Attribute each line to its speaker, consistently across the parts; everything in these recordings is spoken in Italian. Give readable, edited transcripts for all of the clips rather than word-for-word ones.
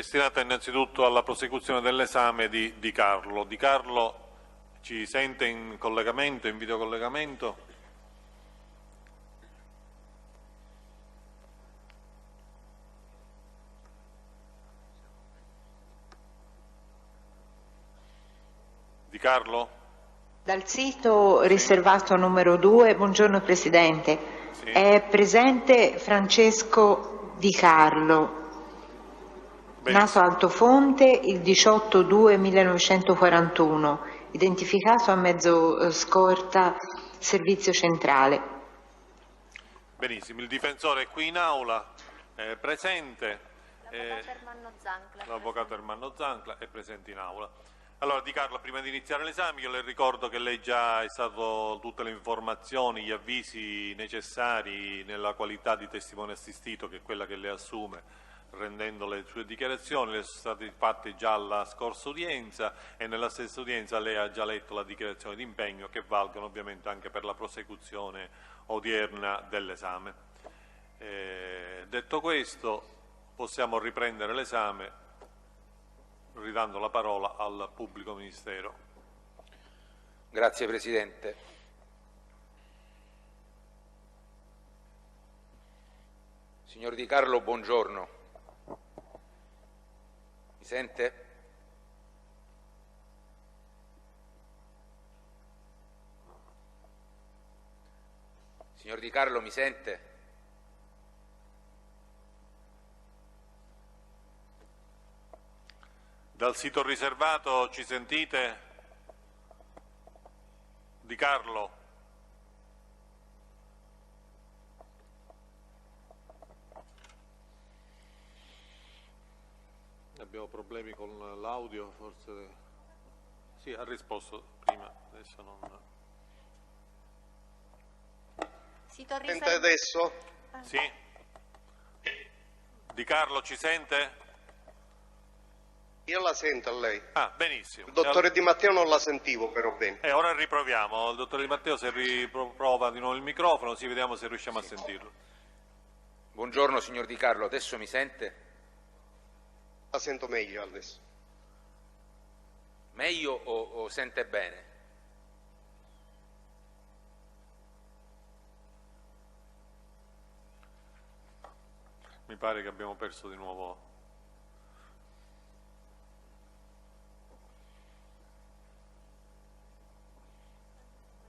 Speaker 1: destinata innanzitutto alla prosecuzione dell'esame di Di Carlo. Di Carlo ci sente in collegamento, in videocollegamento? Di Carlo?
Speaker 2: Dal sito riservato numero 2, buongiorno Presidente,
Speaker 1: Sì.
Speaker 2: È presente Francesco Di Carlo, nato a Altofonte il 18/2/1941, identificato a mezzo scorta servizio centrale.
Speaker 1: Benissimo, il difensore è qui in aula, è presente. L'avvocato Ermanno Zancla è presente in aula. Allora Di Carlo, prima di iniziare l'esame io le ricordo che lei già è stato tutte le informazioni, gli avvisi necessari nella qualità di testimone assistito, che è quella che lei assume rendendo le sue dichiarazioni, le sono state fatte già alla scorsa udienza e nella stessa udienza lei ha già letto la dichiarazione di impegno, che valgono ovviamente anche per la prosecuzione odierna dell'esame. Detto questo, possiamo riprendere l'esame ridando la parola al pubblico ministero.
Speaker 3: Grazie Presidente. Signor Di Carlo, buongiorno. Mi sente? Signor Di Carlo, mi sente?
Speaker 1: Dal sito riservato ci sentite? Di Carlo? Abbiamo problemi con l'audio, forse. Sì, ha risposto prima, adesso non.
Speaker 4: Sente adesso?
Speaker 1: Sì? Di Carlo ci sente?
Speaker 4: Io la sento a lei.
Speaker 1: Ah, benissimo.
Speaker 4: Il dottore Di Matteo non la sentivo però bene.
Speaker 1: Ora riproviamo. Il dottore Di Matteo se riprova di nuovo il microfono, così vediamo se riusciamo a sentirlo.
Speaker 3: Buongiorno signor Di Carlo, adesso mi sente?
Speaker 4: La sento meglio adesso.
Speaker 3: Meglio o sente bene?
Speaker 1: Mi pare che abbiamo perso di nuovo.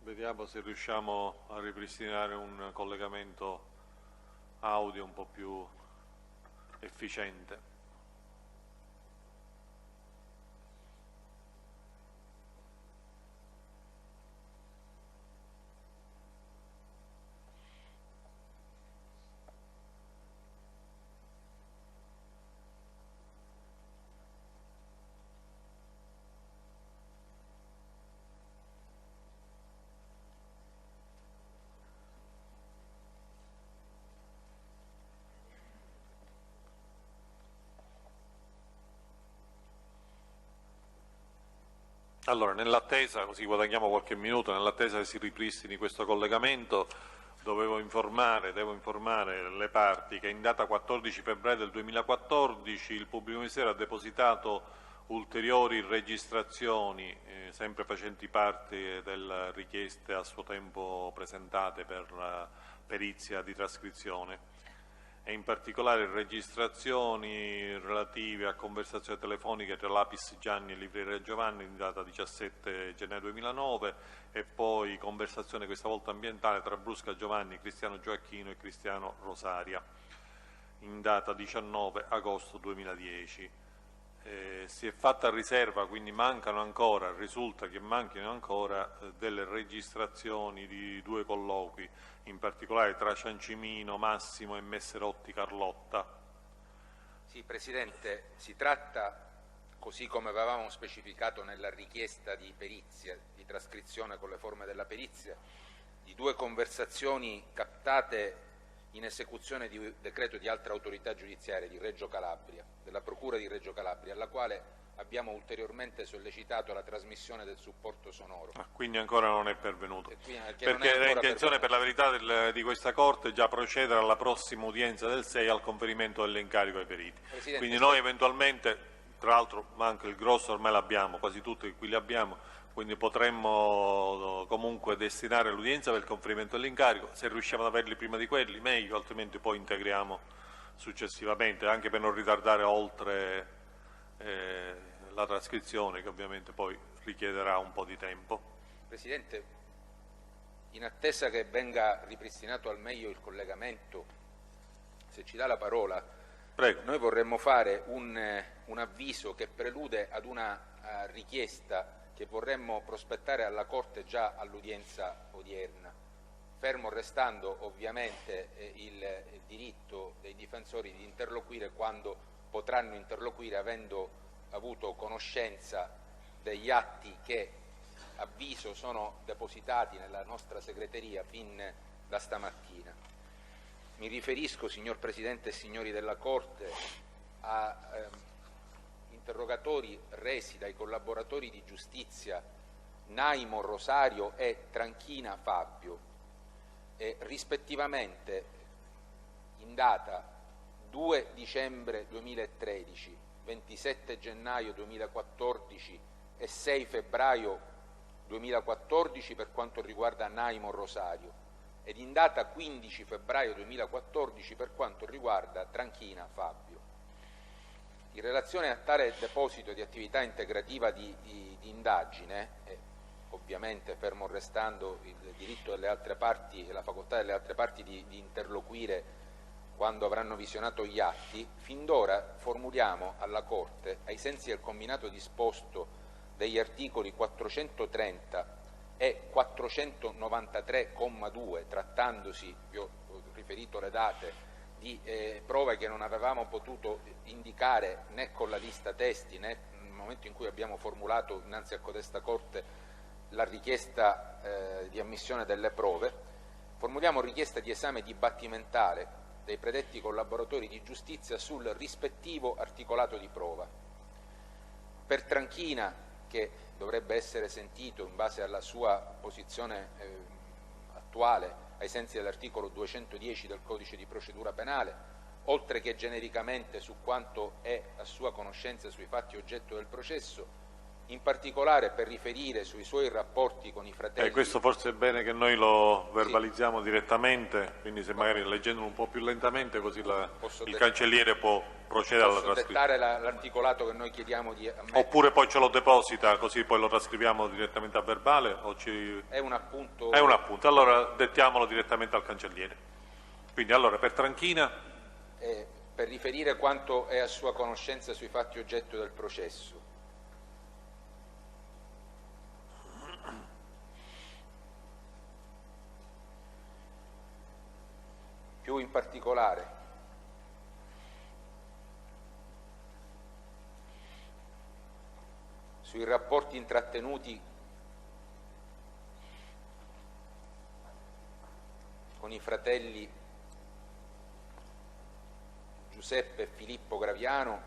Speaker 1: Vediamo se riusciamo a ripristinare un collegamento audio un po' più efficiente. Allora, nell'attesa, così guadagniamo qualche minuto, nell'attesa che si ripristini questo collegamento, devo informare le parti che in data 14 febbraio del 2014 il Pubblico Ministero ha depositato ulteriori registrazioni, sempre facenti parte delle richieste a suo tempo presentate per perizia di trascrizione, e in particolare registrazioni relative a conversazioni telefoniche tra l'Apis Gianni e Livreria Giovanni in data 17 gennaio 2009 e poi conversazione questa volta ambientale tra Brusca Giovanni, Cristiano Gioacchino e Cristiano Rosaria in data 19 agosto 2010. Si è fatta riserva, quindi risulta che manchino ancora delle registrazioni di 2 colloqui, in particolare tra Ciancimino, Massimo e Messerotti Carlotta.
Speaker 3: Sì, Presidente, si tratta, così come avevamo specificato nella richiesta di perizia, di trascrizione con le forme della perizia, di 2 conversazioni captate in esecuzione di un decreto di altra autorità giudiziaria di Reggio Calabria, della Procura di Reggio Calabria, alla quale abbiamo ulteriormente sollecitato la trasmissione del supporto sonoro.
Speaker 1: Quindi ancora non è pervenuto.
Speaker 3: Perché
Speaker 1: era intenzione, per la verità, di questa Corte già procedere alla prossima udienza del 6 al conferimento dell'incarico ai periti.
Speaker 3: Presidente,
Speaker 1: quindi noi eventualmente, tra l'altro anche il grosso ormai l'abbiamo, quasi tutti qui li abbiamo, quindi potremmo comunque destinare l'udienza per il conferimento dell'incarico. Se riusciamo ad averli prima di quelli meglio, altrimenti poi integriamo successivamente, anche per non ritardare oltre la trascrizione, che ovviamente poi richiederà un po' di tempo.
Speaker 3: Presidente, in attesa che venga ripristinato al meglio il collegamento, se ci dà la parola,
Speaker 1: Prego.
Speaker 3: Noi vorremmo fare un avviso che prelude ad una richiesta che vorremmo prospettare alla Corte già all'udienza odierna, fermo restando ovviamente il diritto dei difensori di interloquire quando potranno interloquire avendo avuto conoscenza degli atti che, avviso, sono depositati nella nostra segreteria fin da stamattina. Mi riferisco, signor Presidente e signori della Corte, a interrogatori resi dai collaboratori di giustizia Naimo Rosario e Tranchina Fabio, rispettivamente in data 2 dicembre 2013, 27 gennaio 2014 e 6 febbraio 2014 per quanto riguarda Naimo Rosario ed in data 15 febbraio 2014 per quanto riguarda Tranchina Fabio. In relazione a tale deposito di attività integrativa di indagine, ovviamente fermo restando il diritto delle altre parti e la facoltà delle altre parti di interloquire quando avranno visionato gli atti, fin d'ora formuliamo alla Corte, ai sensi del combinato disposto degli articoli 430 e 493,2, trattandosi, vi ho riferito le date, di prove che non avevamo potuto indicare né con la lista testi né nel momento in cui abbiamo formulato innanzi a codesta Corte la richiesta di ammissione delle prove, formuliamo richiesta di esame dibattimentale dei predetti collaboratori di giustizia sul rispettivo articolato di prova. Per Tranchina, che dovrebbe essere sentito in base alla sua posizione attuale ai sensi dell'articolo 210 del Codice di procedura penale, oltre che genericamente su quanto è a sua conoscenza sui fatti oggetto del processo, in particolare per riferire sui suoi rapporti con i fratelli.
Speaker 1: Questo forse è bene che noi lo verbalizziamo direttamente, quindi se magari leggendolo un po' più lentamente così il cancelliere può procedere alla trascrizione.
Speaker 3: Posso dettare l'articolato che noi chiediamo di ammettere?
Speaker 1: Oppure poi ce lo deposita così poi lo trascriviamo direttamente a verbale?
Speaker 3: È un appunto.
Speaker 1: È un appunto, allora dettiamolo direttamente al cancelliere. Quindi allora per Tranchina?
Speaker 3: Per riferire quanto è a sua conoscenza sui fatti oggetto del processo. Più in particolare sui rapporti intrattenuti con i fratelli Giuseppe e Filippo Graviano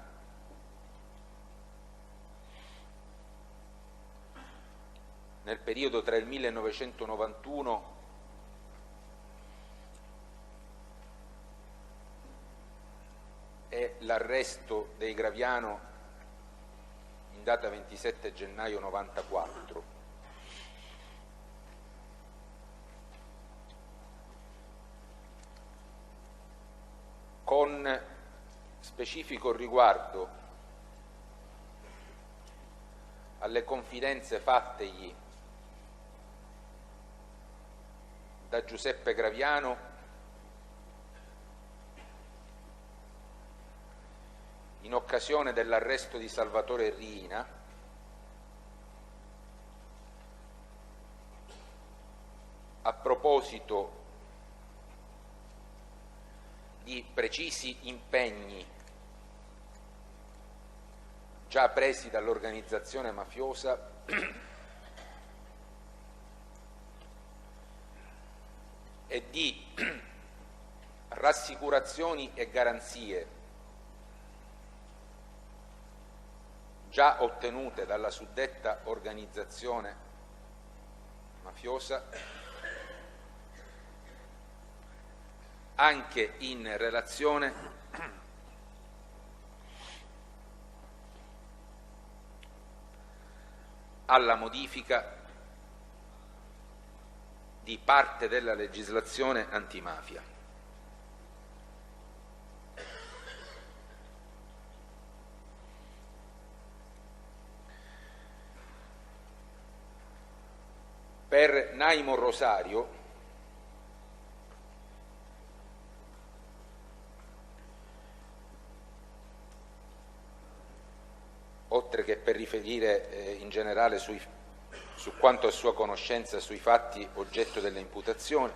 Speaker 3: nel periodo tra il 1991 e l'arresto dei Graviano in data 27 gennaio 94. Con specifico riguardo alle confidenze fattegli da Giuseppe Graviano in occasione dell'arresto di Salvatore Riina, a proposito di precisi impegni già presi dall'organizzazione mafiosa e di rassicurazioni e garanzie già ottenute dalla suddetta organizzazione mafiosa anche in relazione alla modifica di parte della legislazione antimafia. Per Naimo Rosario oltre che per riferire in generale su quanto a sua conoscenza sui fatti oggetto delle imputazioni,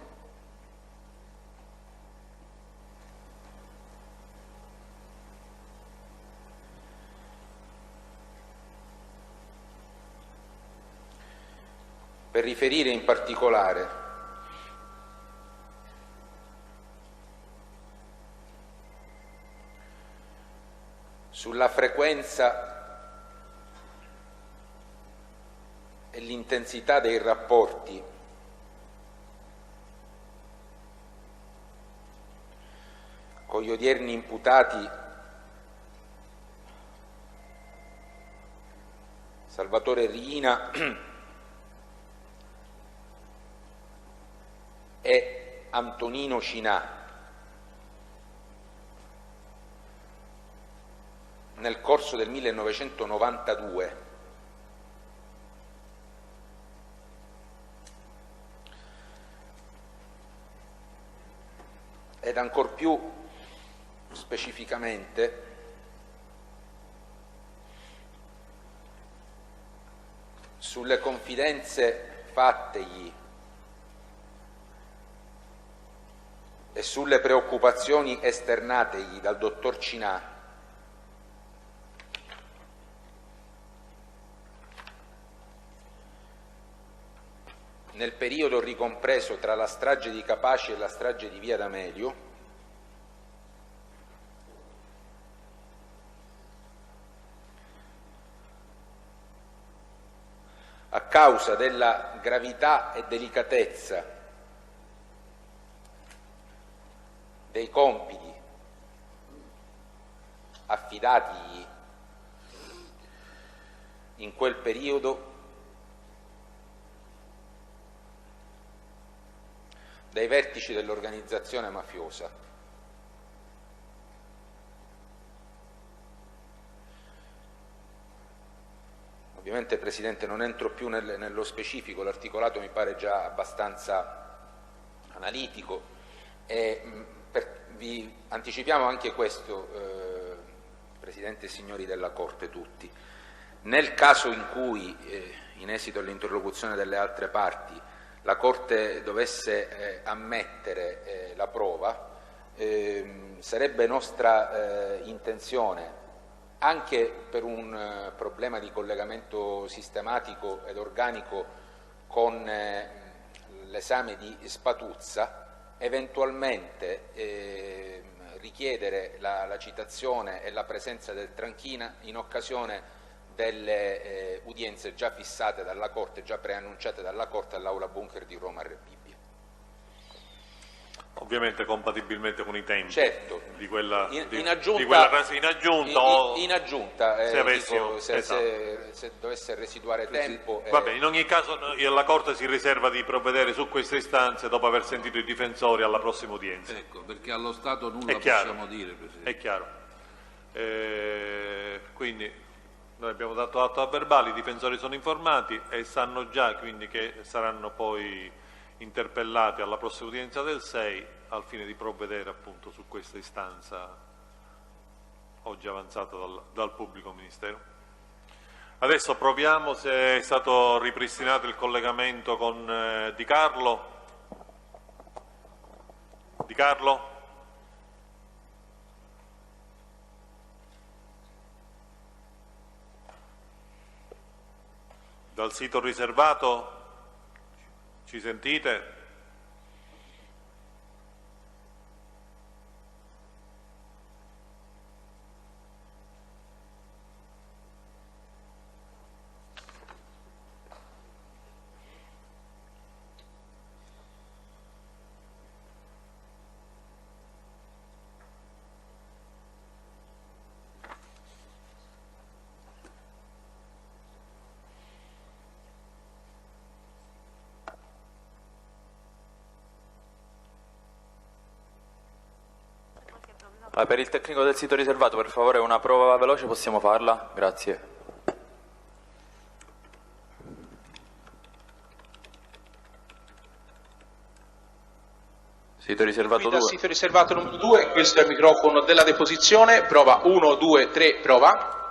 Speaker 3: per riferire in particolare sulla frequenza e l'intensità dei rapporti con gli odierni imputati Salvatore Riina e Antonino Cinà nel corso del 1992 ed ancor più specificamente sulle confidenze fattegli e sulle preoccupazioni esternategli dal dottor Cinà nel periodo ricompreso tra la strage di Capaci e la strage di Via D'Amelio, a causa della gravità e delicatezza dei compiti affidatigli in quel periodo dai vertici dell'organizzazione mafiosa. Ovviamente, Presidente, non entro più nello specifico, l'articolato mi pare già abbastanza analitico e vi anticipiamo anche questo, Presidente e signori della Corte tutti. Nel caso in cui, in esito all'interlocuzione delle altre parti, la Corte dovesse ammettere la prova, sarebbe nostra intenzione, anche per un problema di collegamento sistematico ed organico con l'esame di Spatuzza, eventualmente richiedere la citazione e la presenza del Tranchina in occasione delle udienze già fissate dalla Corte, già preannunciate dalla Corte all'Aula Bunker di Roma a Rebibbia.
Speaker 1: Ovviamente compatibilmente con i tempi,
Speaker 3: certo,
Speaker 1: di quella
Speaker 3: in aggiunta, se dovesse residuare tempo.
Speaker 1: Vabbè, in ogni caso la Corte si riserva di provvedere su queste istanze dopo aver sentito i difensori alla prossima udienza.
Speaker 5: Ecco, perché allo Stato nulla possiamo dire, Presidente.
Speaker 1: È chiaro. Quindi noi abbiamo dato atto a verbali, i difensori sono informati e sanno già quindi che saranno poi interpellati alla prossima udienza del 6 al fine di provvedere appunto su questa istanza oggi avanzata dal pubblico ministero. Adesso proviamo se è stato ripristinato il collegamento con Di Carlo. Di Carlo? Dal sito riservato ci sentite?
Speaker 6: Per il tecnico del sito riservato, per favore, una prova veloce, possiamo farla? Grazie. Sito riservato 2.
Speaker 7: Sito riservato numero 2, questo è il microfono della deposizione, prova 1, 2, 3, prova.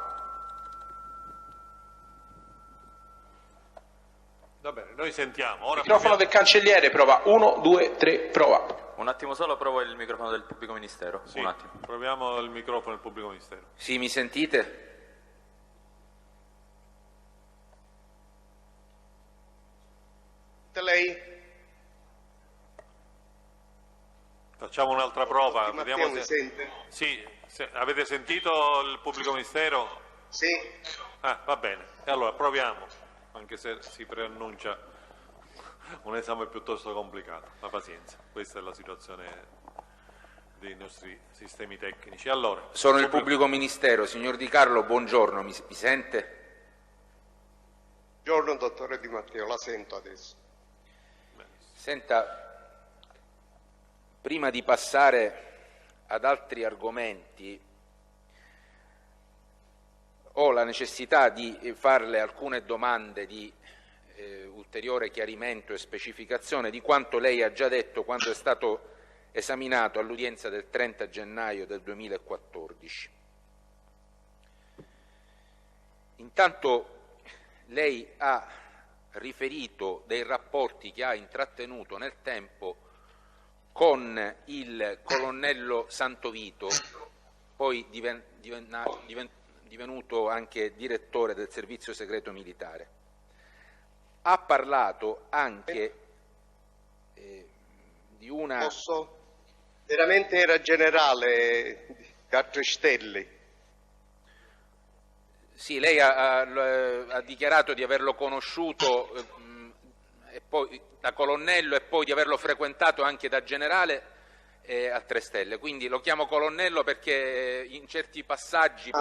Speaker 1: Va bene, noi sentiamo. Ora
Speaker 7: microfono del cancelliere, prova 1, 2, 3, prova.
Speaker 6: Un attimo solo, provo il microfono del pubblico ministero.
Speaker 1: Sì,
Speaker 6: un attimo.
Speaker 1: proviamo il microfono del pubblico ministero.
Speaker 3: Sì, mi sentite?
Speaker 4: Lei?
Speaker 1: Facciamo un'altra prova.
Speaker 4: Matteo mi sente?
Speaker 1: Sì, avete sentito il pubblico ministero?
Speaker 4: Sì.
Speaker 1: Va bene, e allora proviamo, anche se si preannuncia un esame piuttosto complicato, ma pazienza, questa è la situazione dei nostri sistemi tecnici. Allora,
Speaker 3: sono il pubblico ministero, signor Di Carlo, buongiorno, mi sente?
Speaker 4: Buongiorno dottore Di Matteo, la sento adesso.
Speaker 3: Senta, prima di passare ad altri argomenti, ho la necessità di farle alcune domande di ulteriore chiarimento e specificazione di quanto lei ha già detto quando è stato esaminato all'udienza del 30 gennaio del 2014. Intanto lei ha riferito dei rapporti che ha intrattenuto nel tempo con il colonnello Santovito, poi divenuto anche direttore del servizio segreto militare. Ha parlato anche di una...
Speaker 4: Posso? Veramente era generale Cattrestelli.
Speaker 3: Sì, lei ha dichiarato di averlo conosciuto e poi, da colonnello, e poi di averlo frequentato anche da generale a 3 stelle. Quindi lo chiamo colonnello perché in certi passaggi,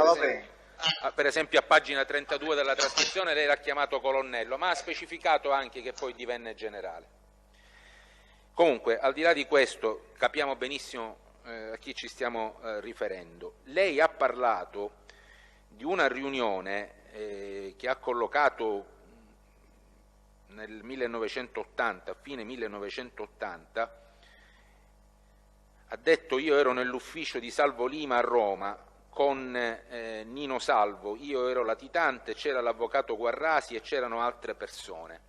Speaker 3: per esempio a pagina 32 della trascrizione, lei l'ha chiamato colonnello, ma ha specificato anche che poi divenne generale. Comunque, al di là di questo, capiamo benissimo a chi ci stiamo riferendo. Lei ha parlato di una riunione che ha collocato nel 1980, a fine 1980, ha detto: io ero nell'ufficio di Salvo Lima a Roma con Nino Salvo, io ero latitante, c'era l'avvocato Guarrasi e c'erano altre persone.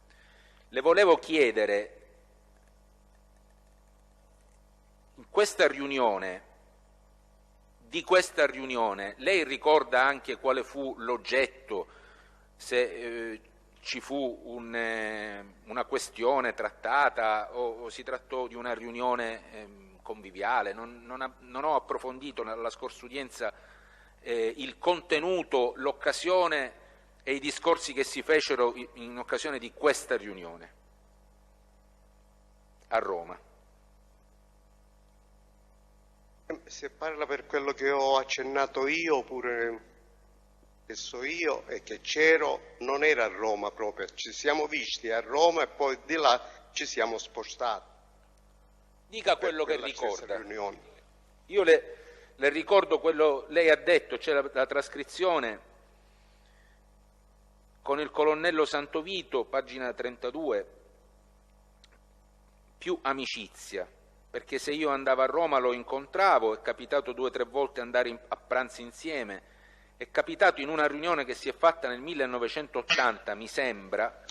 Speaker 3: Le volevo chiedere, in questa riunione, di questa riunione, lei ricorda anche quale fu l'oggetto, se ci fu una questione trattata o si trattò di una riunione conviviale? Non ho approfondito nella scorsa udienza il contenuto, l'occasione e i discorsi che si fecero in occasione di questa riunione a Roma.
Speaker 4: Se parla per quello che ho accennato io, oppure che so io e che c'ero, non era a Roma proprio, ci siamo visti a Roma e poi di là ci siamo spostati.
Speaker 3: Dica quello che ricorda. Io le ricordo quello lei ha detto, c'è la trascrizione con il colonnello Santovito, pagina 32, più amicizia, perché se io andavo a Roma lo incontravo, è capitato 2 o 3 volte andare a pranzo insieme, è capitato in una riunione che si è fatta nel 1980, mi sembra,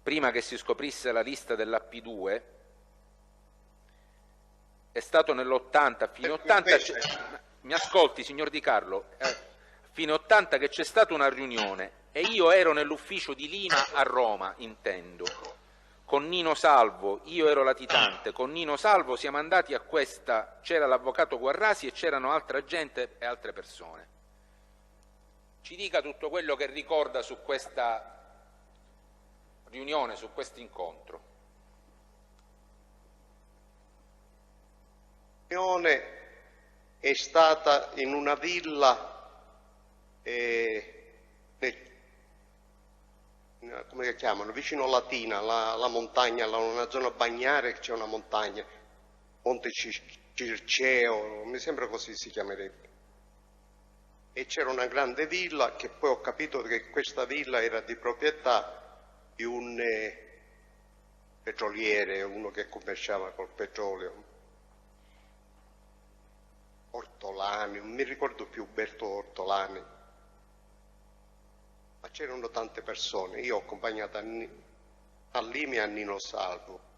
Speaker 3: prima che si scoprisse la lista dell'AP2, è stato nell'80, fine 80, mi ascolti signor Di Carlo, fine 80 che c'è stata una riunione e io ero nell'ufficio di Lima a Roma, intendo, con Nino Salvo, io ero latitante, con Nino Salvo siamo andati a questa, c'era l'avvocato Guarrasi e c'erano altra gente e altre persone. Ci dica tutto quello che ricorda su questa riunione, su questo incontro.
Speaker 4: La riunione è stata in una villa, come si chiamano, vicino a Latina, la montagna, una zona bagnare, c'è una montagna, Monte Circeo, mi sembra così si chiamerebbe. E c'era una grande villa che poi ho capito che questa villa era di proprietà di un petroliere, uno che commerciava col petrolio, Ortolani, non mi ricordo più, Berto Ortolani, ma c'erano tante persone. Io ho accompagnato a Lima e a Nino Salvo.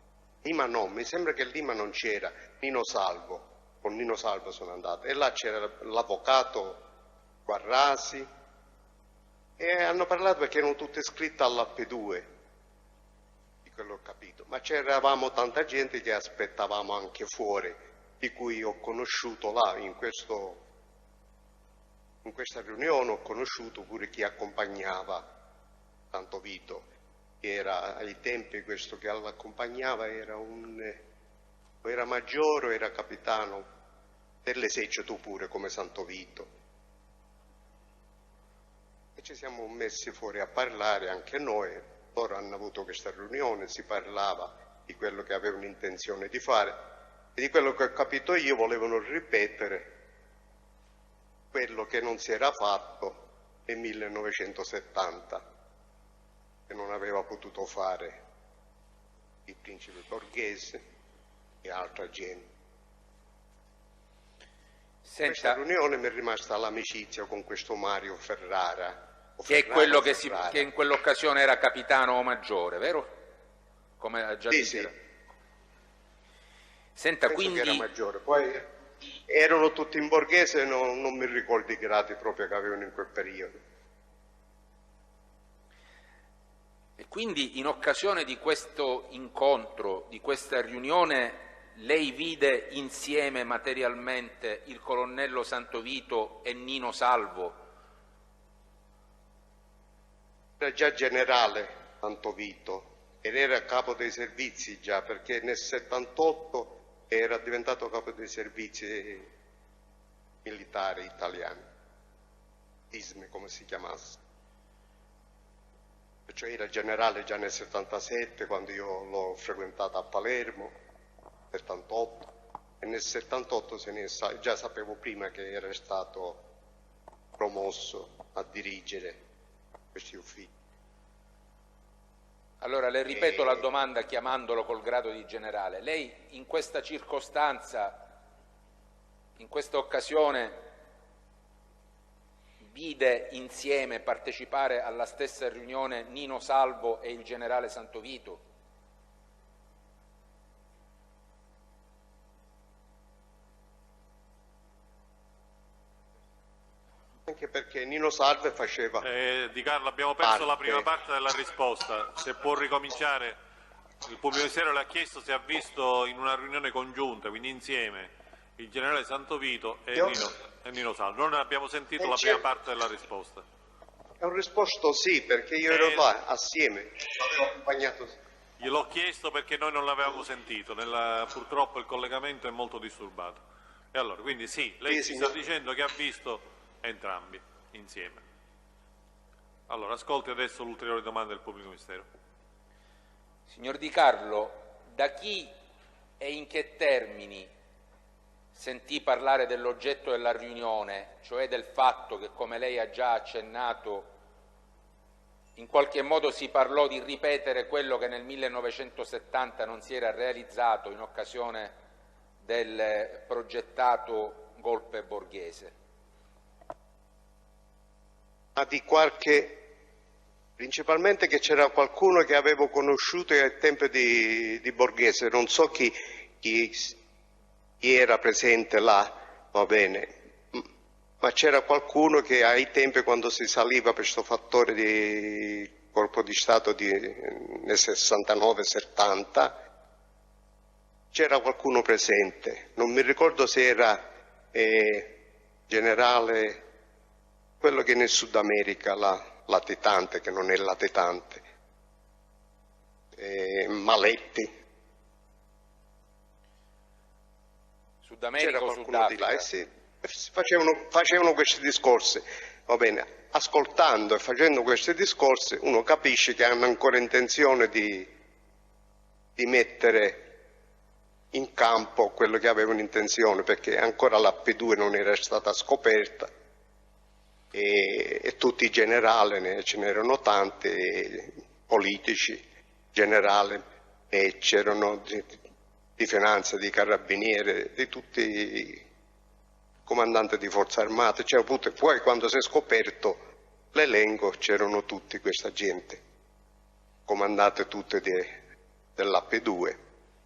Speaker 4: Lima no, mi sembra che Lima non c'era, Nino Salvo, con Nino Salvo sono andato, e là c'era l'avvocato Guarrasi, e hanno parlato perché erano tutte iscritte all'App2, di quello ho capito, ma c'eravamo tanta gente che aspettavamo anche fuori, di cui ho conosciuto là, in questa riunione ho conosciuto pure chi accompagnava Santo Vito, che era ai tempi questo che l'accompagnava era o era maggiore o era capitano dell'esercito pure come Santo Vito. E ci siamo messi fuori a parlare anche noi, loro hanno avuto questa riunione, si parlava di quello che avevano intenzione di fare e di quello che ho capito io volevano ripetere quello che non si era fatto nel 1970, che non aveva potuto fare il principe Borghese e altra gente.
Speaker 3: Senta,
Speaker 4: questa riunione mi è rimasta l'amicizia con questo Mario Ferrara.
Speaker 3: Che è quello che in quell'occasione era capitano o maggiore, vero? Come ha già detto.
Speaker 4: Sì.
Speaker 3: Senta,
Speaker 4: penso
Speaker 3: quindi...
Speaker 4: che era maggiore. Poi erano tutti in borghese, non mi ricordo i gradi proprio che avevano in quel periodo.
Speaker 3: E quindi in occasione di questo incontro, di questa riunione, lei vide insieme materialmente il colonnello Santovito e Nino Salvo?
Speaker 4: Era già generale Santovito ed era capo dei servizi già, perché nel 78 era diventato capo dei servizi militari italiani, ISME come si chiamasse. Cioè era generale già nel 77 quando io l'ho frequentato a Palermo, 78, e nel 78 già sapevo prima che era stato promosso a dirigere questi uffici.
Speaker 3: Allora le ripeto la domanda chiamandolo col grado di generale. Lei in questa circostanza, in questa occasione, vide insieme partecipare alla stessa riunione Nino Salvo e il generale Santovito?
Speaker 4: Anche perché Nino Salvo faceva...
Speaker 1: Di Carlo, abbiamo perso la prima parte della risposta. Se può ricominciare, il pubblico ministero le ha chiesto se ha visto in una riunione congiunta, quindi insieme, il generale Santovito e Nino Salvo. Non abbiamo sentito la prima parte della risposta.
Speaker 4: Ho risposto sì, perché io ero là assieme, l'avevo accompagnato.
Speaker 1: Gliel'ho chiesto perché noi non l'avevamo sentito, purtroppo il collegamento è molto disturbato. E allora, quindi sì, lei ci sta dicendo che ha visto entrambi insieme. Allora, ascolti adesso l'ulteriore domanda del pubblico ministero.
Speaker 3: Signor Di Carlo, da chi e in che termini sentì parlare dell'oggetto della riunione, cioè del fatto che, come lei ha già accennato, in qualche modo si parlò di ripetere quello che nel 1970 non si era realizzato in occasione del progettato golpe borghese?
Speaker 4: Principalmente che c'era qualcuno che avevo conosciuto al tempo di Borghese, non so chi era presente là, va bene, ma c'era qualcuno che ai tempi, quando si saliva per questo fattore di colpo di Stato nel 69-70, c'era qualcuno presente, non mi ricordo se era generale, quello che nel Sud America, latitante, che non è latitante, Maletti.
Speaker 3: Sud America
Speaker 4: c'era
Speaker 3: o
Speaker 4: qualcuno
Speaker 3: Sudafrica?
Speaker 4: di là, sì, facevano questi discorsi, va bene, ascoltando e facendo questi discorsi uno capisce che hanno ancora intenzione di mettere in campo quello che avevano intenzione, perché ancora la P2 non era stata scoperta e tutti i generali, ce n'erano tanti, politici, generali, e c'erano di finanza, di carabinieri, di tutti i comandanti di forze armate, poi quando si è scoperto l'elenco c'erano tutti questa gente, comandate tutte della P2.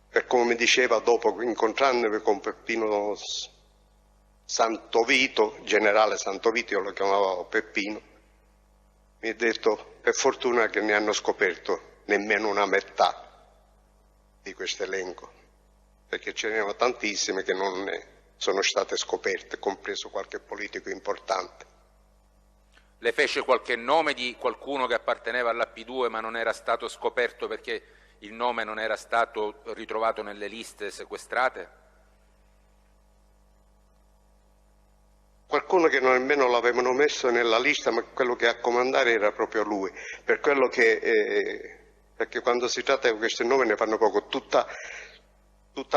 Speaker 4: Per come mi diceva dopo, incontrandomi con Peppino Santovito, generale Santovito, io lo chiamavo Peppino, mi ha detto: per fortuna che ne hanno scoperto nemmeno una metà di questo elenco, perché ce n'erano tantissime che non sono state scoperte, compreso qualche politico importante.
Speaker 3: Le fece qualche nome di qualcuno che apparteneva alla P2 ma non era stato scoperto perché il nome non era stato ritrovato nelle liste sequestrate?
Speaker 4: Qualcuno che nemmeno l'avevano messo nella lista, ma quello che a comandare era proprio lui, per quello che, perché quando si tratta di questi nomi ne fanno poco. Tutta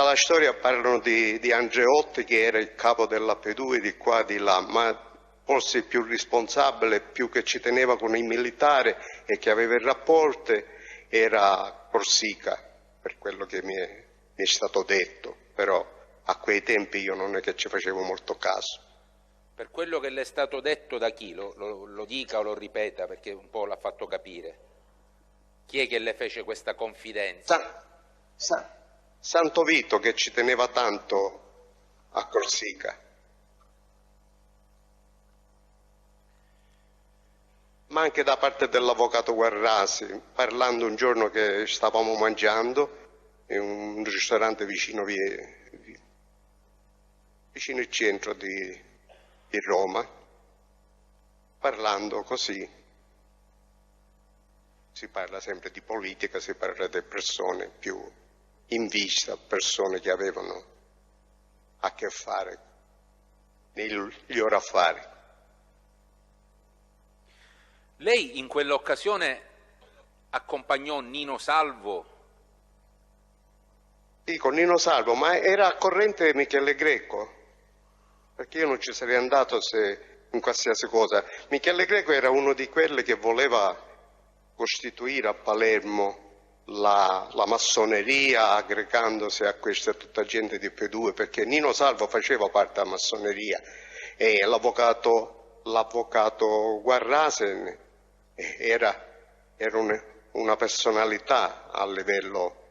Speaker 4: la storia parlano di Andreotti, che era il capo della P2 di qua di là, ma forse il più responsabile, più che ci teneva con i militari e che aveva il rapporto, era Corsica, per quello che mi è stato detto, però a quei tempi io non è che ci facevo molto caso.
Speaker 3: Per quello che le è stato detto da chi? Lo dica o lo ripeta, perché un po' l'ha fatto capire. Chi è che le fece questa confidenza?
Speaker 4: Santovito, che ci teneva tanto a Corsica. Ma anche da parte dell'avvocato Guarrasi, parlando un giorno che stavamo mangiando in un ristorante vicino il centro di Roma, parlando così, si parla sempre di politica, si parla di persone più in vista, persone che avevano a che fare negli loro affari.
Speaker 3: Lei in quell'occasione accompagnò Nino Salvo?
Speaker 4: Sì, con Nino Salvo, ma era a corrente Michele Greco, perché io non ci sarei andato se in qualsiasi cosa. Michele Greco era uno di quelli che voleva costituire a Palermo la massoneria, aggregandosi a questa tutta gente di P2, perché Nino Salvo faceva parte della massoneria e l'avvocato Guarrasi era una personalità a livello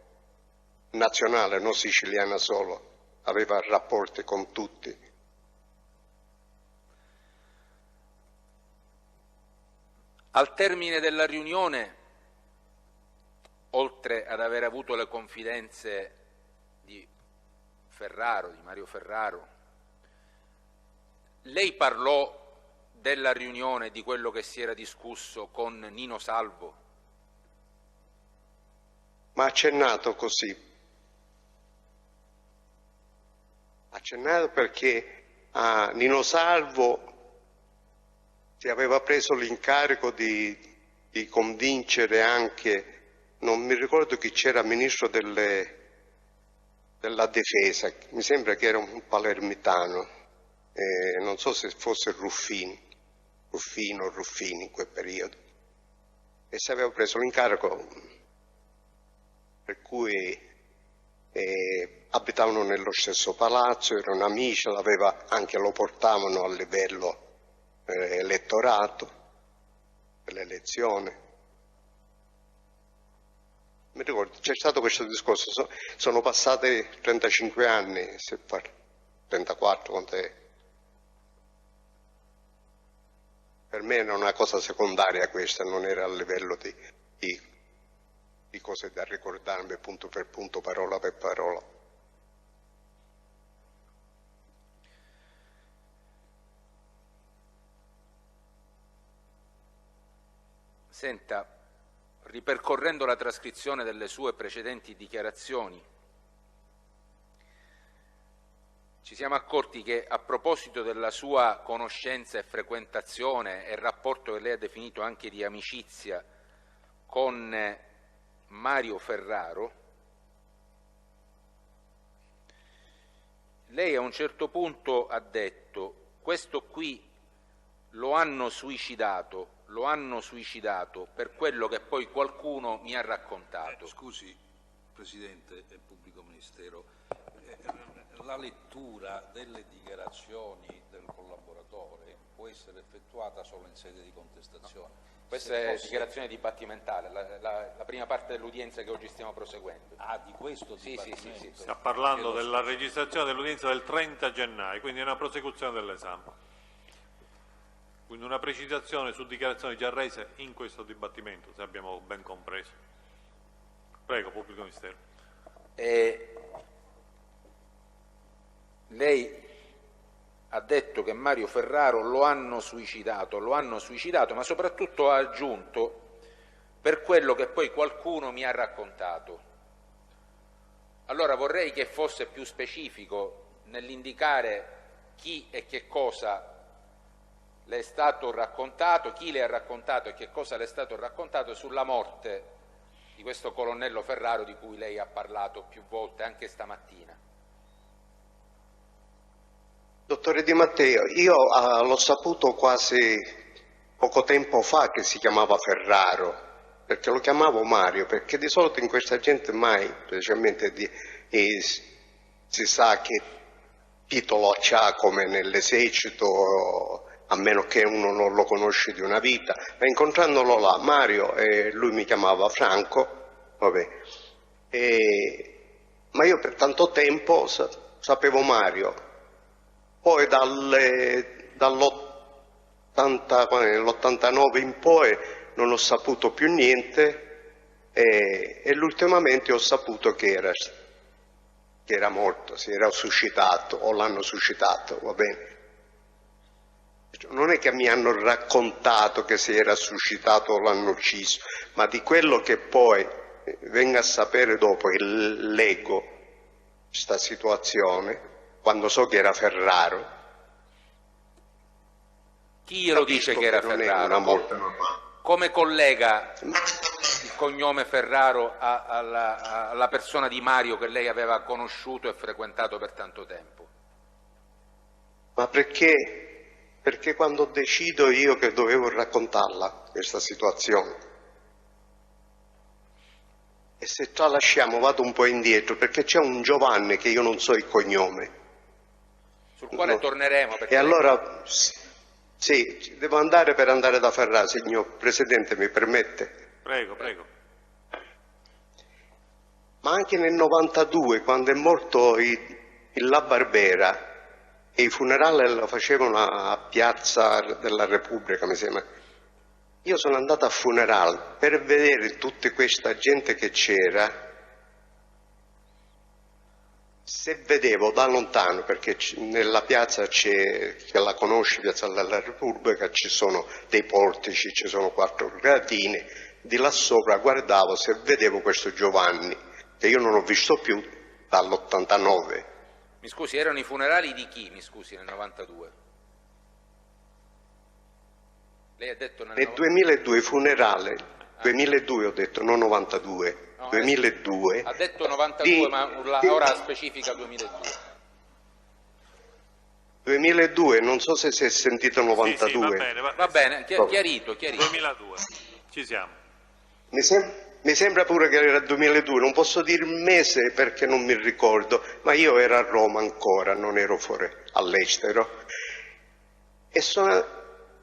Speaker 4: nazionale, non siciliana solo, aveva rapporti con tutti.
Speaker 3: Al termine della riunione, oltre ad aver avuto le confidenze di Mario Ferraro, lei parlò della riunione, di quello che si era discusso con Nino Salvo?
Speaker 4: Ma accennato così. Accennato perché a Nino Salvo si aveva preso l'incarico di convincere anche, non mi ricordo chi c'era, ministro della difesa, mi sembra che era un palermitano, non so se fosse Ruffini in quel periodo, e si aveva preso l'incarico per cui abitavano nello stesso palazzo, erano amici, lo portavano a livello elettorato per l'elezione. Mi ricordo, c'è stato questo discorso, sono passati 35 anni, 34, quant'è? Per me era una cosa secondaria questa, non era a livello di cose da ricordarmi punto per punto, parola per parola.
Speaker 3: Senta, ripercorrendo la trascrizione delle sue precedenti dichiarazioni, ci siamo accorti che a proposito della sua conoscenza e frequentazione e rapporto che lei ha definito anche di amicizia con Mario Ferraro, lei a un certo punto ha detto: questo qui lo hanno suicidato per quello che poi qualcuno mi ha raccontato.
Speaker 5: Scusi, Presidente e Pubblico Ministero, la lettura delle dichiarazioni del collaboratore può essere effettuata solo in sede di contestazione.
Speaker 3: Questa è dichiarazione dibattimentale, la prima parte dell'udienza che oggi stiamo proseguendo.
Speaker 5: Ah, di questo dibattimento?
Speaker 3: Sì.
Speaker 1: Sta parlando della registrazione dell'udienza del 30 gennaio, quindi è una prosecuzione dell'esame. Quindi una precisazione su dichiarazioni già rese in questo dibattimento, se abbiamo ben compreso. Prego, Pubblico Ministero.
Speaker 3: Lei ha detto che Mario Ferraro lo hanno suicidato, ma soprattutto ha aggiunto per quello che poi qualcuno mi ha raccontato. Allora vorrei che fosse più specifico nell'indicare chi e che cosa le è stato raccontato, chi le ha raccontato e che cosa le è stato raccontato sulla morte di questo colonnello Ferraro di cui lei ha parlato più volte, anche stamattina.
Speaker 4: Dottore Di Matteo, io l'ho saputo quasi poco tempo fa che si chiamava Ferraro, perché lo chiamavo Mario, perché di solito in questa gente mai, specialmente si sa che titolo c'ha come nell'esercito, a meno che uno non lo conosce di una vita, ma incontrandolo là, Mario, e lui mi chiamava Franco, vabbè, ma io per tanto tempo sapevo Mario. Poi dall'89 in poi non ho saputo più niente e ultimamente ho saputo che era morto, si era suscitato o l'hanno suscitato, va bene. Non è che mi hanno raccontato che si era suscitato o l'hanno ucciso, ma di quello che poi venga a sapere dopo che leggo questa situazione, quando so che era Ferraro.
Speaker 3: Chi glielo dice che era Ferraro? Come collega il cognome Ferraro alla persona di Mario che lei aveva conosciuto e frequentato per tanto tempo?
Speaker 4: Ma perché quando decido io che dovevo raccontarla questa situazione, e se tralasciamo vado un po' indietro, perché c'è un Giovanni che io non so il cognome,
Speaker 3: sul quale torneremo.
Speaker 4: E allora sì, devo andare per andare da Ferraro, signor Presidente, mi permette?
Speaker 1: Prego.
Speaker 4: Ma anche nel 92, quando è morto il La Barbera, e i funerali lo facevano a Piazza della Repubblica, mi sembra, io sono andato a funerale per vedere tutta questa gente che c'era. Se vedevo da lontano, perché nella piazza che la conosci, Piazza della Repubblica, ci sono dei portici, ci sono 4 gradini, di là sopra guardavo se vedevo questo Giovanni, che io non ho visto più dall'89.
Speaker 3: Mi scusi, erano i funerali di chi, mi scusi, nel 92? Lei ha detto
Speaker 4: nel 2002 funerale, 2002 ho detto, non 92. No, 2002.
Speaker 3: Ha detto 92, ma ora specifica 2002.
Speaker 4: 2002, non so se si è sentito 92. Sì,
Speaker 3: va bene, chiarito.
Speaker 1: 2002, ci siamo.
Speaker 4: Mi sembra pure che era 2002, non posso dire il mese perché non mi ricordo, ma io ero a Roma ancora, non ero fuori all'estero. E sono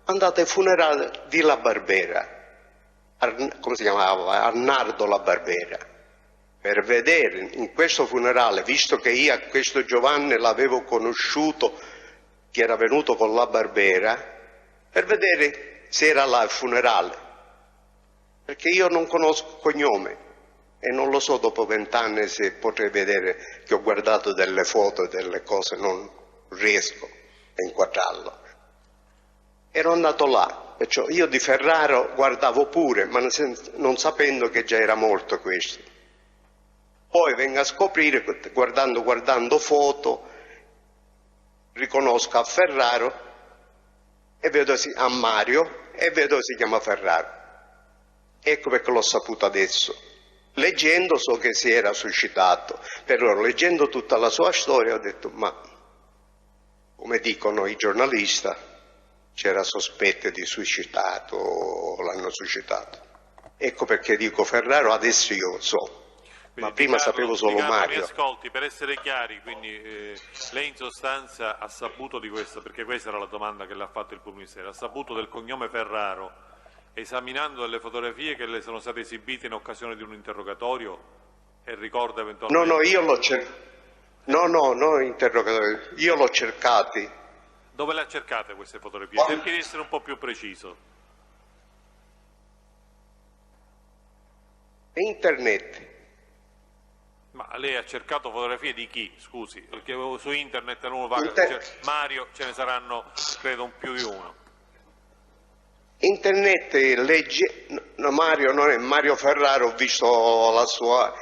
Speaker 4: andato ai funerali di La Barbera. Come si chiamava? Arnaldo La Barbera, per vedere in questo funerale, visto che io a questo Giovanni l'avevo conosciuto, che era venuto con La Barbera, per vedere se era là il funerale, perché io non conosco il cognome e non lo so dopo 20 anni se potrei vedere che ho guardato delle foto e delle cose, non riesco a inquadrarlo. Ero andato là, perciò io di Ferraro guardavo pure, ma non sapendo che già era morto questo. Poi vengo a scoprire, guardando foto, riconosco a Ferraro e vedo a Mario e vedo si chiama Ferraro. Ecco perché l'ho saputo adesso. Leggendo so che si era suscitato, però leggendo tutta la sua storia ho detto ma come dicono i giornalisti, c'era sospetto di suicidato, l'hanno suicidato. Ecco perché dico Ferraro, adesso io so. Ma prima sapevo solo Mario.
Speaker 1: Mi ascolti, per essere chiari, quindi lei in sostanza ha saputo di questo, perché questa era la domanda che le ha fatto il pubblico ministero, ha saputo del cognome Ferraro esaminando delle fotografie che le sono state esibite in occasione di un interrogatorio e ricorda eventualmente...
Speaker 4: No, io l'ho cercato. No, interrogatorio. Io l'ho cercati.
Speaker 1: Dove le ha cercate queste fotografie? Cerchi di essere un po' più preciso.
Speaker 4: Internet.
Speaker 1: Ma lei ha cercato fotografie di chi? Scusi, perché su internet uno va, Mario, ce ne saranno credo più di uno.
Speaker 4: Internet legge, no, Mario non è Mario Ferraro, ho visto la sua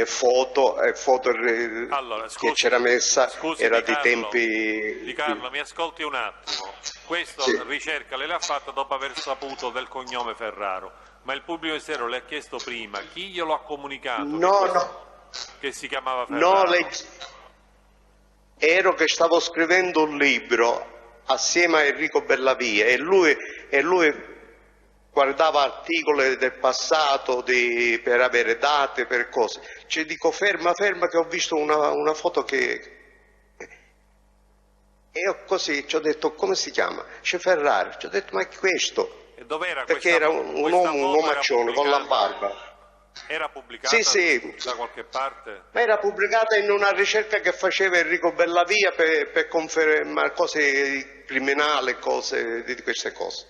Speaker 4: foto
Speaker 1: Allora, scusi,
Speaker 4: che c'era messa, era
Speaker 1: Di Carlo,
Speaker 4: di tempi...
Speaker 1: Di Carlo, mi ascolti un attimo, questa ricerca lei l'ha fatta dopo aver saputo del cognome Ferraro, ma il pubblico ministero le ha chiesto prima chi glielo ha comunicato che si chiamava Ferraro?
Speaker 4: No, ero che stavo scrivendo un libro assieme a Enrico Bellavia e lui guardava articoli del passato per avere date, per cose. Ci dico ferma che ho visto una foto che... E io così ci ho detto come si chiama? C'è Ferrari, ci ho detto ma è questo?
Speaker 1: E dov'era
Speaker 4: perché era un omaccione con la barba.
Speaker 1: Era pubblicata da qualche parte?
Speaker 4: Ma era pubblicata in una ricerca che faceva Enrico Bellavia per confermare cose criminali, cose di queste cose.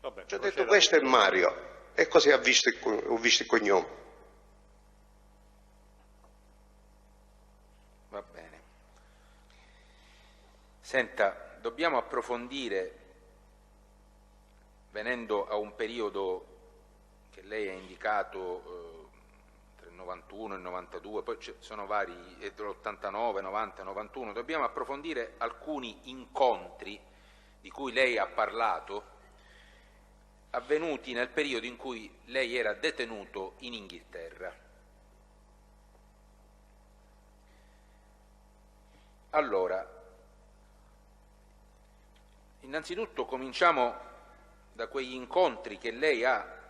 Speaker 1: Vabbè,
Speaker 4: ci ho detto questo è Mario e così ho visto il cognome.
Speaker 3: Va bene. Senta, dobbiamo approfondire, venendo a un periodo che lei ha indicato tra il 91 e il 92, poi ci sono vari, l'89, 90, 91, dobbiamo approfondire alcuni incontri di cui lei ha parlato, avvenuti nel periodo in cui lei era detenuto in Inghilterra. Allora, innanzitutto cominciamo da quegli incontri che lei ha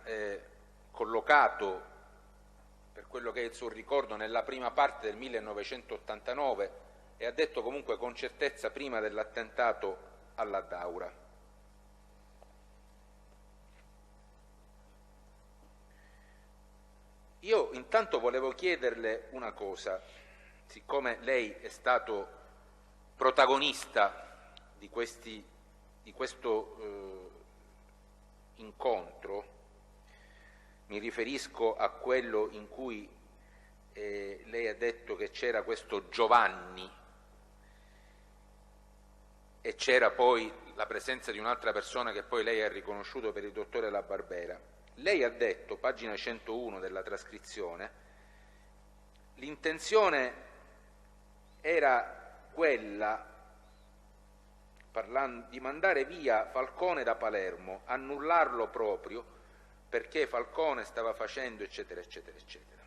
Speaker 3: collocato, per quello che è il suo ricordo, nella prima parte del 1989 e ha detto comunque con certezza prima dell'attentato alla Daura. Io intanto volevo chiederle una cosa, siccome lei è stato protagonista di questo incontro, mi riferisco a quello in cui lei ha detto che c'era questo Giovanni e c'era poi la presenza di un'altra persona che poi lei ha riconosciuto per il dottore La Barbera. Lei ha detto, pagina 101 della trascrizione, l'intenzione era quella, parlando, di mandare via Falcone da Palermo, annullarlo proprio perché Falcone stava facendo eccetera eccetera eccetera.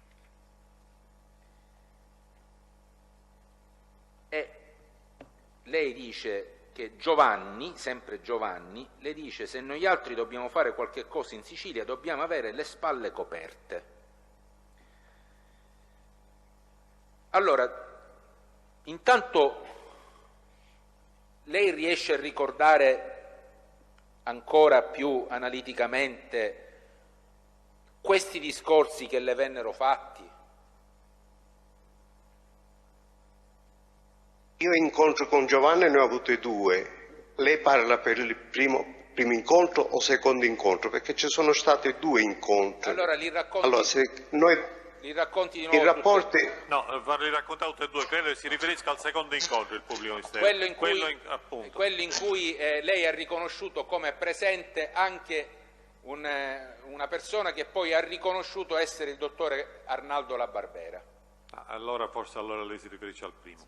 Speaker 3: E lei dice che Giovanni, sempre Giovanni, le dice se noi altri dobbiamo fare qualche cosa in Sicilia dobbiamo avere le spalle coperte. Allora, intanto lei riesce a ricordare ancora più analiticamente questi discorsi che le vennero fatti?
Speaker 4: Io incontro con Giovanni ne ho avuti due. Lei parla per il primo incontro o secondo incontro? Perché ci sono stati due incontri.
Speaker 3: Allora li racconti,
Speaker 4: allora, se noi,
Speaker 3: li racconti di nuovo.
Speaker 4: I rapporti...
Speaker 1: No, farli raccontare tutti e due, credo che si riferisca al secondo incontro il pubblico ministero.
Speaker 3: Quello in cui lei ha riconosciuto come presente anche una persona che poi ha riconosciuto essere il dottore Arnaldo La Barbera.
Speaker 1: Allora lei si riferisce al primo,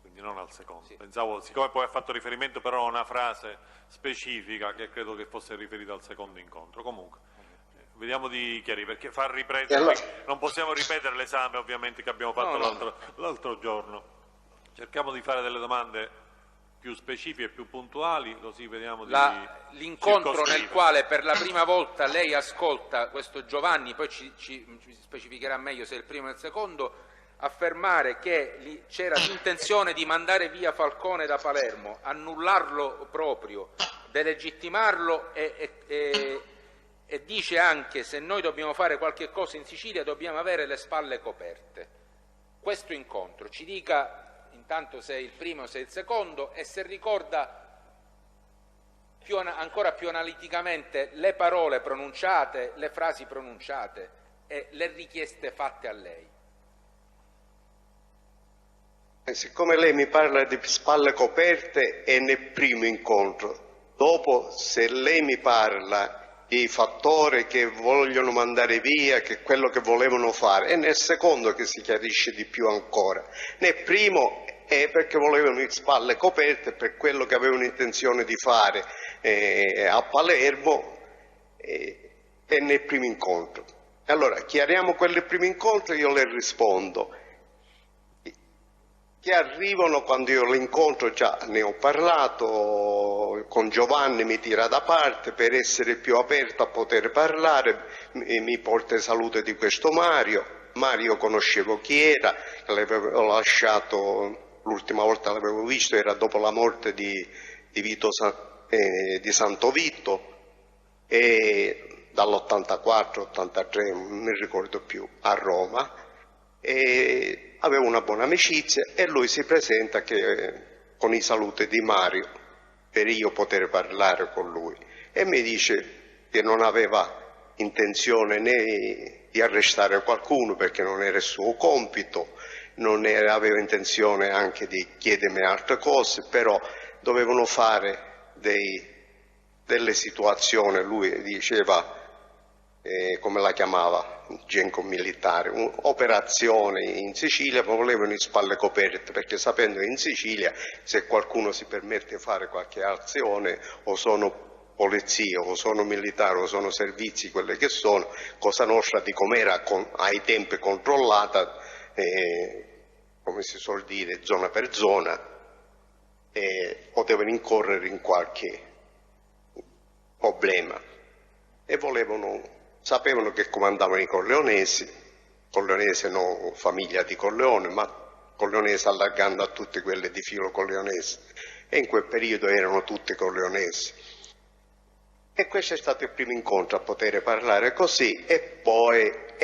Speaker 1: quindi non al secondo. Sì. Pensavo, siccome poi ha fatto riferimento però a una frase specifica, che credo che fosse riferita al secondo incontro. Comunque, Vediamo di chiarire, perché far riprendere, non possiamo ripetere l'esame ovviamente che abbiamo fatto l'altro giorno. Cerchiamo di fare delle domande più specifiche e più puntuali, così vediamo di
Speaker 3: l'incontro nel quale per la prima volta lei ascolta questo Giovanni, poi ci specificherà meglio se è il primo o il secondo, affermare che c'era l'intenzione di mandare via Falcone da Palermo, annullarlo proprio, delegittimarlo e dice anche: se noi dobbiamo fare qualche cosa in Sicilia dobbiamo avere le spalle coperte. Questo incontro ci dica intanto se è il primo o se è il secondo e se ricorda ancora più analiticamente le parole pronunciate, le frasi pronunciate e le richieste fatte a lei.
Speaker 4: Siccome lei mi parla di spalle coperte è nel primo incontro, dopo se lei mi parla i fattori che vogliono mandare via, che è quello che volevano fare, è nel secondo che si chiarisce di più ancora. Nel primo è perché volevano le spalle coperte per quello che avevano intenzione di fare a Palermo e nel primo incontro. Allora, chiariamo quel primo incontro e io le rispondo. Che arrivano quando io l'incontro, già ne ho parlato, con Giovanni mi tira da parte per essere più aperto a poter parlare, mi porta i saluti di questo Mario conoscevo chi era, l'avevo lasciato, l'ultima volta l'avevo visto, era dopo la morte di Santo Vito, e dall'84-83, non mi ricordo più, a Roma. E avevo una buona amicizia e lui si presenta con i saluti di Mario per io poter parlare con lui e mi dice che non aveva intenzione né di arrestare qualcuno perché non era il suo compito, aveva intenzione anche di chiedermi altre cose, però dovevano fare delle situazioni, lui diceva, come la chiamava, genco militare, operazione in Sicilia, ma volevano le spalle coperte, perché sapendo che in Sicilia se qualcuno si permette di fare qualche azione, o sono polizia, o sono militari, o sono servizi, quelle che sono, Cosa Nostra di com'era ai tempi controllata, come si suol dire, zona per zona, potevano incorrere in qualche problema e sapevano che comandavano i Corleonesi non famiglia di Corleone, ma Corleonesi allargando a tutte quelle di filo Corleonesi, e in quel periodo erano tutti Corleonesi. E questo è stato il primo incontro a poter parlare così, e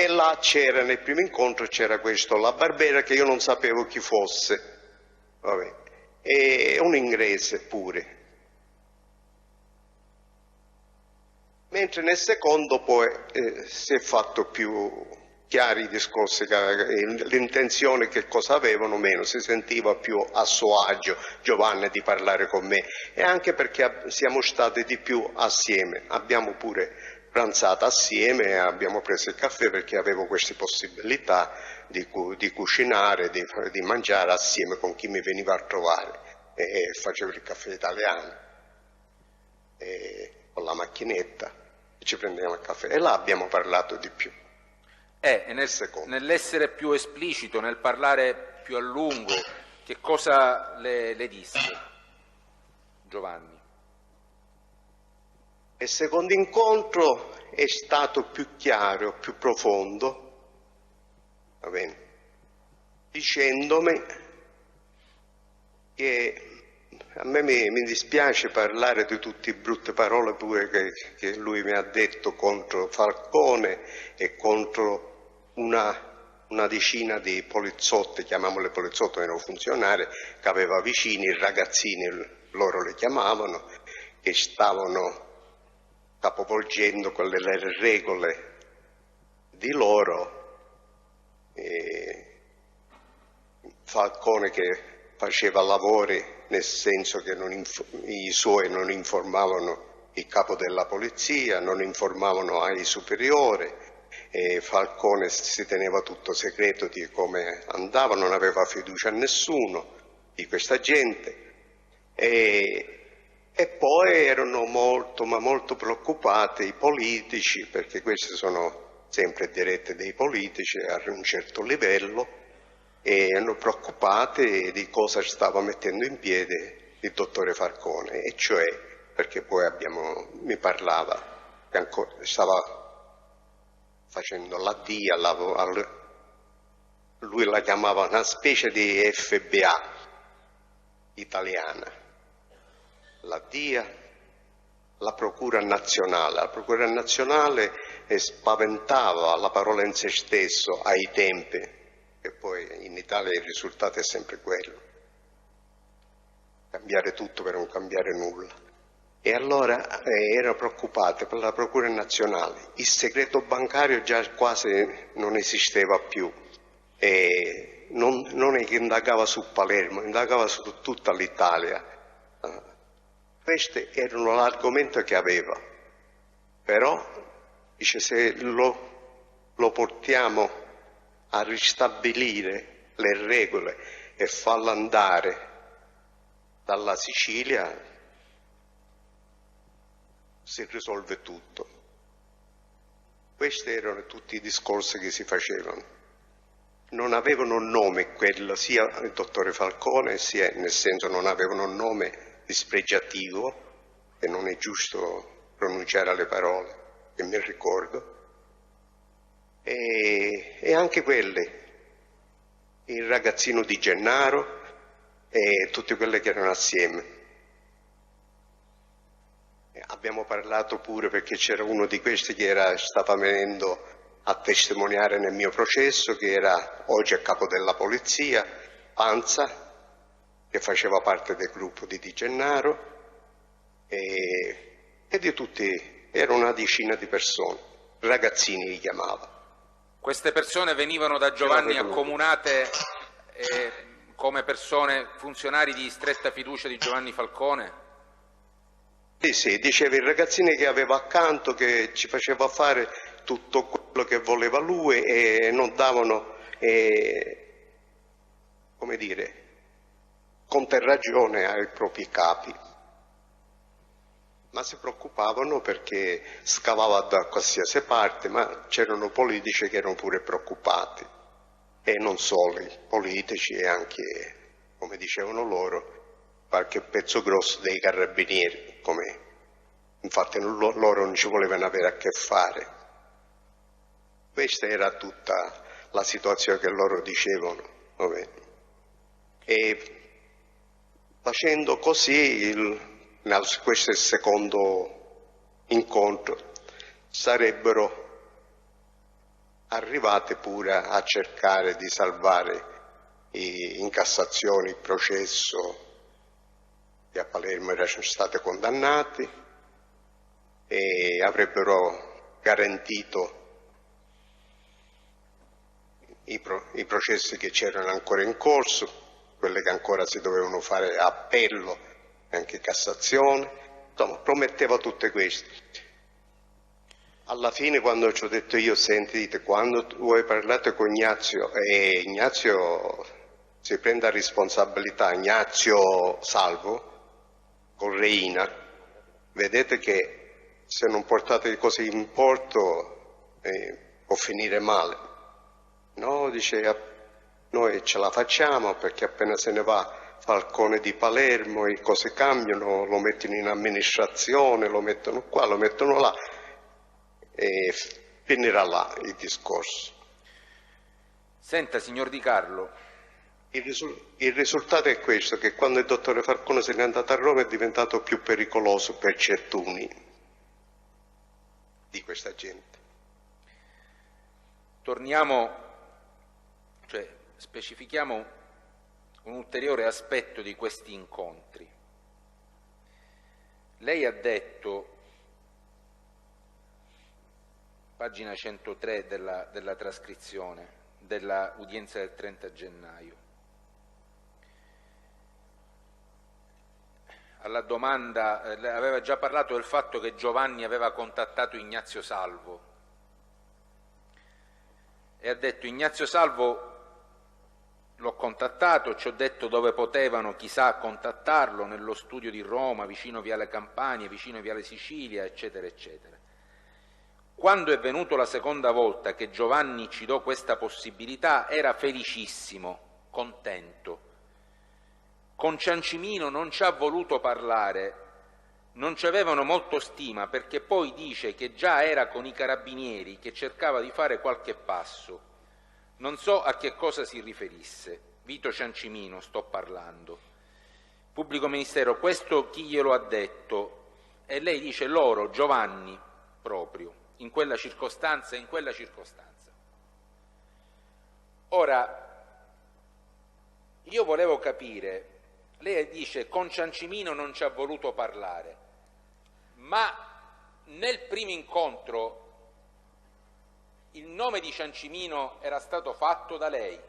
Speaker 4: là c'era, nel primo incontro c'era questo, la Barbera, che io non sapevo chi fosse, vabbè, e un inglese pure. Mentre nel secondo poi si è fatto più chiari i discorsi, l'intenzione che cosa avevano meno, si sentiva più a suo agio Giovanni di parlare con me, e anche perché siamo stati di più assieme, abbiamo pure pranzato assieme, abbiamo preso il caffè perché avevo queste possibilità di cucinare, di mangiare assieme con chi mi veniva a trovare, e facevo il caffè italiano con la macchinetta. Ci prendevamo il caffè e là abbiamo parlato di più.
Speaker 3: Nell'essere più esplicito, nel parlare più a lungo, che cosa le disse Giovanni?
Speaker 4: Il secondo incontro è stato più chiaro, più profondo, va bene, dicendomi che a me mi dispiace parlare di tutte le brutte parole pure che lui mi ha detto contro Falcone e contro una decina di poliziotti, chiamiamole poliziotti, erano funzionari, che aveva vicini, i ragazzini loro le chiamavano, che stavano capovolgendo quelle le regole di loro. Falcone che faceva lavori nel senso che i suoi non informavano il capo della polizia, non informavano ai superiori, e Falcone si teneva tutto segreto di come andava, non aveva fiducia a nessuno di questa gente, e E poi erano molto, ma molto preoccupati i politici, perché queste sono sempre dirette dei politici a un certo livello, e erano preoccupati di cosa stava mettendo in piedi il dottore Falcone, e cioè, perché poi mi parlava che ancora stava facendo la DIA, lui la chiamava una specie di FBA italiana, la DIA, la Procura Nazionale. La Procura Nazionale spaventava la parola in se stesso ai tempi, e poi in Italia il risultato è sempre quello: cambiare tutto per non cambiare nulla. E allora erano preoccupati per la Procura Nazionale. Il segreto bancario già quasi non esisteva più, e non è che indagava su Palermo, indagava su tutta l'Italia. Questi erano l'argomento che aveva, però dice, se lo portiamo a ristabilire le regole e farlo andare dalla Sicilia, si risolve tutto. Questi erano tutti i discorsi che si facevano. Non avevano un nome quello, sia il dottore Falcone, sia, nel senso, non avevano un nome dispregiativo, e non è giusto pronunciare le parole, che mi ricordo, e anche quelli, il ragazzino di Gennaro e tutti quelli che erano assieme. Abbiamo parlato pure, perché c'era uno di questi che stava venendo a testimoniare nel mio processo, che era oggi a capo della polizia, Panza, che faceva parte del gruppo di Gennaro, e di tutti, era una decina di persone, ragazzini li chiamava.
Speaker 3: Queste persone venivano da Giovanni accomunate come persone, funzionari di stretta fiducia di Giovanni Falcone?
Speaker 4: Sì, diceva i ragazzini che aveva accanto, che ci faceva fare tutto quello che voleva lui, e non davano, come dire, conterragione ai propri capi, ma si preoccupavano perché scavava da qualsiasi parte, ma c'erano politici che erano pure preoccupati, e non solo i politici, e anche, come dicevano loro, qualche pezzo grosso dei carabinieri, infatti loro non ci volevano avere a che fare. Questa era tutta la situazione che loro dicevano. Vabbè. E facendo così, questo è il secondo incontro, sarebbero arrivate pure a cercare di salvare in Cassazione il processo che a Palermo erano stati condannati, e avrebbero garantito i processi che c'erano ancora in corso, quelle che ancora si dovevano fare appello, anche Cassazione, insomma prometteva tutte queste. Alla fine, quando ci ho detto io, sentite, quando voi parlate con Ignazio, e Ignazio si prende la responsabilità, Ignazio Salvo, con Reina, vedete che se non portate così in porto può finire male. No, dice, noi ce la facciamo, perché appena se ne va Falcone di Palermo le cose cambiano, lo mettono in amministrazione, lo mettono qua, lo mettono là, e finirà là il discorso.
Speaker 3: Senta, signor Di Carlo,
Speaker 4: il risultato è questo, che quando il dottore Falcone se n'è andato a Roma è diventato più pericoloso per certuni di questa gente.
Speaker 3: Specifichiamo un ulteriore aspetto di questi incontri. Lei ha detto, pagina 103 della trascrizione dell'udienza del 30 gennaio, alla domanda, aveva già parlato del fatto che Giovanni aveva contattato Ignazio Salvo, e ha detto: Ignazio Salvo l'ho contattato, ci ho detto dove potevano, chissà, contattarlo, nello studio di Roma, vicino Viale Campania, vicino Viale Sicilia, eccetera, eccetera. Quando è venuto la seconda volta che Giovanni ci do questa possibilità, era felicissimo, contento. Con Ciancimino non ci ha voluto parlare, non ci avevano molto stima, perché poi dice che già era con i carabinieri, che cercava di fare qualche passo. Non so a che cosa si riferisse. Vito Ciancimino sto parlando. Pubblico Ministero, questo chi glielo ha detto? E lei dice loro, Giovanni, proprio, in quella circostanza e in quella circostanza. Ora, io volevo capire, lei dice con Ciancimino non ci ha voluto parlare, ma nel primo incontro il nome di Ciancimino era stato fatto da lei?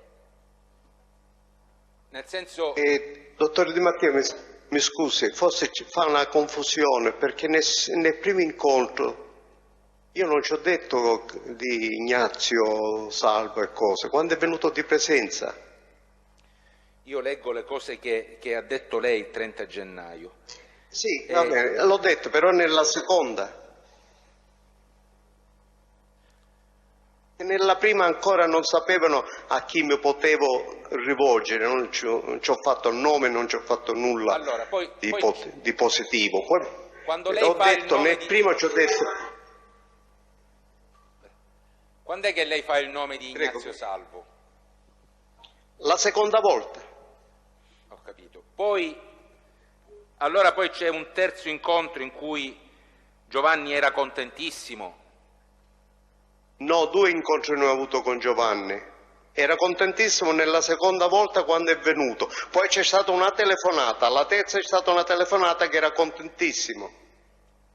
Speaker 3: Nel senso...
Speaker 4: Dottore Di Matteo, mi scusi, forse fa una confusione, perché nel primo incontro io non ci ho detto di Ignazio Salvo e cose, quando è venuto di presenza.
Speaker 3: Io leggo le cose che ha detto lei il 30 gennaio.
Speaker 4: Sì, va bene, l'ho detto, però nella seconda. E nella prima ancora non sapevano a chi mi potevo rivolgere, non ci ho fatto il nome, non ci ho fatto nulla
Speaker 3: allora,
Speaker 4: di positivo.
Speaker 3: Quando lei
Speaker 4: ho
Speaker 3: fa il
Speaker 4: detto,
Speaker 3: nome
Speaker 4: nel primo ci ho detto...
Speaker 3: Quando è che lei fa il nome di Ignazio
Speaker 4: Prego.
Speaker 3: Salvo?
Speaker 4: La seconda volta.
Speaker 3: Ho capito. Allora poi c'è un terzo incontro in cui Giovanni era contentissimo.
Speaker 4: No, 2 incontri ne ho avuto con Giovanni. Era contentissimo nella seconda volta quando è venuto. Poi c'è stata una telefonata, alla terza è stata una telefonata che era contentissimo.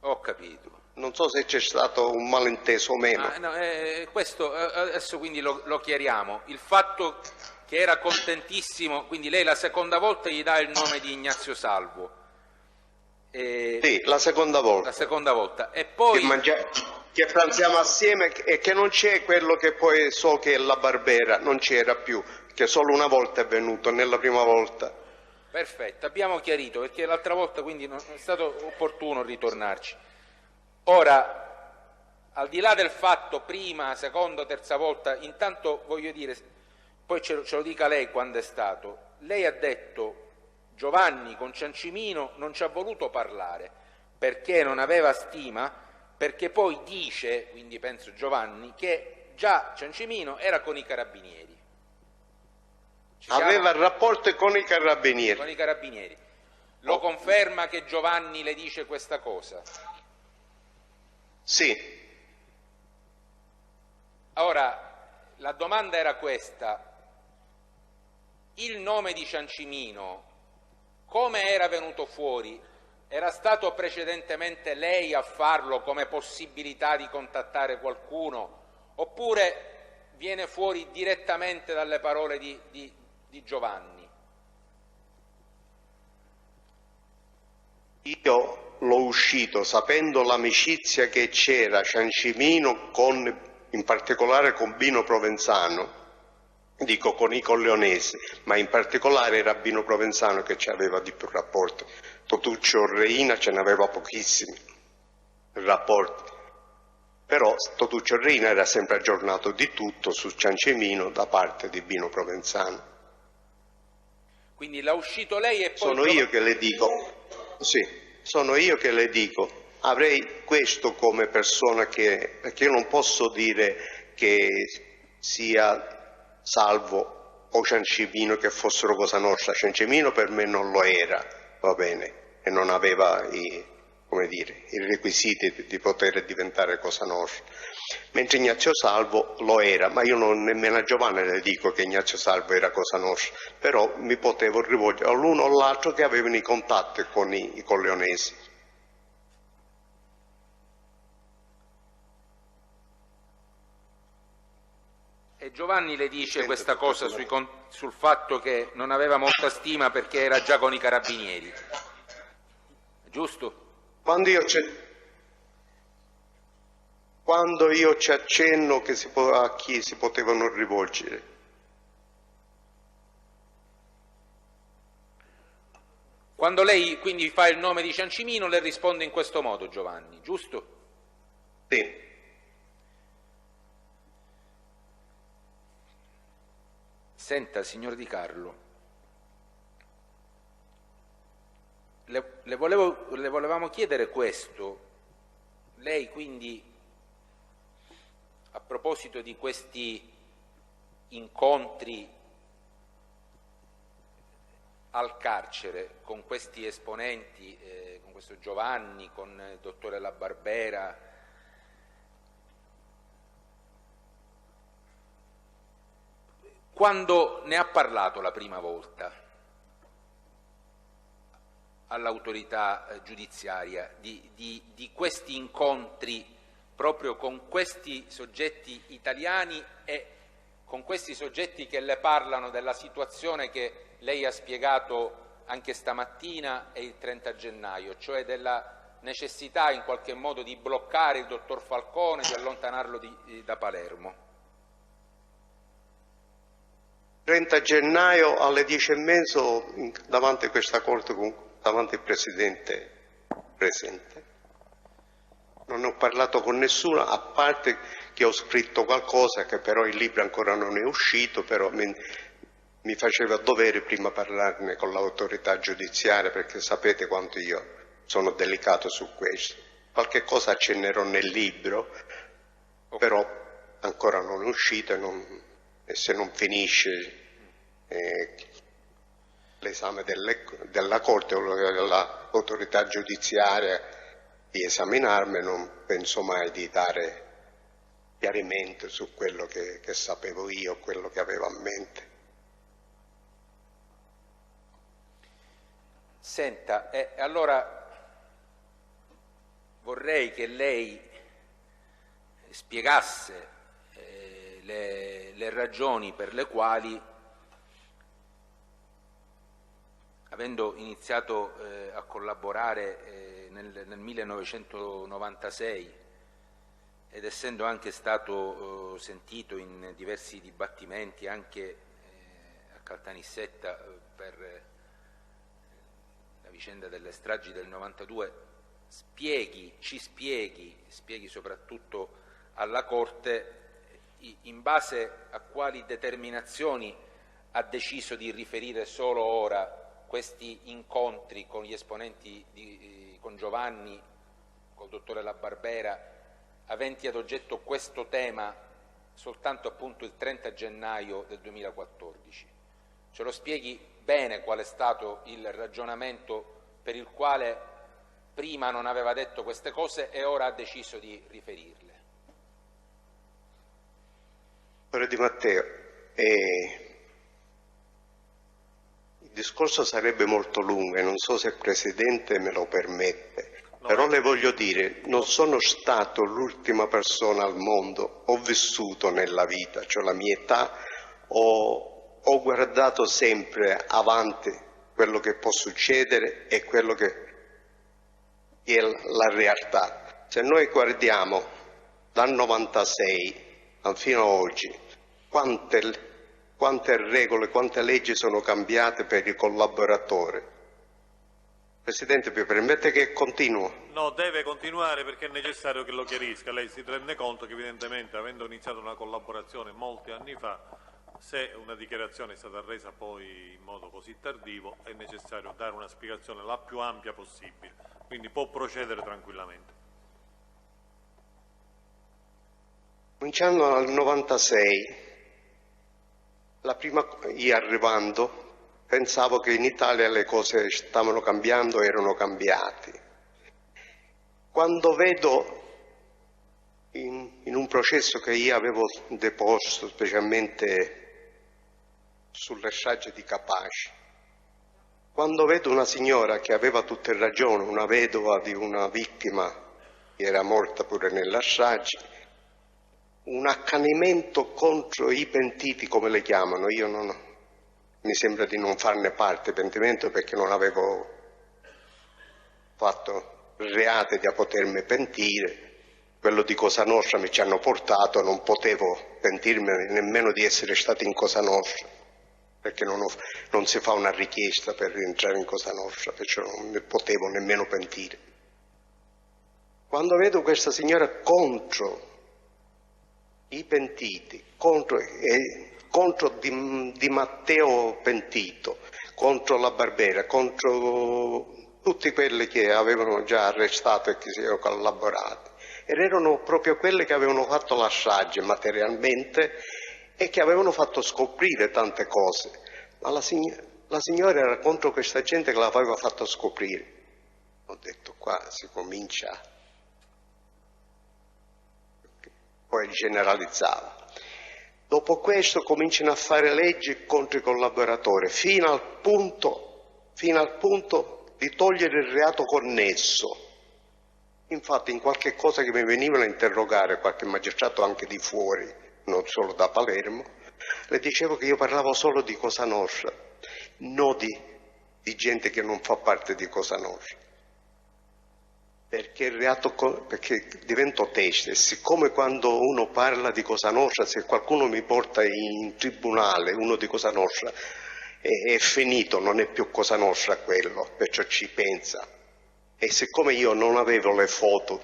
Speaker 3: Ho capito.
Speaker 4: Non so se c'è stato un malinteso o meno.
Speaker 3: No, questo adesso quindi lo chiariamo. Il fatto che era contentissimo, quindi lei la seconda volta gli dà il nome di Ignazio Salvo.
Speaker 4: Sì, la seconda volta.
Speaker 3: La seconda volta. E poi...
Speaker 4: Che pranziamo assieme e che non c'è quello che poi so che è la Barbera, non c'era più, che solo una volta è venuto, nella prima volta.
Speaker 3: Perfetto, abbiamo chiarito, perché l'altra volta quindi non è stato opportuno ritornarci. Ora, al di là del fatto prima, seconda, terza volta, intanto voglio dire, poi ce lo dica lei quando è stato, lei ha detto Giovanni con Ciancimino non ci ha voluto parlare perché non aveva stima, perché poi dice, quindi penso Giovanni, che già Ciancimino era con i carabinieri.
Speaker 4: Aveva rapporti con i carabinieri.
Speaker 3: Con i carabinieri. Lo conferma che Giovanni le dice questa cosa?
Speaker 4: Sì.
Speaker 3: Ora, la domanda era questa. Il nome di Ciancimino, come era venuto fuori? Era stato precedentemente lei a farlo come possibilità di contattare qualcuno, oppure viene fuori direttamente dalle parole di Giovanni?
Speaker 4: Io l'ho uscito sapendo l'amicizia che c'era Ciancimino in particolare con Bino Provenzano, dico con i Corleonesi, ma in particolare era Bino Provenzano che ci aveva di più rapporti. Totuccio Reina ce n'aveva pochissimi rapporti, però Totuccio Reina era sempre aggiornato di tutto su Ciancimino da parte di Bino Provenzano.
Speaker 3: Quindi l'ha uscito lei e poi...
Speaker 4: Sono io che le dico, sì, sono io che le dico, avrei questo come persona perché io non posso dire che sia Salvo o Ciancimino che fossero Cosa Nostra. Ciancimino per me non lo era, va bene, e non aveva i requisiti di poter diventare Cosa Nostra, mentre Ignazio Salvo lo era, ma io nemmeno a Giovanni le dico che Ignazio Salvo era Cosa Nostra, però mi potevo rivolgere all'uno o all'altro che avevano i contatti con i Corleonesi.
Speaker 3: E Giovanni le dice questa cosa sul fatto che non aveva molta stima perché era già con i carabinieri, giusto?
Speaker 4: Quando io ci accenno che a chi si potevano rivolgere,
Speaker 3: Quando lei quindi fa il nome di Ciancimino, le risponde in questo modo, Giovanni, giusto?
Speaker 4: Sì.
Speaker 3: Senta, signor Di Carlo, le volevamo chiedere questo. Lei quindi, a proposito di questi incontri al carcere con questi esponenti, con questo Giovanni, con il dottore La Barbera, quando ne ha parlato la prima volta all'autorità giudiziaria di questi incontri proprio con questi soggetti italiani e con questi soggetti che le parlano della situazione che lei ha spiegato anche stamattina e il 30 gennaio, cioè della necessità in qualche modo di bloccare il dottor Falcone, di allontanarlo da Palermo?
Speaker 4: 30 gennaio alle 10:30 davanti a questa corte, davanti al Presidente presente. Non ho parlato con nessuno, a parte che ho scritto qualcosa che però il libro ancora non è uscito, però mi faceva dovere prima parlarne con l'autorità giudiziaria, perché sapete quanto io sono delicato su questo. Qualche cosa accennerò nel libro, però ancora non è uscito e se non finisce l'esame della Corte o dell'autorità giudiziaria di esaminarmi, non penso mai di dare chiarimento su quello che sapevo io, quello che avevo a mente.
Speaker 3: Senta, allora vorrei che lei spiegasse le ragioni per le quali, avendo iniziato a collaborare nel 1996 ed essendo anche stato sentito in diversi dibattimenti anche a Caltanissetta per la vicenda delle stragi del 92, ci spieghi soprattutto alla Corte in base a quali determinazioni ha deciso di riferire solo ora questi incontri con gli esponenti con Giovanni, col dottore La Barbera, aventi ad oggetto questo tema soltanto appunto il 30 gennaio del 2014. Ce lo spieghi bene qual è stato il ragionamento per il quale prima non aveva detto queste cose e ora ha deciso di riferirle.
Speaker 4: Di Matteo, il discorso sarebbe molto lungo e non so se il Presidente me lo permette, però le voglio dire, non sono stato l'ultima persona al mondo, ho vissuto nella vita, cioè la mia età, ho guardato sempre avanti quello che può succedere e quello che è la realtà. Se noi guardiamo dal 96 fino ad oggi, quante regole, quante leggi sono cambiate per i collaboratori. Presidente, mi permette che continuo?
Speaker 1: No, deve continuare perché è necessario che lo chiarisca. Lei si rende conto che evidentemente, avendo iniziato una collaborazione molti anni fa, se una dichiarazione è stata resa poi in modo così tardivo, è necessario dare una spiegazione la più ampia possibile. Quindi può procedere tranquillamente.
Speaker 4: Cominciando dal 96, io arrivando, pensavo che in Italia le cose stavano cambiando, erano cambiate. Quando vedo in un processo che io avevo deposto, specialmente sulle stragi di Capaci, quando vedo una signora che aveva tutte ragioni, una vedova di una vittima che era morta pure nella strage, un accanimento contro i pentiti, come le chiamano, io mi sembra di non farne parte, pentimento, perché non avevo fatto reati da potermi pentire, quello di Cosa Nostra mi ci hanno portato, non potevo pentirmi nemmeno di essere stato in Cosa Nostra. perché non si fa una richiesta per rientrare in Cosa Nostra, perciò non mi potevo nemmeno pentire. Quando vedo questa signora contro i pentiti, contro Di Matteo pentito, contro la Barbera, contro tutti quelli che avevano già arrestato e che si erano collaborati, ed erano proprio quelli che avevano fatto la strage materialmente e che avevano fatto scoprire tante cose, ma la signora era contro questa gente che l'aveva fatto scoprire. Ho detto, qua si comincia, poi generalizzava. Dopo questo cominciano a fare leggi contro i collaboratori, fino al punto di togliere il reato connesso. Infatti in qualche cosa che mi venivano a interrogare, qualche magistrato anche di fuori, non solo da Palermo, le dicevo che io parlavo solo di Cosa Nostra, non di gente che non fa parte di Cosa Nostra. Perché perché divento teste, siccome quando uno parla di Cosa Nostra, se qualcuno mi porta in tribunale, uno di Cosa Nostra, è finito, non è più Cosa Nostra quello, perciò ci pensa. E siccome io non avevo le foto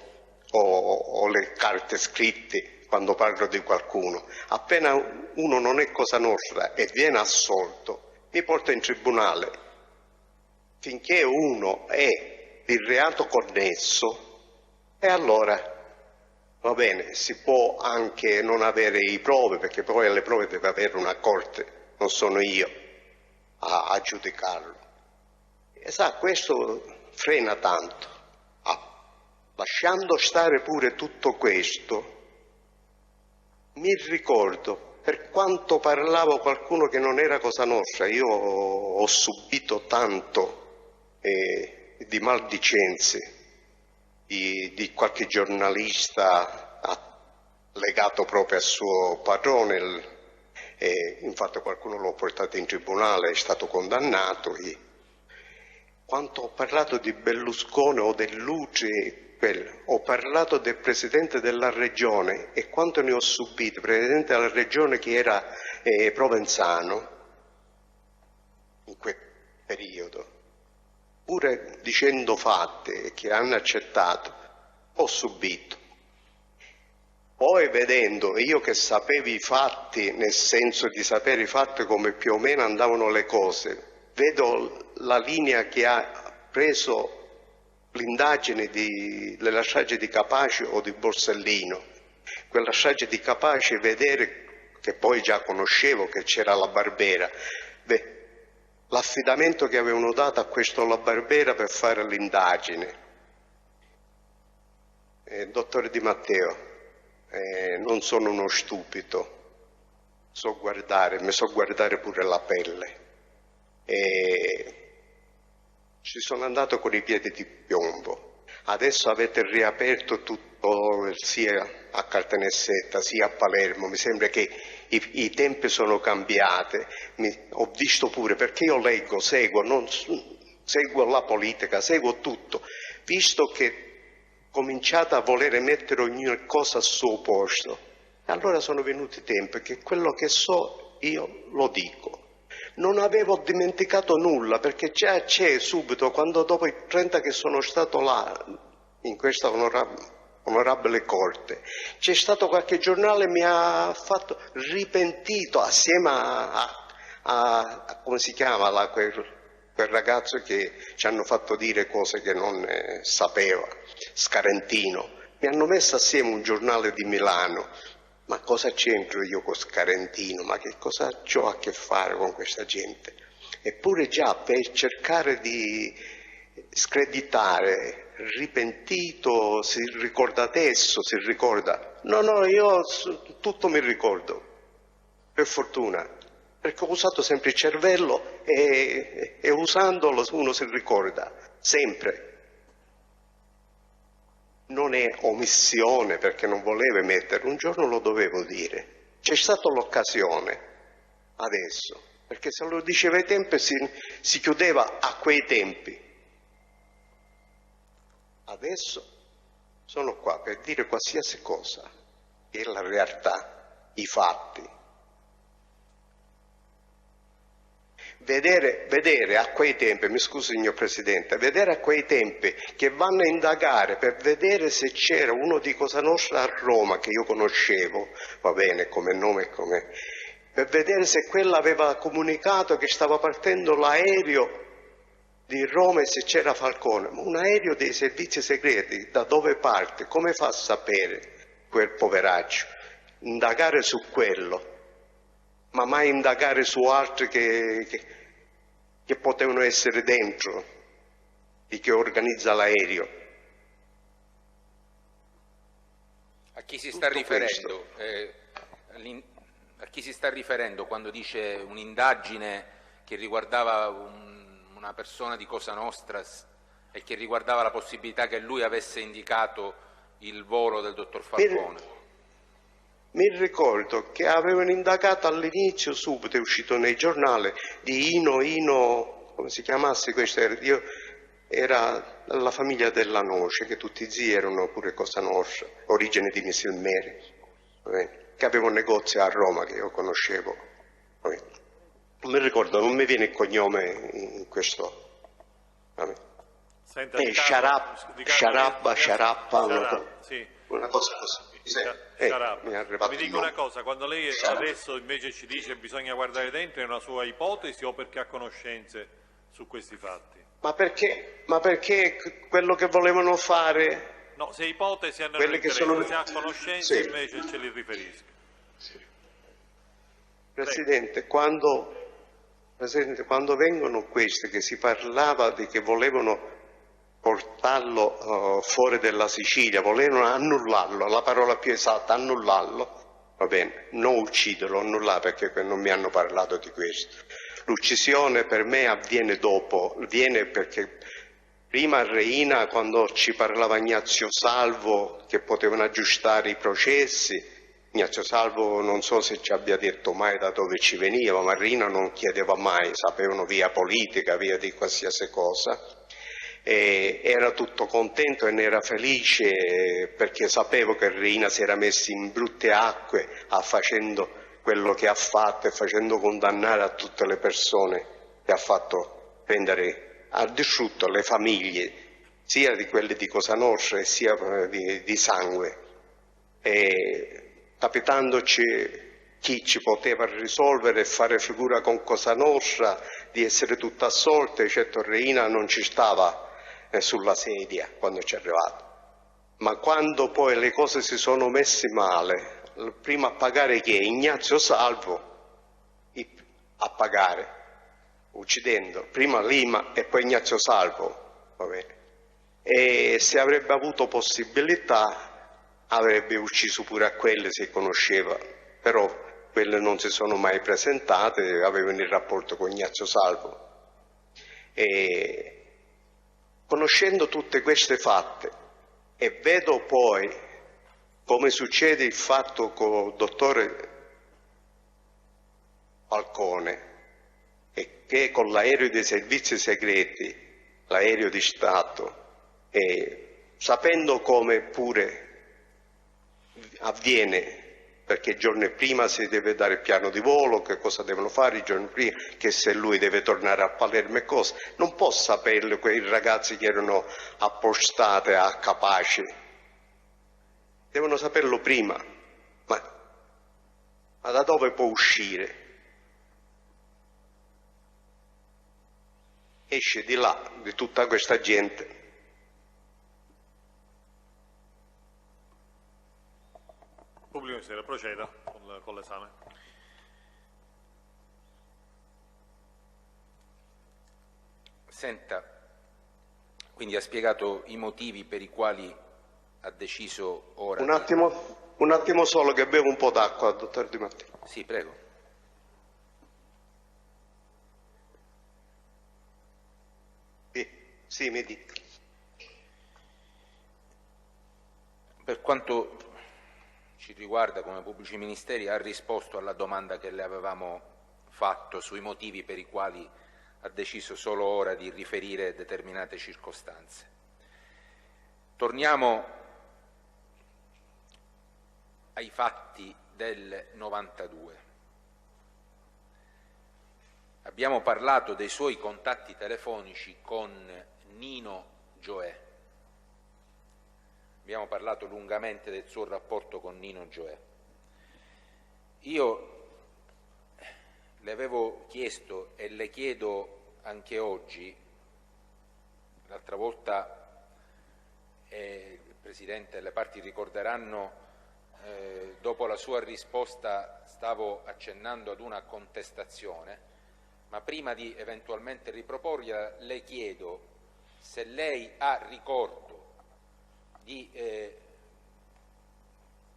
Speaker 4: o le carte scritte quando parlo di qualcuno, appena uno non è Cosa Nostra e viene assolto, mi porta in tribunale. Finché uno è di reato connesso, e allora va bene, si può anche non avere i prove, perché poi le prove deve avere una corte, non sono io a giudicarlo. E sa, questo frena tanto. Lasciando stare pure tutto questo, mi ricordo, per quanto parlavo qualcuno che non era Cosa Nostra, io ho subito tanto di maldicenze di qualche giornalista legato proprio al suo padrone, infatti qualcuno l'ho portato in tribunale, è stato condannato. Quanto ho parlato di Berlusconi o dell'Uce, ho parlato del presidente della regione e quanto ne ho subito, presidente della regione che era Provenzano in quel periodo, pur dicendo fatti che hanno accettato, ho subito. Poi vedendo, io che sapevo i fatti, nel senso di sapere i fatti come più o meno andavano le cose, vedo la linea che ha preso l'indagine della strage di Capaci o di Borsellino. Quella strage di Capaci, vedere, che poi già conoscevo che c'era la Barbera, l'affidamento che avevano dato a questo La Barbera per fare l'indagine. Dottore Di Matteo, non sono uno stupido, so guardare, mi so guardare pure la pelle. Ci sono andato con i piedi di piombo. Adesso avete riaperto tutto, sia a Caltanissetta sia a Palermo. Mi sembra che i tempi sono cambiati. Ho visto pure, perché io leggo, seguo la politica, seguo tutto. Visto che cominciate a volere mettere ogni cosa al suo posto, allora sono venuti i tempi che quello che so io lo dico. Non avevo dimenticato nulla, perché già c'è subito, quando dopo i 30 che sono stato là, in questa onorabile corte, c'è stato qualche giornale che mi ha fatto ripentito, assieme a come si chiama là, quel ragazzo che ci hanno fatto dire cose che non sapeva, Scarentino. Mi hanno messo assieme un giornale di Milano. Ma cosa c'entro io con Scarentino? Ma che cosa ho a che fare con questa gente? Eppure già per cercare di screditare, ripentito, si ricorda adesso, si ricorda. No, io tutto mi ricordo, per fortuna, perché ho usato sempre il cervello e usandolo uno si ricorda, sempre. Non è omissione, perché non volevo mettere, un giorno lo dovevo dire. C'è stata l'occasione, adesso, perché se lo diceva ai tempi si chiudeva a quei tempi. Adesso sono qua per dire qualsiasi cosa, che è la realtà, i fatti. vedere a quei tempi, mi scusi signor Presidente, vedere a quei tempi che vanno a indagare per vedere se c'era uno di Cosa Nostra a Roma che io conoscevo, va bene, come nome, per vedere se quello aveva comunicato che stava partendo l'aereo di Roma e se c'era Falcone. Ma un aereo dei servizi segreti da dove parte? Come fa a sapere quel poveraccio? Indagare su quello, ma mai indagare su altri che potevano essere dentro di chi organizza l'aereo.
Speaker 3: A chi si sta riferendo? A chi si sta riferendo quando dice un'indagine che riguardava una persona di Cosa Nostra e che riguardava la possibilità che lui avesse indicato il volo del dottor Falcone?
Speaker 4: Mi ricordo che avevano indagato all'inizio, subito è uscito nei giornali, di Ino, come si chiamasse questo? Era la famiglia della Noce, che tutti i zii erano pure Cosa Nostra, origine di Misilmeri, che aveva un negozio a Roma che io conoscevo. Non mi ricordo, non mi viene il cognome in questo. Sciarappa,
Speaker 1: sì.
Speaker 4: Una cosa così.
Speaker 1: Mi dica una cosa, quando lei adesso invece ci dice che bisogna guardare dentro, è una sua ipotesi o perché ha conoscenze su questi fatti?
Speaker 4: Ma perché quello che volevano fare?
Speaker 1: No, se ipotesi hanno
Speaker 4: sono...
Speaker 1: se ha conoscenze invece ce li riferisco.
Speaker 4: Presidente, quando vengono questi che si parlava di che volevano portarlo fuori dalla Sicilia, volevano annullarlo, la parola più esatta, annullarlo, va bene, non ucciderlo, annullare, perché non mi hanno parlato di questo. L'uccisione per me avviene dopo, avviene perché prima a Reina, quando ci parlava Ignazio Salvo che potevano aggiustare i processi, Ignazio Salvo non so se ci abbia detto mai da dove ci veniva, ma Reina non chiedeva mai, sapevano via politica, via di qualsiasi cosa. E era tutto contento e ne era felice perché sapevo che Reina si era messo in brutte acque facendo quello che ha fatto e facendo condannare a tutte le persone che ha fatto prendere, ha distrutto le famiglie sia di quelle di Cosa Nostra e sia di sangue, e capitandoci chi ci poteva risolvere e fare figura con Cosa Nostra di essere tutta assolta, certo Reina non ci stava sulla sedia quando ci è arrivato, ma quando poi le cose si sono messe male, prima a pagare chi è? Ignazio Salvo a pagare, uccidendo prima Lima e poi Ignazio Salvo, va bene. E se avrebbe avuto possibilità avrebbe ucciso pure a quelle se conosceva, però quelle non si sono mai presentate, avevano il rapporto con Ignazio Salvo. E conoscendo tutte queste fatte e vedo poi come succede il fatto con il dottore Falcone, e che con l'aereo dei servizi segreti, l'aereo di Stato, e sapendo come pure avviene, perché il giorno prima si deve dare il piano di volo, che cosa devono fare il giorno prima, che se lui deve tornare a Palermo e cose, non può saperlo quei ragazzi che erano appostati a Capaci, devono saperlo prima, ma da dove può uscire? Esce di là, di tutta questa gente.
Speaker 1: Pubblico Ministero, proceda con l'esame.
Speaker 3: Senta, quindi ha spiegato i motivi per i quali ha deciso ora...
Speaker 4: Un attimo solo che bevo un po' d'acqua, dottor Di Matteo.
Speaker 3: Sì, prego.
Speaker 4: Sì, mi dica.
Speaker 3: Per quanto ci riguarda come pubblici ministeri, ha risposto alla domanda che le avevamo fatto sui motivi per i quali ha deciso solo ora di riferire determinate circostanze. Torniamo ai fatti del 92. abbiamo parlato dei suoi contatti telefonici con Nino Gioè. Abbiamo parlato lungamente del suo rapporto con Nino Gioè. Io le avevo chiesto e le chiedo anche oggi, l'altra volta il Presidente e le parti ricorderanno, dopo la sua risposta stavo accennando ad una contestazione, ma prima di eventualmente riproporla le chiedo se lei ha ricordo di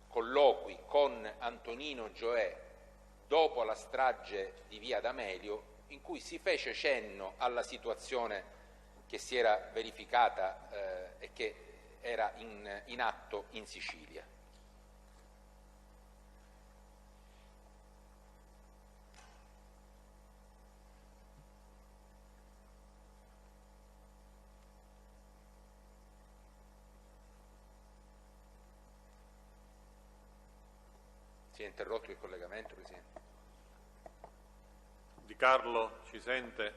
Speaker 3: colloqui con Antonino Gioè dopo la strage di Via D'Amelio in cui si fece cenno alla situazione che si era verificata e che era in atto in Sicilia. Si è interrotto il collegamento, Presidente.
Speaker 1: Di Carlo, ci sente?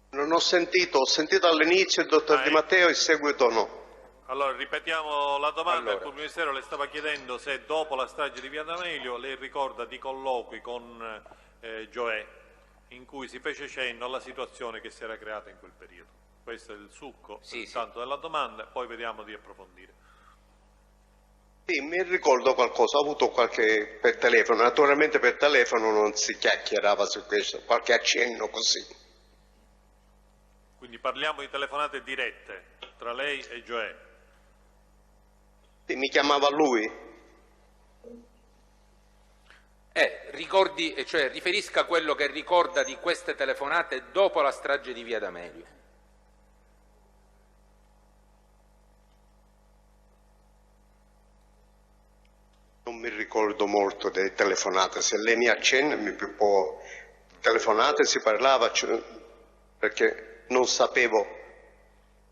Speaker 4: Non ho sentito all'inizio il dottor Di Matteo, il seguito no.
Speaker 1: Allora, ripetiamo la domanda.
Speaker 3: Allora.
Speaker 1: Il Ministero le stava chiedendo se dopo la strage di Via D'Amelio lei ricorda di colloqui con Gioè in cui si fece cenno alla situazione che si era creata in quel periodo. Questo è il succo intanto della domanda, poi vediamo di approfondire.
Speaker 4: Sì, mi ricordo qualcosa, ho avuto qualche per telefono, naturalmente per telefono non si chiacchierava su questo, qualche accenno così.
Speaker 1: Quindi parliamo di telefonate dirette tra lei e Gioè.
Speaker 4: Sì, mi chiamava lui.
Speaker 3: Ricordi, cioè riferisca quello che ricorda di queste telefonate dopo la strage di Via D'Amelio.
Speaker 4: Non mi ricordo molto delle telefonate, se lei mi accenna mi può... Telefonate si parlava, perché non sapevo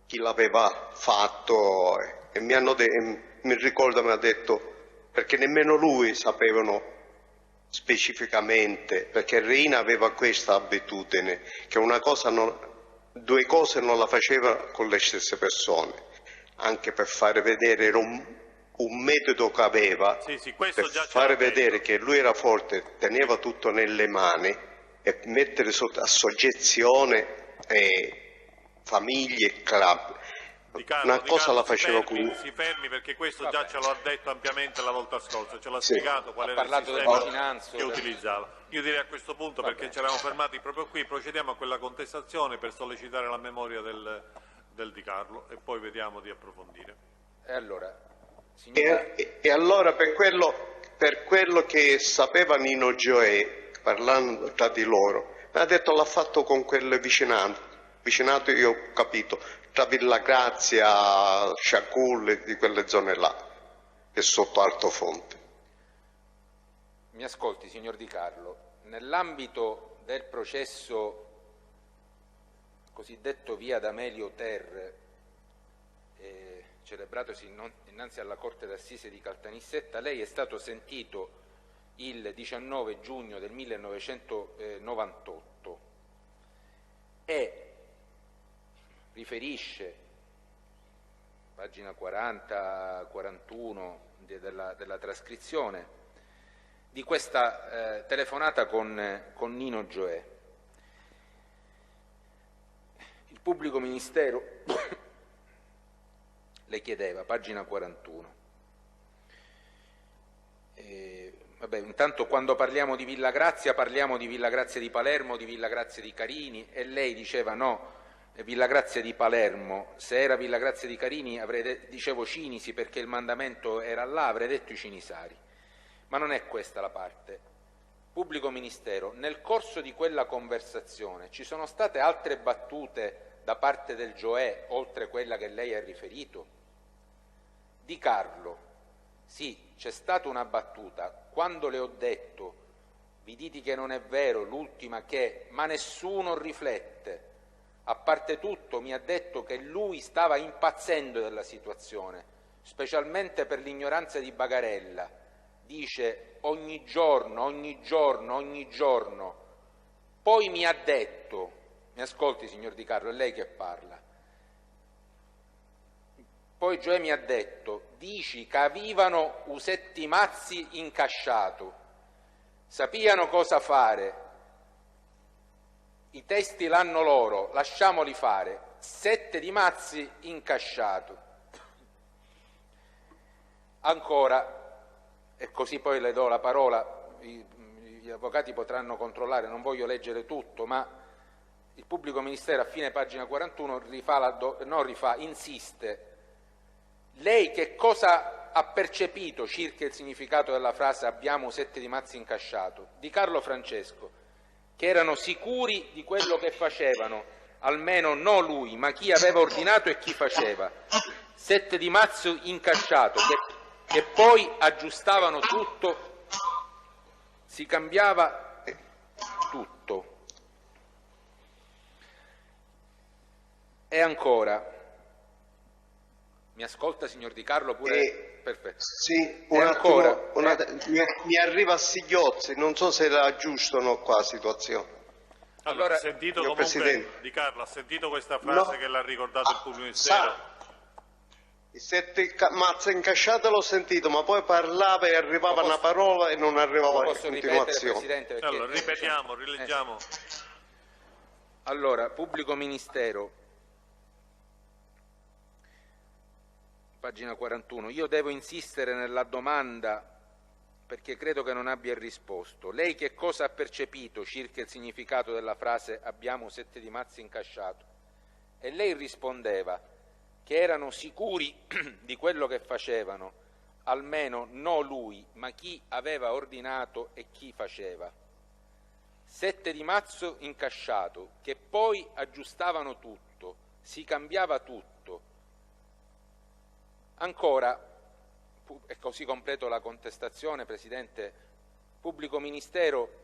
Speaker 4: chi l'aveva fatto e mi ricordo mi ha detto, perché nemmeno lui sapevano specificamente, perché Reina aveva questa abitudine, che due cose non la faceva con le stesse persone, anche per fare vedere, era un metodo che aveva per fare vedere che lui era forte, teneva tutto nelle mani e mettere a soggezione famiglie e club. Una cosa la faceva con...
Speaker 1: Si fermi perché questo già ce lo ha detto ampiamente la volta scorsa, ce l'ha spiegato qual era il sistema che utilizzava. Io direi a questo punto, perché ci eravamo fermati proprio qui, procediamo a quella contestazione per sollecitare la memoria del Di Carlo e poi vediamo di approfondire.
Speaker 3: E allora,
Speaker 4: e allora per quello che sapeva Nino Gioè, parlando tra di loro, mi ha detto l'ha fatto con quel vicinato, io ho capito, tra Villa Grazia, Sciaculle, di quelle zone là, e sotto Altofonte.
Speaker 3: mi ascolti, signor Di Carlo, nell'ambito del processo cosiddetto Via D'Amelio Ter, celebratosi innanzi alla Corte d'Assise di Caltanissetta, lei è stato sentito il 19 giugno del 1998 e riferisce, pagina 40-41 della trascrizione, di questa telefonata con Nino Gioè. Il pubblico ministero le chiedeva, pagina 41. Vabbè, intanto quando parliamo di Villa Grazia parliamo di Villa Grazia di Palermo, di Villa Grazia di Carini, e lei diceva no, Villa Grazia di Palermo, se era Villa Grazia di Carini dicevo Cinisi perché il mandamento era là, avrei detto i cinisari. Ma non è questa la parte. Pubblico ministero, nel corso di quella conversazione ci sono state altre battute da parte del Gioè, oltre quella che lei ha riferito? Di Carlo, sì, c'è stata una battuta. Quando le ho detto, vi dite che non è vero, l'ultima che, ma nessuno riflette. A parte tutto mi ha detto che lui stava impazzendo della situazione, specialmente per l'ignoranza di Bagarella. Dice ogni giorno, Poi mi ha detto, mi ascolti signor Di Carlo, è lei che parla, poi Gioè mi ha detto, dici che avevano usetti mazzi incasciato, sappiano cosa fare, i testi l'hanno loro, lasciamoli fare, 7 di mazzi incasciato. Ancora, e così poi le do la parola, gli avvocati potranno controllare, non voglio leggere tutto, ma il pubblico ministero a fine pagina 41 insiste. Lei che cosa ha percepito circa il significato della frase abbiamo 7 di mazzi incasciato? Di Carlo Francesco, che erano sicuri di quello che facevano, almeno non lui, ma chi aveva ordinato e chi faceva. 7 di mazzo incasciato, che poi aggiustavano tutto, si cambiava tutto. E ancora, mi ascolta signor Di Carlo pure? Perfetto.
Speaker 4: Sì,
Speaker 3: ancora,
Speaker 4: mi arriva a singhiozzi, non so se era giusto o no qua la situazione.
Speaker 1: Allora, ha sentito comunque,
Speaker 4: Presidente.
Speaker 1: Di Carlo, ha sentito questa frase che l'ha ricordato il pubblico ministero?
Speaker 4: I 7 mazze incasciate l'ho sentito, ma poi parlava e arrivava una parola e non arrivava in continuazione.
Speaker 3: Presidente,
Speaker 1: Allora, ripetiamo, rileggiamo.
Speaker 3: Allora, pubblico ministero, pagina 41, io devo insistere nella domanda perché credo che non abbia risposto. Lei che cosa ha percepito circa il significato della frase abbiamo 7 di mazzi incasciato? E lei rispondeva che erano sicuri di quello che facevano, almeno non lui, ma chi aveva ordinato e chi faceva. 7 di mazzo incasciato, che poi aggiustavano tutto, si cambiava tutto. Ancora, e così completo la contestazione, Presidente, pubblico ministero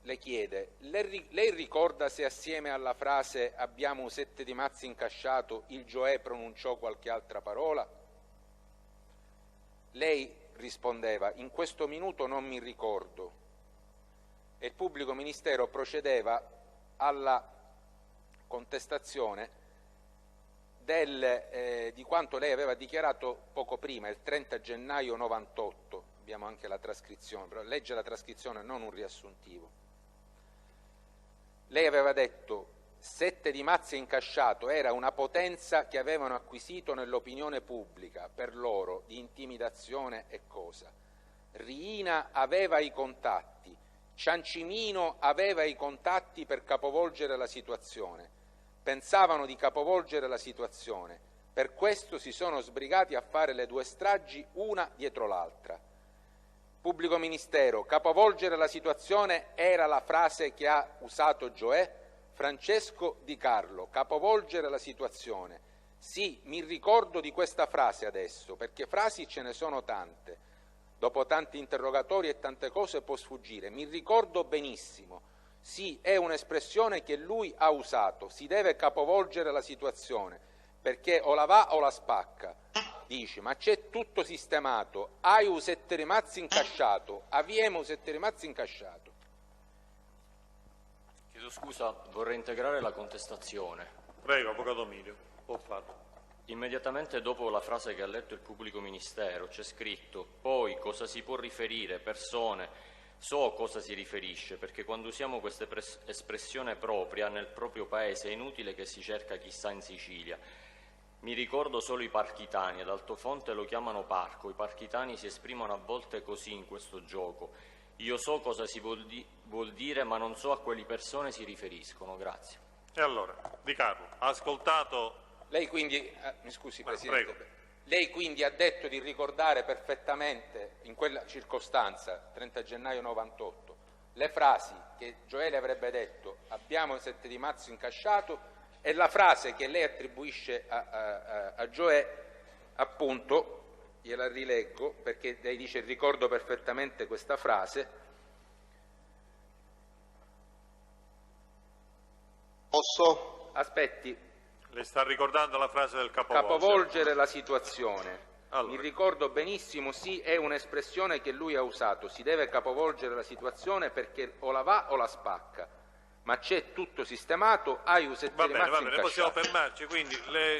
Speaker 3: le chiede, lei ricorda se assieme alla frase abbiamo 7 di mazzi incasciato il Gioè pronunciò qualche altra parola? Lei rispondeva, in questo minuto non mi ricordo, e il pubblico ministero procedeva alla contestazione di quanto lei aveva dichiarato poco prima, il 30 gennaio 98, abbiamo anche la trascrizione, però legge la trascrizione, non un riassuntivo. Lei aveva detto 7 di mazzi incasciato era una potenza che avevano acquisito nell'opinione pubblica per loro di intimidazione e cosa. Riina aveva i contatti, Ciancimino aveva i contatti per capovolgere la situazione. Pensavano di capovolgere la situazione, per questo si sono sbrigati a fare le 2 stragi una dietro l'altra. Pubblico ministero, capovolgere la situazione era la frase che ha usato Gioè? Francesco Di Carlo, capovolgere la situazione. Sì, mi ricordo di questa frase adesso, perché frasi ce ne sono tante. Dopo tanti interrogatori e tante cose può sfuggire. Mi ricordo benissimo. Sì, è un'espressione che lui ha usato, si deve capovolgere la situazione, perché o la va o la spacca. Dice, ma c'è tutto sistemato, hai un 7 rimazzi incasciato, abbiamo 7 rimazzi incasciato.
Speaker 6: Chiedo scusa, vorrei integrare la contestazione.
Speaker 1: Prego, Avvocato Milio, può farlo.
Speaker 6: Immediatamente dopo la frase che ha letto il pubblico ministero c'è scritto poi cosa si può riferire, persone. So cosa si riferisce, perché quando usiamo questa espressione propria nel proprio paese è inutile che si cerca chissà in Sicilia. Mi ricordo solo i parchitani, ad Altofonte lo chiamano parco, i parchitani si esprimono a volte così in questo gioco. Io so cosa si vuol dire, ma non so a quali persone si riferiscono. Grazie.
Speaker 1: E allora, Di Carlo, ha ascoltato...
Speaker 3: Lei quindi, mi scusi Presidente,
Speaker 1: prego.
Speaker 3: Lei quindi ha detto di ricordare perfettamente in quella circostanza, 30 gennaio 98, le frasi che Gioè le avrebbe detto abbiamo 7 di mazzo incasciato e la frase che lei attribuisce a Gioè, appunto, gliela rileggo perché lei dice ricordo perfettamente questa frase.
Speaker 4: Posso?
Speaker 3: Aspetti.
Speaker 1: Le sta ricordando la frase del capovolgere.
Speaker 3: Capovolgere la situazione.
Speaker 1: Allora.
Speaker 3: Mi ricordo benissimo, sì, è un'espressione che lui ha usato, si deve capovolgere la situazione perché o la va o la spacca, ma c'è tutto sistemato, hai un settore
Speaker 1: Va bene, possiamo fermarci, quindi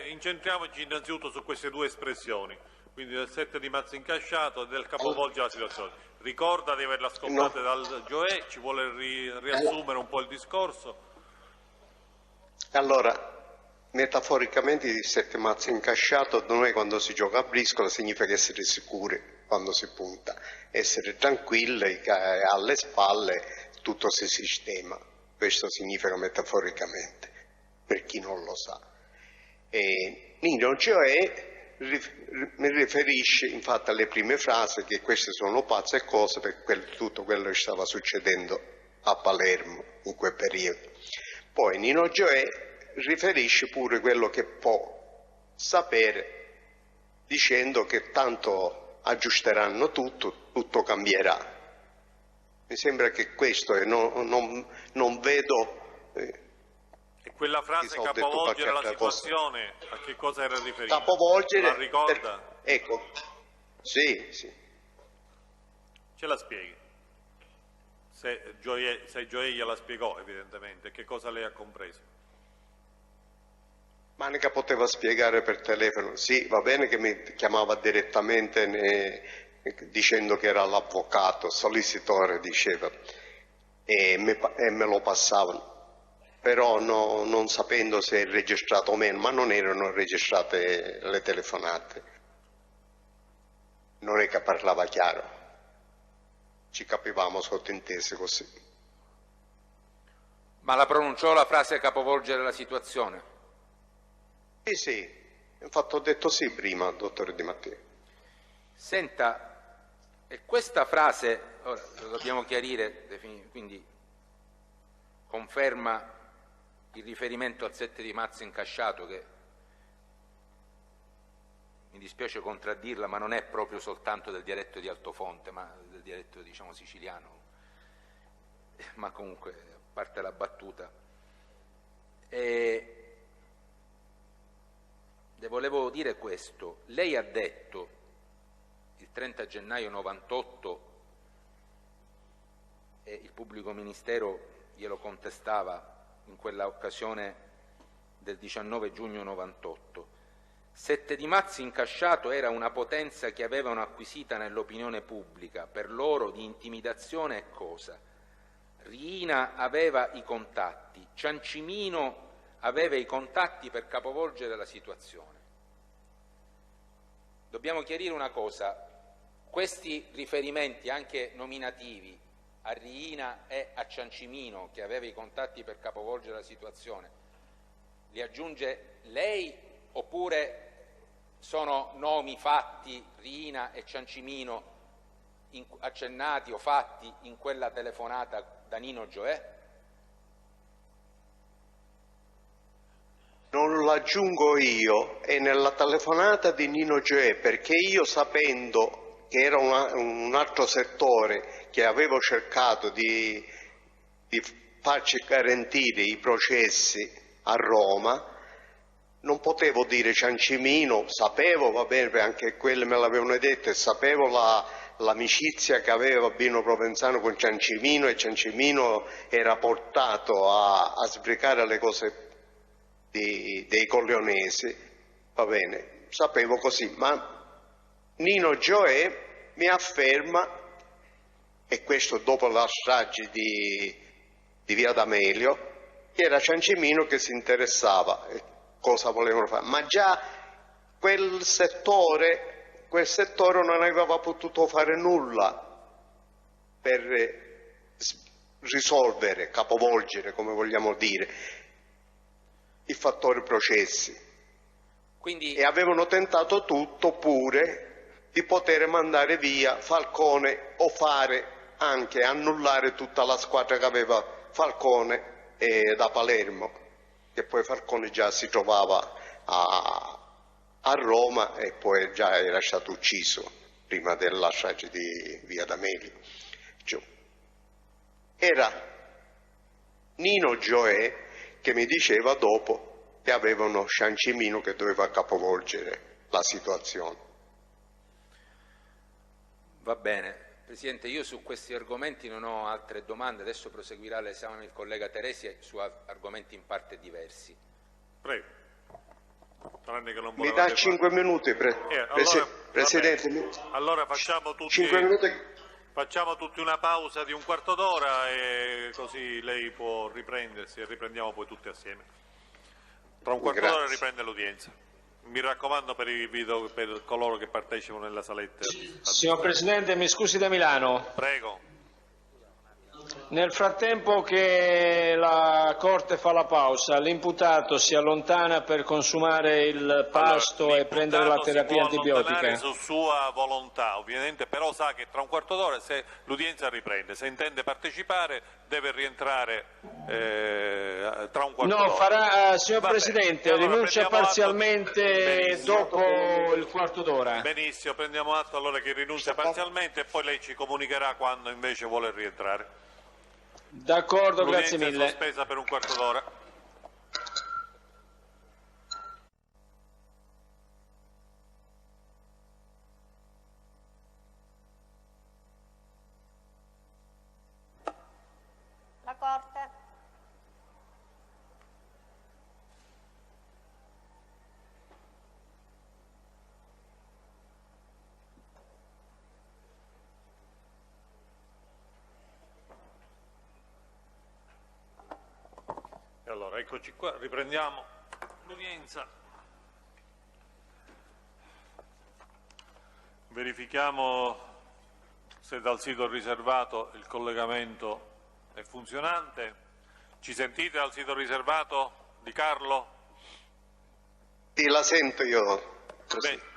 Speaker 1: incentriamoci innanzitutto su queste due espressioni, quindi del 7 di mazzo incasciato e del capovolgere la situazione. Ricorda di averla ascoltata dal Gioè, ci vuole riassumere un po' il discorso?
Speaker 4: Allora, metaforicamente il 7 mazzo incasciato non è quando si gioca a briscola, significa essere sicuri quando si punta, essere tranquilli, che alle spalle tutto si sistema. Questo significa metaforicamente, per chi non lo sa. Nino Gioè mi riferisce infatti alle prime frasi che queste sono pazze cose per tutto quello che stava succedendo a Palermo in quel periodo. Poi Nino Gioè riferisce pure quello che può sapere dicendo che tanto aggiusteranno tutto cambierà. Mi sembra che questo è, non vedo...
Speaker 1: E quella frase capovolgere la situazione, a che cosa era riferita?
Speaker 4: Capovolgere...
Speaker 1: La ricorda?
Speaker 4: Ecco, sì.
Speaker 1: Ce la spieghi? Se Gioè gliela spiegò evidentemente, che cosa lei ha compreso?
Speaker 4: Manica poteva spiegare per telefono, sì, va bene che mi chiamava direttamente dicendo che era l'avvocato, sollecitore diceva, e me lo passavano, però non sapendo se è registrato o meno, ma non erano registrate le telefonate, non è che parlava chiaro, ci capivamo sottintese così.
Speaker 3: Ma la pronunciò la frase capovolgere la situazione?
Speaker 4: Sì, infatti ho detto sì prima, dottore Di Matteo.
Speaker 3: Senta, e questa frase, ora lo dobbiamo chiarire, quindi conferma il riferimento al 7 di marzo incasciato, che mi dispiace contraddirla, ma non è proprio soltanto del dialetto di Altofonte, ma del dialetto, diciamo, siciliano, ma comunque, a parte la battuta. Le volevo dire questo, lei ha detto il 30 gennaio 98 e il pubblico ministero glielo contestava in quella occasione del 19 giugno 98. 7 di Mazzi incasciato era una potenza che avevano acquisita nell'opinione pubblica, per loro di intimidazione e cosa. Riina aveva i contatti, Ciancimino aveva i contatti per capovolgere la situazione. Dobbiamo chiarire una cosa, questi riferimenti anche nominativi a Riina e a Ciancimino, che aveva i contatti per capovolgere la situazione, li aggiunge lei oppure sono nomi fatti, Riina e Ciancimino, accennati o fatti in quella telefonata da Nino Gioè?
Speaker 4: Non lo aggiungo io, è nella telefonata di Nino Gioè, perché io sapendo che era un altro settore che avevo cercato di farci garantire i processi a Roma, non potevo dire Ciancimino, sapevo, va bene, anche quelle me l'avevano detto, e sapevo l'amicizia che aveva Bino Provenzano con Ciancimino, e Ciancimino era portato a sbrigare le cose dei Corleonesi, va bene, sapevo così, ma Nino Gioè mi afferma, e questo dopo la strage di Via D'Amelio, che era Ciancimino che si interessava, cosa volevano fare, ma già quel settore non aveva potuto fare nulla per risolvere, capovolgere, come vogliamo dire, il fattore processi.
Speaker 3: Quindi...
Speaker 4: E avevano tentato tutto pure di poter mandare via Falcone o fare anche annullare tutta la squadra che aveva Falcone da Palermo, che poi Falcone già si trovava a Roma e poi già era stato ucciso prima della strage di Via D'Amelio. Era Nino Gioè che mi diceva dopo che avevano Ciancimino che doveva capovolgere la situazione.
Speaker 3: Va bene. Presidente, io su questi argomenti non ho altre domande, adesso proseguirà l'esame il collega Teresi su argomenti in parte diversi.
Speaker 1: Prego. Tranne che non
Speaker 4: Mi dà 5 minuti, Presidente.
Speaker 1: Allora facciamo tutti,
Speaker 4: 5 minuti.
Speaker 1: facciamo tutti una pausa di un quarto d'ora e così lei può riprendersi e riprendiamo poi tutti assieme. Tra un quarto d'ora riprende l'udienza. Mi raccomando per coloro che partecipano nella saletta.
Speaker 8: Signor Presidente, mi scusi da Milano.
Speaker 1: Prego.
Speaker 8: Nel frattempo che la Corte fa la pausa, l'imputato si allontana per consumare il pasto e prendere la terapia antibiotica.
Speaker 1: Su sua volontà, ovviamente, però sa che tra un quarto d'ora, se l'udienza riprende, se intende partecipare, deve rientrare tra un quarto d'ora.
Speaker 8: No, farà, signor Presidente,
Speaker 1: allora
Speaker 8: rinuncia parzialmente dopo il quarto d'ora.
Speaker 1: Benissimo, prendiamo atto allora che rinuncia parzialmente e poi lei ci comunicherà quando invece vuole rientrare.
Speaker 8: D'accordo, grazie
Speaker 1: L'udienza
Speaker 8: mille.
Speaker 1: è sospesa per un quarto d'ora.
Speaker 9: La Corte.
Speaker 1: E allora, eccoci qua, riprendiamo l'udienza. Verifichiamo se dal sito riservato il collegamento è funzionante. Ci sentite dal sito riservato di Carlo?
Speaker 4: Sì, la sento io.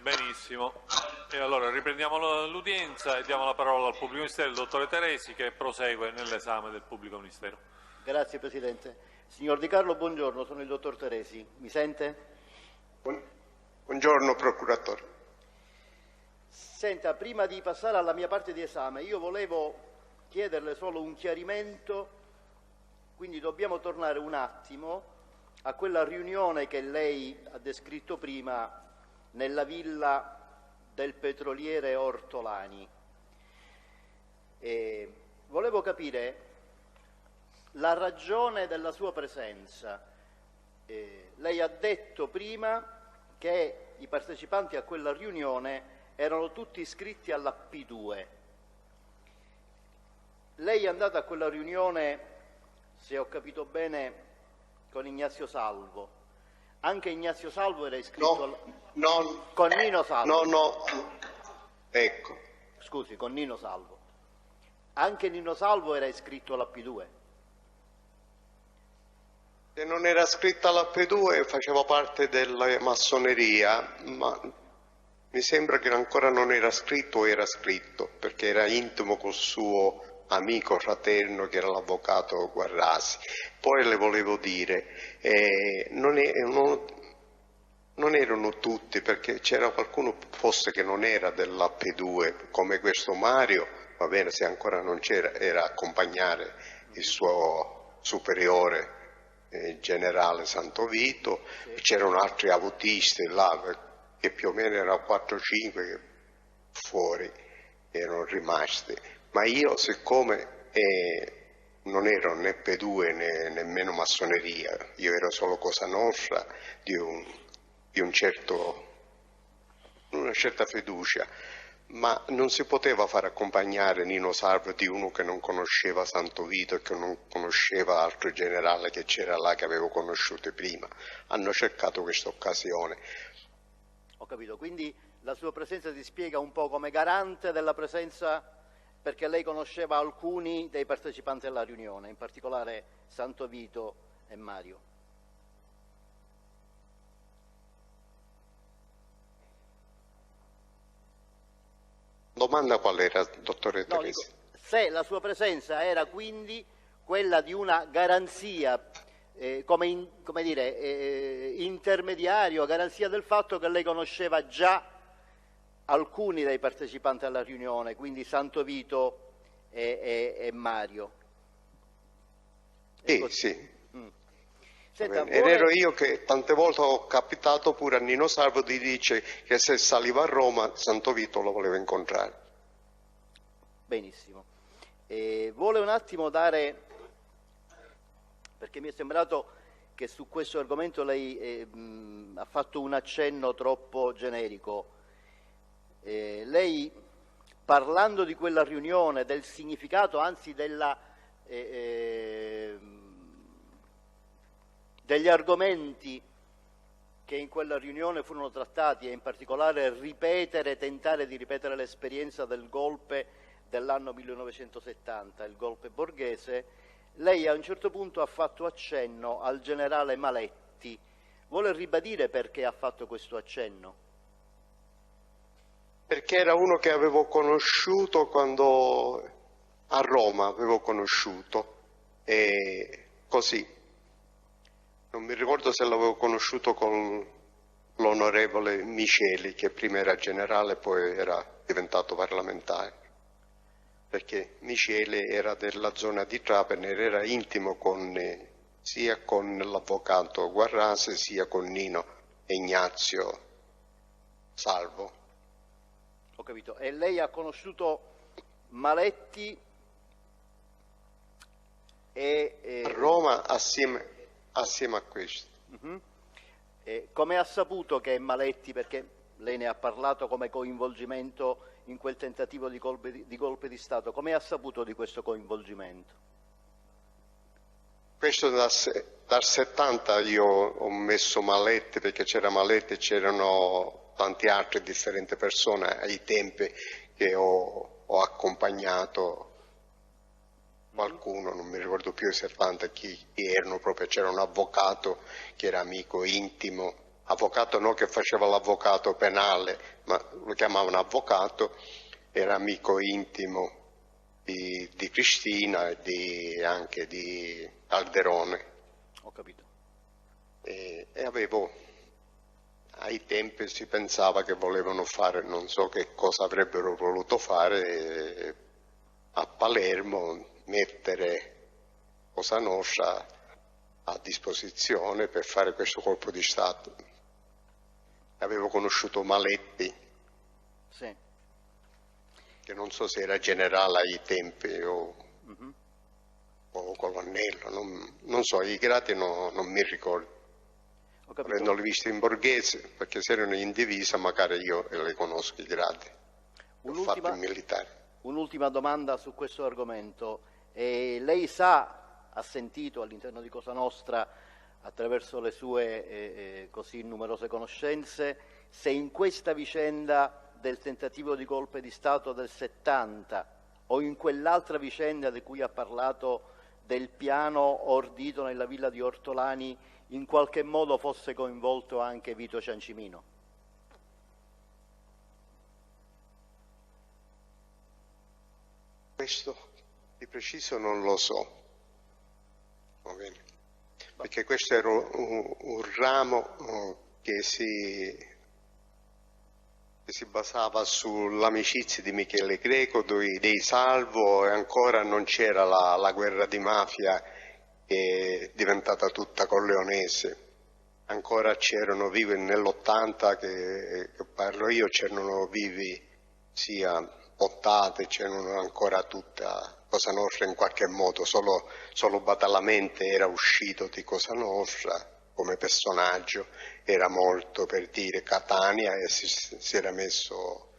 Speaker 1: Benissimo. E allora riprendiamo l'udienza e diamo la parola al pubblico ministero, il dottore Teresi, che prosegue nell'esame del pubblico ministero.
Speaker 10: Grazie Presidente. Signor Di Carlo, buongiorno, sono il dottor Teresi. Mi sente?
Speaker 4: Buongiorno procuratore.
Speaker 10: Senta, prima di passare alla mia parte di esame, io volevo chiederle solo un chiarimento, quindi dobbiamo tornare un attimo a quella riunione che lei ha descritto prima nella villa del petroliere Ortolani. Volevo capire la ragione della sua presenza. Lei ha detto prima che i partecipanti a quella riunione erano tutti iscritti alla P2. Lei è andato a quella riunione, se ho capito bene, con Ignazio Salvo. Anche Ignazio Salvo era iscritto con Nino Salvo.
Speaker 4: No, ecco.
Speaker 10: Scusi, con Nino Salvo. Anche Nino Salvo era iscritto alla P2.
Speaker 4: Se non era iscritto alla P2 faceva parte della massoneria, ma mi sembra che ancora non era iscritto o era iscritto, perché era intimo col suo amico fraterno che era l'avvocato Guarrasi. Poi le volevo dire, non erano tutti, perché c'era qualcuno forse che non era della P2, come questo Mario, va bene, se ancora non c'era, era accompagnare il suo superiore generale Santovito, c'erano altri autisti là che più o meno erano 4-5 che fuori erano rimasti, ma io siccome non ero né P2 né nemmeno massoneria, io ero solo Cosa Nostra di una certa fiducia, ma non si poteva far accompagnare Nino Salvo di uno che non conosceva Santovito e che non conosceva altro generale che c'era là che avevo conosciuto prima. Hanno cercato questa occasione.
Speaker 10: Ho capito, quindi la sua presenza si spiega un po' come garante della presenza, perché lei conosceva alcuni dei partecipanti alla riunione, in particolare Santovito e Mario.
Speaker 4: Domanda qual era, dottore Teresi?
Speaker 10: Dico, se la sua presenza era quindi quella di una garanzia, come dire, intermediario, garanzia del fatto che lei conosceva già alcuni dei partecipanti alla riunione, quindi Santovito e Mario.
Speaker 4: Sì.
Speaker 10: Senta,
Speaker 4: Ed ero io che tante volte ho capitato pure a Nino Salvo di dice che se saliva a Roma Santovito lo voleva incontrare.
Speaker 10: Benissimo. Vuole un attimo dare, perché mi è sembrato che su questo argomento lei ha fatto un accenno troppo generico. Lei, parlando di quella riunione, del significato, anzi degli argomenti che in quella riunione furono trattati, e in particolare tentare di ripetere l'esperienza del golpe dell'anno 1970, il golpe borghese, lei a un certo punto ha fatto accenno al generale Maletti. Vuole ribadire perché ha fatto questo accenno?
Speaker 4: Perché era uno che avevo conosciuto quando a Roma avevo conosciuto, e così. Non mi ricordo se l'avevo conosciuto con l'onorevole Miceli, che prima era generale e poi era diventato parlamentare, perché Miceli era della zona di Trapani, era intimo sia con l'avvocato Guarrasi sia con Nino e Ignazio Salvo.
Speaker 10: Ho capito. E lei ha conosciuto Maletti
Speaker 4: a Roma assieme a questo.
Speaker 10: Come ha saputo che Maletti, perché lei ne ha parlato come coinvolgimento in quel tentativo di golpe di Stato, come ha saputo di questo coinvolgimento?
Speaker 4: Questo dal 70 io ho messo Maletti, perché c'era Maletti e c'erano tanti altri differenti persone ai tempi che ho accompagnato. Qualcuno, non mi ricordo più esattamente chi erano, proprio c'era un avvocato che era amico intimo, avvocato no che faceva l'avvocato penale, ma lo chiamavano avvocato, era amico intimo di Cristina e anche di Alderone.
Speaker 10: Ho capito.
Speaker 4: E avevo, ai tempi si pensava che volevano fare, non so che cosa avrebbero voluto fare a Palermo, mettere Cosa Nostra a disposizione per fare questo colpo di Stato. Avevo conosciuto Maletti,
Speaker 10: sì,
Speaker 4: che non so se era generale ai tempi o colonnello, non so, i gradi non mi ricordo. Avendoli visti in borghese, perché se erano in divisa magari io le conosco i gradi, ho fatto il militare.
Speaker 10: Un'ultima domanda su questo argomento. Lei ha sentito all'interno di Cosa Nostra, attraverso le sue così numerose conoscenze, se in questa vicenda del tentativo di golpe di Stato del 70 o in quell'altra vicenda di cui ha parlato, del piano ordito nella villa di Ortolani, in qualche modo fosse coinvolto anche Vito Ciancimino?
Speaker 4: Questo di preciso non lo so, va bene, perché questo era un ramo che si basava sull'amicizia di Michele Greco, dei Salvo, e ancora non c'era la guerra di mafia che è diventata tutta corleonese. Ancora c'erano vivi nell'80 che parlo io, c'erano vivi sia Pottate, c'erano ancora tutta Cosa Nostra in qualche modo, solo Batalamente era uscito di Cosa Nostra come personaggio, era molto, per dire, Catania, e si era messo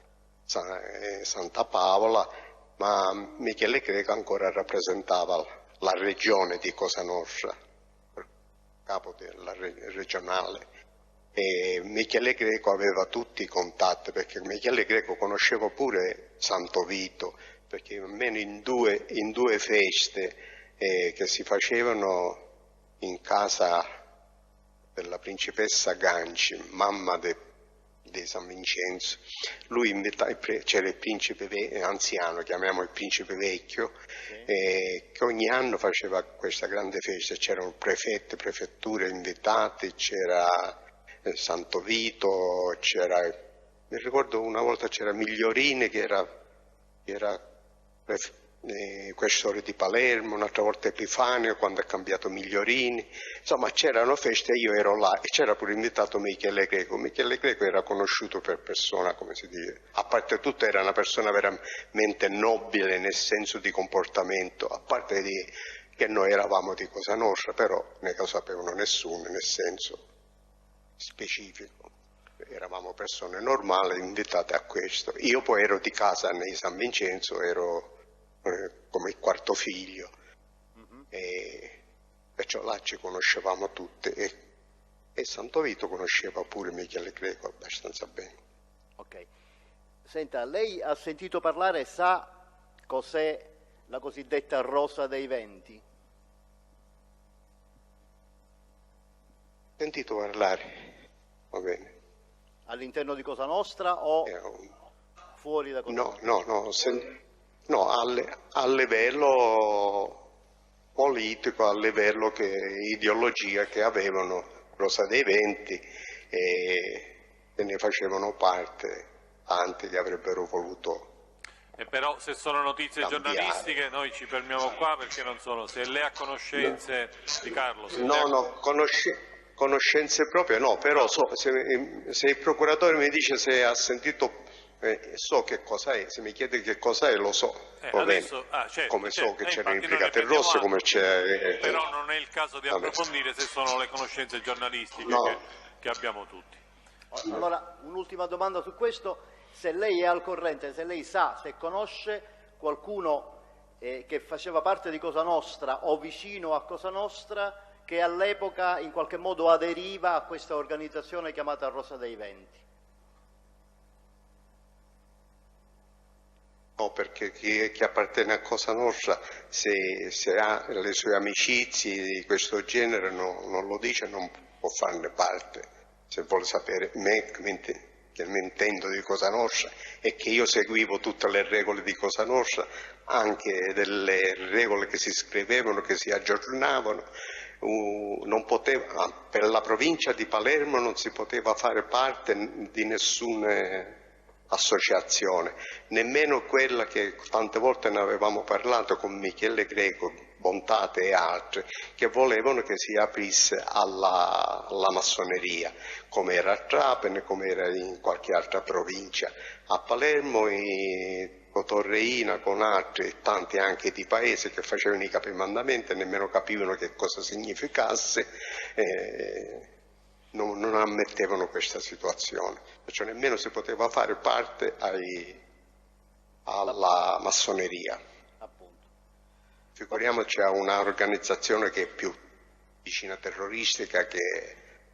Speaker 4: Santa Paola, ma Michele Greco ancora rappresentava la regione di Cosa Nostra, capo della regionale. E Michele Greco aveva tutti i contatti, perché Michele Greco conosceva pure Santo Vito, perché almeno in due feste che si facevano in casa della principessa Ganci, mamma di San Vincenzo, c'era il principe anziano, chiamiamo il principe vecchio, che ogni anno faceva questa grande festa, c'erano prefetti, prefetture invitati, c'era Santo Vito, mi ricordo una volta c'era Migliorini che era questore di Palermo, un'altra volta Epifanio quando ha cambiato Migliorini, insomma c'erano feste e io ero là e c'era pure invitato Michele Greco. Michele Greco era conosciuto per persona, come si dice, a parte tutto era una persona veramente nobile nel senso di comportamento, a parte che noi eravamo di Cosa Nostra, però ne lo sapevano nessuno nel senso specifico. Eravamo persone normali invitate a questo. Io poi ero di casa nei San Vincenzo, ero come il quarto figlio, e perciò là ci conoscevamo tutte e Santo Vito conosceva pure Michele Greco abbastanza bene.
Speaker 10: Ok. Senta, lei ha sentito parlare, sa cos'è la cosiddetta Rosa dei Venti?
Speaker 4: Sentito parlare, va bene.
Speaker 10: All'interno di Cosa Nostra o fuori da Cosa Nostra?
Speaker 4: No, a livello politico, a livello ideologia che avevano Rosa dei Venti e ne facevano parte, tanti che avrebbero voluto.
Speaker 1: E però se sono notizie
Speaker 4: cambiare.
Speaker 1: Giornalistiche noi ci fermiamo qua perché non sono, se lei ha conoscenze di Carlo.
Speaker 4: Conoscenze proprie no, però se il procuratore mi dice se ha sentito, so che cosa è, se mi chiede che cosa è lo so,
Speaker 1: adesso,
Speaker 4: come so che c'erano i Brigate Rosse, come c'è...
Speaker 1: Però non è il caso di approfondire se sono le conoscenze giornalistiche che abbiamo tutti.
Speaker 10: Allora, un'ultima domanda su questo, se lei è al corrente, se lei sa, se conosce qualcuno che faceva parte di Cosa Nostra o vicino a Cosa Nostra, che all'epoca in qualche modo aderiva a questa organizzazione chiamata Rosa dei Venti.
Speaker 4: No, perché chi appartiene a Cosa Nostra, se ha le sue amicizie di questo genere, non lo dice, non può farne parte. Se vuole sapere che mi intendo di Cosa Nostra e che io seguivo tutte le regole di Cosa Nostra, anche delle regole che si scrivevano, che si aggiornavano, per la provincia di Palermo non si poteva fare parte di nessuna associazione, nemmeno quella che tante volte ne avevamo parlato con Michele Greco, Bontate e altri, che volevano che si aprisse alla massoneria, come era a Trapani, come era in qualche altra provincia. A Palermo con Torreina, con altri, tanti anche di paesi che facevano i capimandamenti e nemmeno capivano che cosa significasse, non ammettevano questa situazione, perciò nemmeno si poteva fare parte alla massoneria. Figuriamoci a un'organizzazione che è più vicina terroristica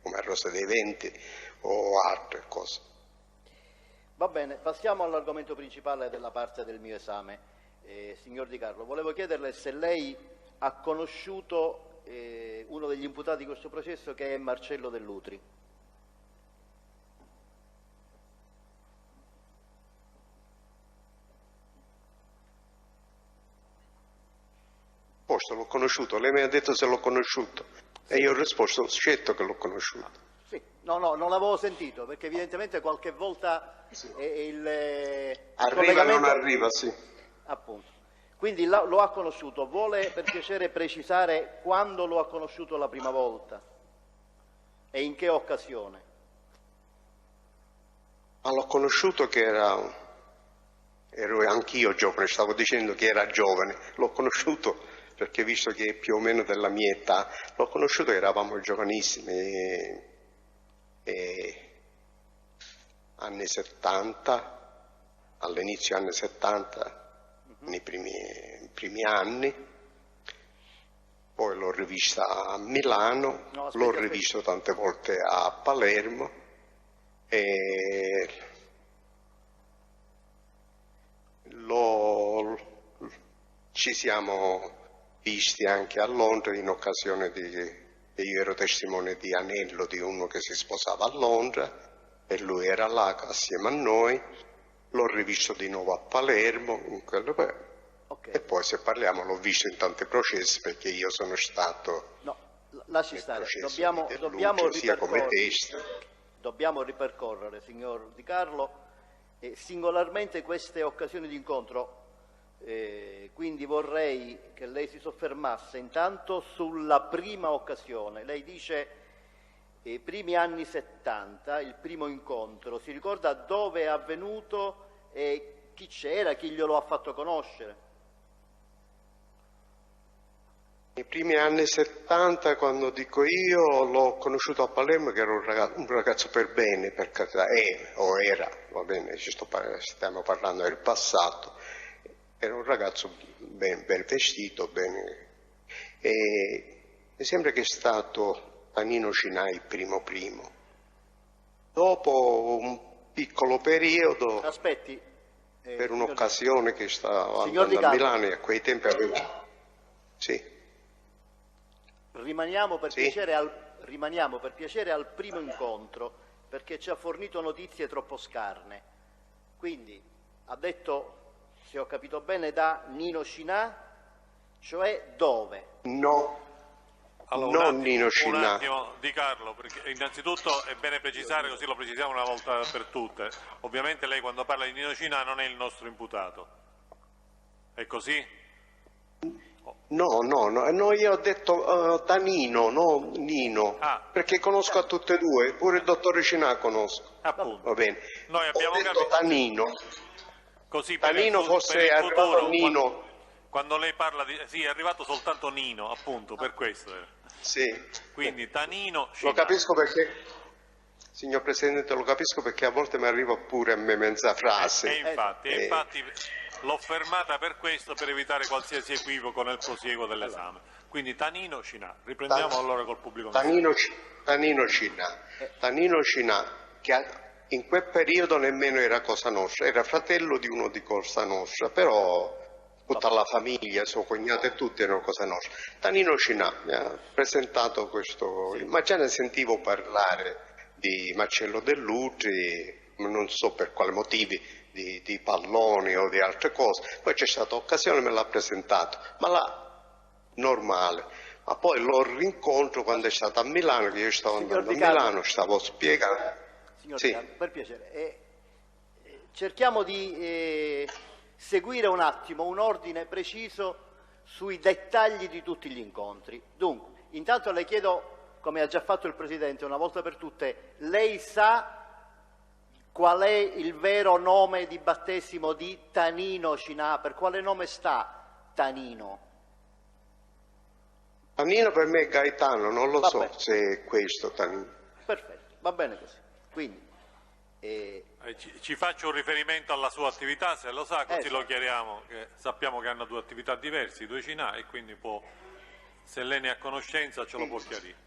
Speaker 4: come Rosa dei Venti o altre cose.
Speaker 10: Va bene, passiamo all'argomento principale della parte del mio esame. Signor Di Carlo, volevo chiederle se lei ha conosciuto uno degli imputati di questo processo, che è Marcello Dell'Utri.
Speaker 4: L'ho conosciuto, lei mi ha detto se l'ho conosciuto e io ho risposto certo che l'ho conosciuto.
Speaker 10: Sì, no, non l'avevo sentito perché evidentemente qualche volta
Speaker 4: arriva e non arriva, sì.
Speaker 10: Appunto. Quindi lo ha conosciuto, vuole per piacere precisare quando lo ha conosciuto la prima volta e in che occasione?
Speaker 4: Ma l'ho conosciuto che ero anch'io giovane, stavo dicendo che era giovane, l'ho conosciuto perché visto che è più o meno della mia età, l'ho conosciuto che eravamo giovanissimi, anni 70, all'inizio anni 70, nei primi anni, poi l'ho rivista a Milano, l'ho rivisto tante volte a Palermo e ci siamo visti anche a Londra in occasione che io ero testimone di anello di uno che si sposava a Londra e lui era là assieme a noi. L'ho rivisto di nuovo a Palermo e poi se parliamo l'ho visto in tanti processi perché io sono stato
Speaker 10: lasci stare, dobbiamo ripercorrere, signor Di Carlo, singolarmente queste occasioni di incontro. Quindi vorrei che lei si soffermasse intanto sulla prima occasione. Lei dice i primi anni 70, il primo incontro. Si ricorda dove è avvenuto e chi c'era, chi glielo ha fatto conoscere?
Speaker 4: Nei primi anni 70, quando dico io, l'ho conosciuto a Palermo, che era un ragazzo per bene, per carità, o era, va bene, stiamo parlando del passato, era un ragazzo ben vestito, e sembra che è stato Tanino Cinà il primo. Dopo un piccolo periodo,
Speaker 10: aspetti,
Speaker 4: per un'occasione che stava andando a Milano, e a quei tempi avevo... Sì.
Speaker 10: Rimaniamo per piacere al primo incontro, perché ci ha fornito notizie troppo scarne. Quindi ha detto, se ho capito bene, da Nino Cinà, cioè dove?
Speaker 4: No,
Speaker 1: allora,
Speaker 4: non Nino Cinà.
Speaker 1: Un attimo, Di Carlo, perché innanzitutto è bene precisare, così lo precisiamo una volta per tutte. Ovviamente lei quando parla di Nino Cinà non è il nostro imputato. È così?
Speaker 4: No, io ho detto Tanino, no Nino, perché conosco a tutte e due, pure il dottore Cinà conosco.
Speaker 1: Appunto.
Speaker 4: Va bene.
Speaker 1: Noi abbiamo
Speaker 4: ho detto
Speaker 1: capito.
Speaker 4: Tanino.
Speaker 1: Così
Speaker 4: Tanino forse è arrivato Nino.
Speaker 1: Quando lei parla di... Sì, è arrivato soltanto Nino, appunto, per questo.
Speaker 4: Sì.
Speaker 1: Quindi Tanino Cinà.
Speaker 4: Lo capisco perché, signor Presidente, lo capisco perché a volte mi arriva pure a me mezza frase.
Speaker 1: Infatti l'ho fermata per questo, per evitare qualsiasi equivoco nel prosieguo dell'esame. Quindi Tanino Cinà. Riprendiamo allora col pubblico.
Speaker 4: Tanino Cinà, che in quel periodo nemmeno era Cosa Nostra, era fratello di uno di Cosa Nostra, però tutta la famiglia, suo cognato e tutti erano Cosa Nostra. Tanino Cinà mi ha presentato questo, ma già ne sentivo parlare di Marcello Dell'Utri, non so per quali motivi, di palloni o di altre cose. Poi c'è stata occasione, me l'ha presentato, ma là normale. Ma poi lo rincontro quando è stato a Milano, che io stavo andando a Milano, stavo spiegando.
Speaker 10: Signor Di Carlo, per piacere, cerchiamo di seguire un attimo un ordine preciso sui dettagli di tutti gli incontri. Dunque, intanto le chiedo, come ha già fatto il Presidente una volta per tutte, lei sa qual è il vero nome di battesimo di Tanino Cinà? Per quale nome sta Tanino?
Speaker 4: Tanino per me è Gaetano, non lo so se è questo Tanino.
Speaker 10: Perfetto, va bene così. Quindi,
Speaker 1: ci faccio un riferimento alla sua attività, se lo sa, così lo chiariamo, che sappiamo che hanno due attività diverse, i due Cinà, e quindi può, se lei ne ha conoscenza, ce lo può chiarire.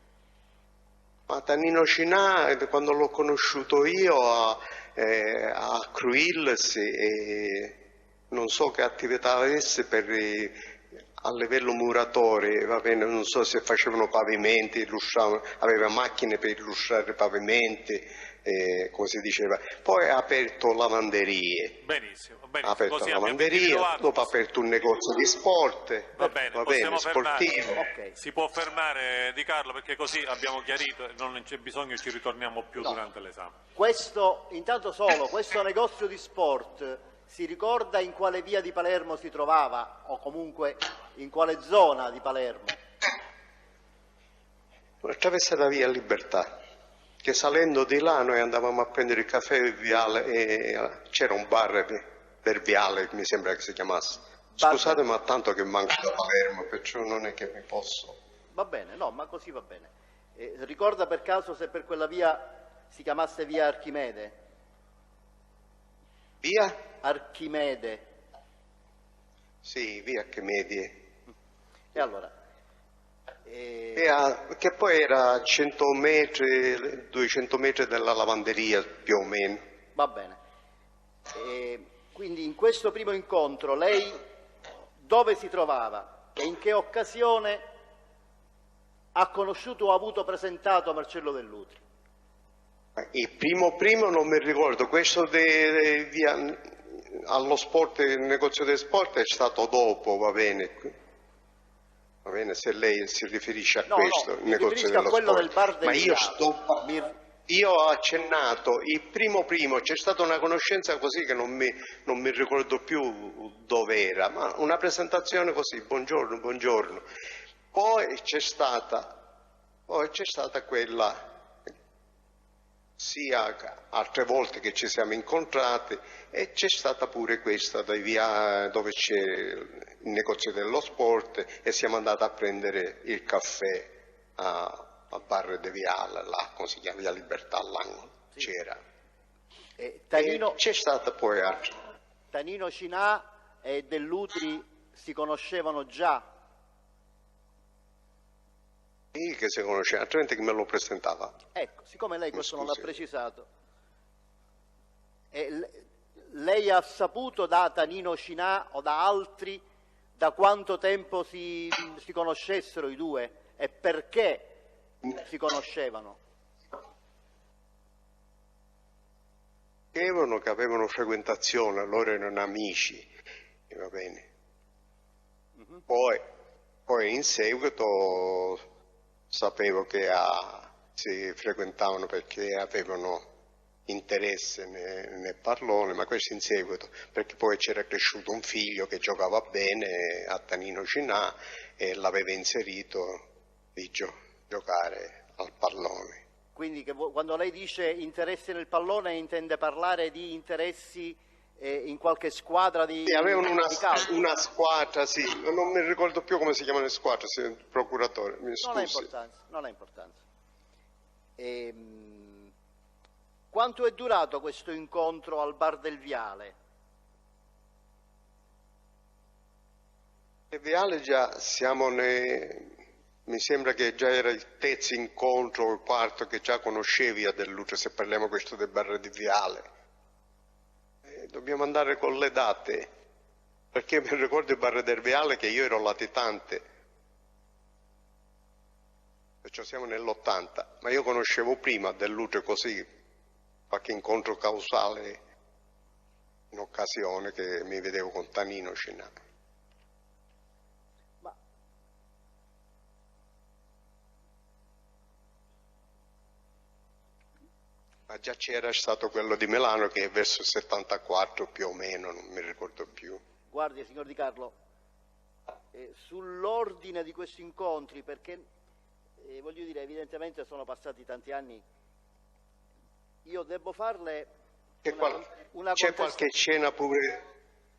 Speaker 4: Ma Tanino Cinà, quando l'ho conosciuto io a Cruilles, non so che attività avesse a livello muratore, va bene, non so se facevano pavimenti, aveva macchine per illustrare pavimenti, come si diceva. Poi ha aperto lavanderie.
Speaker 1: Benissimo.
Speaker 4: Ha aperto lavanderie, dopo ha aperto un negozio di sport.
Speaker 1: Va bene,
Speaker 4: sportivo.
Speaker 1: Okay. Si può fermare Di Carlo, perché così abbiamo chiarito e non c'è bisogno, ci ritorniamo più durante l'esame.
Speaker 10: Questo negozio di sport si ricorda in quale via di Palermo si trovava, o comunque in quale zona di Palermo?
Speaker 4: Attraverso la via Libertà, che salendo di là noi andavamo a prendere il caffè e Viale, e c'era un bar per Viale, mi sembra che si chiamasse. Scusate, ma tanto che manco da Palermo, perciò non è che mi posso.
Speaker 10: Va bene, no, ma così va bene. Ricorda per caso se per quella via si chiamasse via Archimede?
Speaker 4: Via?
Speaker 10: Archimede.
Speaker 4: Sì, via Archimede.
Speaker 10: E allora?
Speaker 4: Che poi era a 100 metri, 200 metri dalla lavanderia più o meno.
Speaker 10: Va bene. Quindi in questo primo incontro lei dove si trovava e in che occasione ha conosciuto o ha avuto presentato Marcello Dell'Utri?
Speaker 4: Il primo non mi ricordo, questo allo sport, il negozio del sport è stato dopo, va bene. Va bene, se lei si riferisce a questo, il negozio dello sport.
Speaker 10: Del bar del
Speaker 4: ma io io ho accennato, il primo, c'è stata una conoscenza così che non mi ricordo più dove era, ma una presentazione così, buongiorno, buongiorno. Poi c'è stata quella, sia altre volte che ci siamo incontrati, e c'è stata pure questa dove c'è il negozio dello sport, e siamo andati a prendere il caffè a Bar de Viale, là, come si chiama, Via Libertà, all'angolo, sì. C'era. C'è stata poi altra.
Speaker 10: Tanino Cinà e Dell'Utri si conoscevano già?
Speaker 4: Sì, che si conosceva, altrimenti che me lo presentava.
Speaker 10: Ecco, siccome lei questo non l'ha precisato, lei ha saputo da Tanino Cinà o da altri da quanto tempo si conoscessero i due e perché si conoscevano?
Speaker 4: Che avevano frequentazione, loro erano amici, va bene. Poi in seguito sapevo che si frequentavano perché avevano interesse nel pallone, ma questo in seguito, perché poi c'era cresciuto un figlio che giocava bene a Tanino Cinà e l'aveva inserito di giocare al pallone.
Speaker 10: Quindi quando lei dice interesse nel pallone intende parlare di interessi in qualche squadra di
Speaker 4: sì, avevano una squadra, sì, non mi ricordo più come si chiamano le squadre, il procuratore, mi scusi.
Speaker 10: Non ha importanza. Quanto è durato questo incontro al Bar del Viale?
Speaker 4: Il Viale già siamo mi sembra che già era il terzo incontro o il quarto che già conoscevi a Dell'Utri, se parliamo questo del Bar di Viale. Dobbiamo andare con le date, perché mi ricordo il Bar del Viale che io ero latitante, perciò siamo nell'80, ma io conoscevo prima Dell'Utri così, qualche incontro causale in occasione che mi vedevo con Tanino Cinà. Ma già c'era stato quello di Milano che è verso il 74 più o meno, non mi ricordo più.
Speaker 10: Guardi, signor Di Carlo, sull'ordine di questi incontri, perché voglio dire, evidentemente sono passati tanti anni, io devo farle una
Speaker 4: c'è qualche cena pure,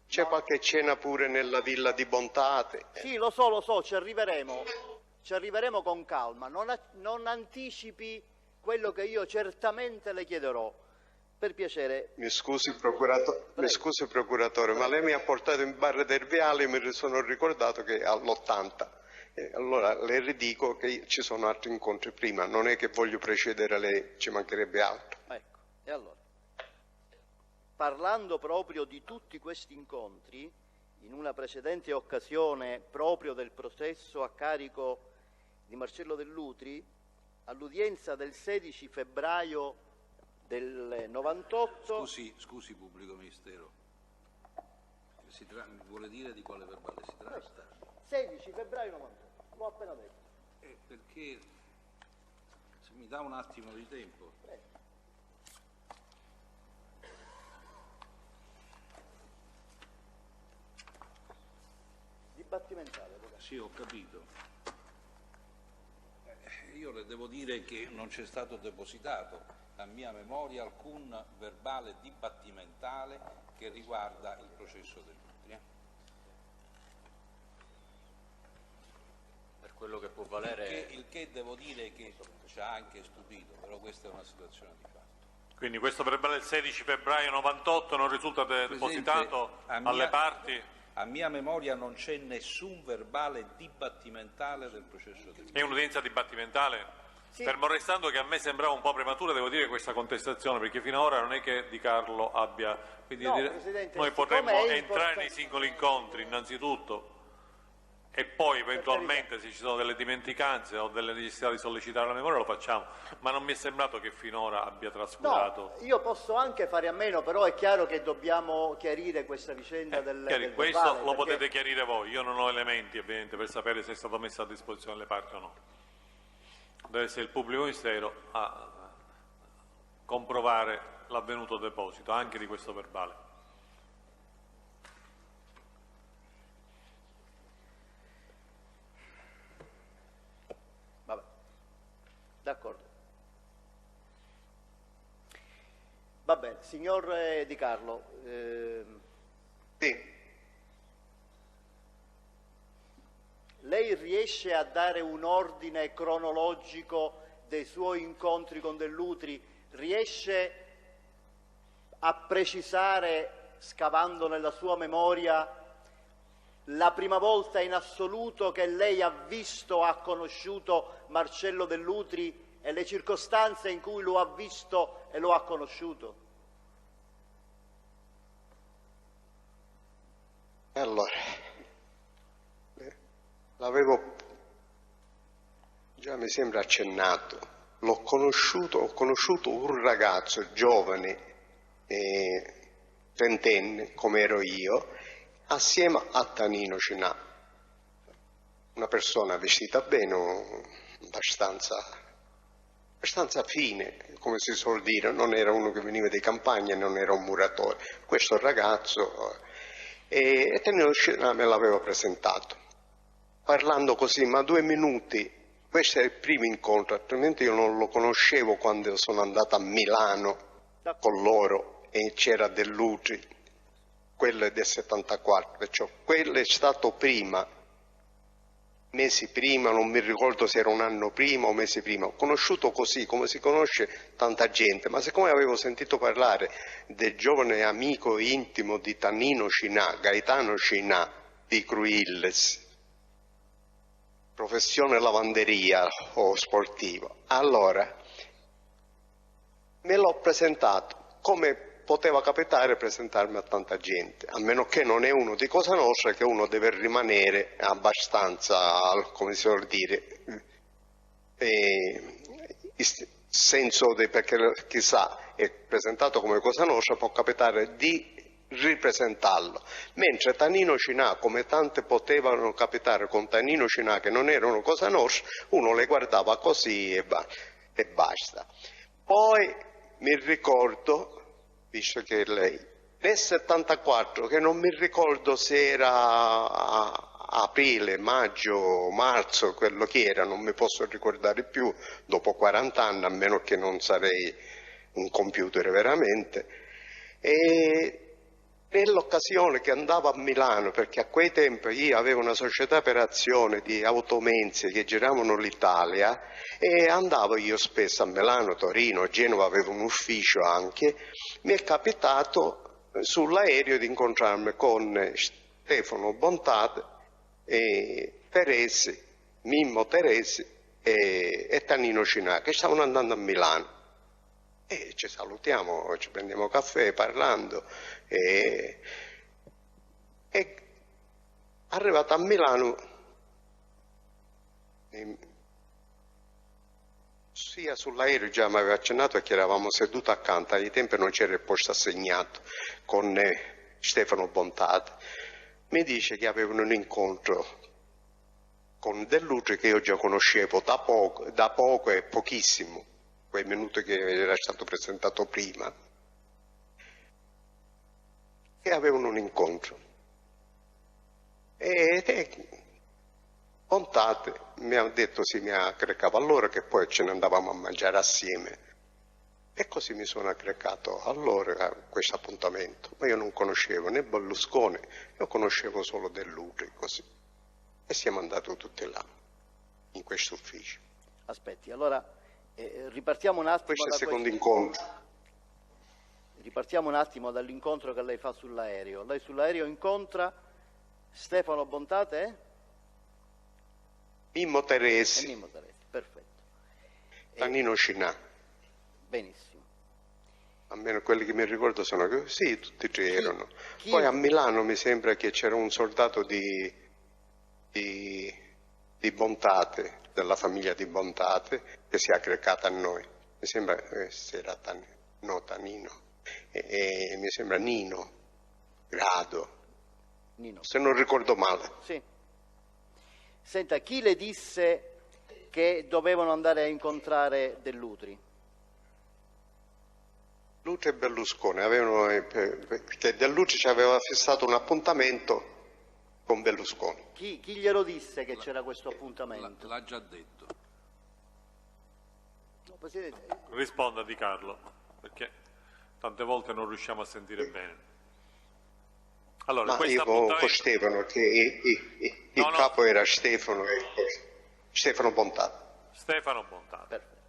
Speaker 4: c'è qualche cena pure nella Villa di Bontate.
Speaker 10: Sì, lo so, ci arriveremo con calma, non anticipi quello che io certamente le chiederò, per piacere.
Speaker 4: Mi scusi procuratore, ma lei mi ha portato in Bar del Viale e mi sono ricordato che è all'80. Allora le ridico che ci sono altri incontri prima, non è che voglio precedere lei, ci mancherebbe altro.
Speaker 10: Ecco, e allora, parlando proprio di tutti questi incontri, in una precedente occasione proprio del processo a carico di Marcello Dell'Utri, all'udienza del 16 febbraio del 98...
Speaker 5: Scusi pubblico ministero, vuole dire di quale verbale si tratta?
Speaker 10: 16 febbraio 98, l'ho appena detto.
Speaker 5: Perché se mi dà un attimo di tempo.
Speaker 10: Dibattimentale.
Speaker 5: Sì, ho capito. Io le devo dire che non c'è stato depositato a mia memoria alcun verbale dibattimentale che riguarda il processo Dell'Utri.
Speaker 6: Per quello che può valere...
Speaker 5: Il che devo dire che ci ha anche stupito, però questa è una situazione di fatto.
Speaker 1: Quindi questo verbale del 16 febbraio 98 non risulta depositato alle parti?
Speaker 5: A mia memoria non c'è nessun verbale dibattimentale del processo Dell'Utri.
Speaker 1: È un'udienza dibattimentale? Sì. Fermo restando che a me sembrava un po' prematura, devo dire, questa contestazione, perché fino ad ora non è che Di Carlo abbia... Quindi
Speaker 10: no,
Speaker 1: noi potremmo entrare nei singoli incontri innanzitutto e poi eventualmente se ci sono delle dimenticanze o delle necessità di sollecitare la memoria lo facciamo, ma non mi è sembrato che finora abbia trascurato.
Speaker 10: No, io posso anche fare a meno, però è chiaro che dobbiamo chiarire questa vicenda del
Speaker 1: questo
Speaker 10: verbale,
Speaker 1: lo potete chiarire voi, io non ho elementi ovviamente per sapere se è stato messo a disposizione delle parti o no. Deve essere il pubblico ministero a comprovare l'avvenuto deposito anche di questo verbale.
Speaker 10: Vabbè, d'accordo. Va bene, signor Di Carlo.
Speaker 4: Sì.
Speaker 10: Lei riesce a dare un ordine cronologico dei suoi incontri con Dell'Utri? Riesce a precisare, scavando nella sua memoria, la prima volta in assoluto che lei ha visto o ha conosciuto Marcello Dell'Utri e le circostanze in cui lo ha visto e lo ha conosciuto?
Speaker 4: Allora, l'avevo già, mi sembra, accennato. Ho conosciuto un ragazzo giovane, trentenne, come ero io, assieme a Tanino Cinà. Una persona vestita bene, abbastanza fine, come si suol dire, non era uno che veniva di campagna, non era un muratore. Questo ragazzo, e Tanino Cinà me l'avevo presentato. Parlando così, ma 2 minuti, questo è il primo incontro, altrimenti io non lo conoscevo quando sono andato a Milano con loro e c'era Dell'Utri, quello è del 74, perciò quello è stato prima, mesi prima, non mi ricordo se era un anno prima o mesi prima. Ho conosciuto così, come si conosce tanta gente, ma siccome avevo sentito parlare del giovane amico intimo di Tanino Cinà, Gaetano Cinà, di Cruilles, professione lavanderia o sportivo, allora me l'ho presentato, come poteva capitare presentarmi a tanta gente, a meno che non è uno di Cosa Nostra, che uno deve rimanere abbastanza, come si vuol dire, senso perché chissà, è presentato come Cosa Nostra, può capitare di ripresentarlo, mentre Tanino Cinà, come tante potevano capitare con Tanino Cinà che non erano Cosa Nostra, uno le guardava così e basta. Poi mi ricordo, visto che lei, nel 74, che non mi ricordo se era aprile, maggio, marzo, quello che era, non mi posso ricordare più, dopo 40 anni, a meno che non sarei un computer veramente, e nell'occasione che andavo a Milano, perché a quei tempi io avevo una società per azione di automezzi che giravano l'Italia e andavo io spesso a Milano, Torino, Genova, avevo un ufficio anche, mi è capitato sull'aereo di incontrarmi con Stefano Bontate, Teresi, Mimmo Teresi e Tanino Cinà, che stavano andando a Milano. E ci salutiamo, ci prendiamo caffè parlando e arrivato a Milano, sia sull'aereo già mi aveva accennato perché eravamo seduti accanto, ai tempi non c'era il posto assegnato, con Stefano Bontate. Mi dice che avevano un incontro con Dell'Utri che io già conoscevo da poco e pochissimo, quei minuti che era stato presentato prima, e avevano un incontro. E Bontate mi ha detto, sì, mi aggregava allora, che poi ce ne andavamo a mangiare assieme. E così mi sono aggregato allora a questo appuntamento. Ma io non conoscevo né Berlusconi, io conoscevo solo Dell'Utri, così. E siamo andati tutti là, in questo ufficio.
Speaker 10: Aspetti, allora ripartiamo un attimo.
Speaker 4: Questo è il secondo incontro.
Speaker 10: Ripartiamo un attimo dall'incontro che lei fa sull'aereo. Lei sull'aereo incontra Stefano Bontate
Speaker 4: Mimmo Teresi.
Speaker 10: Mimmo Teresi, perfetto.
Speaker 4: Tanino Cinà.
Speaker 10: Benissimo.
Speaker 4: Almeno quelli che mi ricordo sono che sì, tutti e tre erano. Poi a Milano mi sembra che c'era un soldato di Bontate, della famiglia di Bontate, che si è aggregato a noi. Mi sembra se era Tanino. E mi sembra Nino Grado.
Speaker 10: Nino.
Speaker 4: Se non ricordo male.
Speaker 10: Sì. Senta, chi le disse che dovevano andare a incontrare Dell'Utri?
Speaker 4: Lutri e Berlusconi avevano, perché Dell'Utri ci aveva fissato un appuntamento con Berlusconi.
Speaker 10: Chi glielo disse che c'era questo appuntamento?
Speaker 5: L'ha già detto.
Speaker 10: No, Presidente.
Speaker 1: Risponda Di Carlo, perché tante volte non riusciamo a sentire bene. Allora,
Speaker 4: Ma io con Stefano, che il capo era Stefano Bontato.
Speaker 1: Stefano Bontato.
Speaker 10: Perfetto.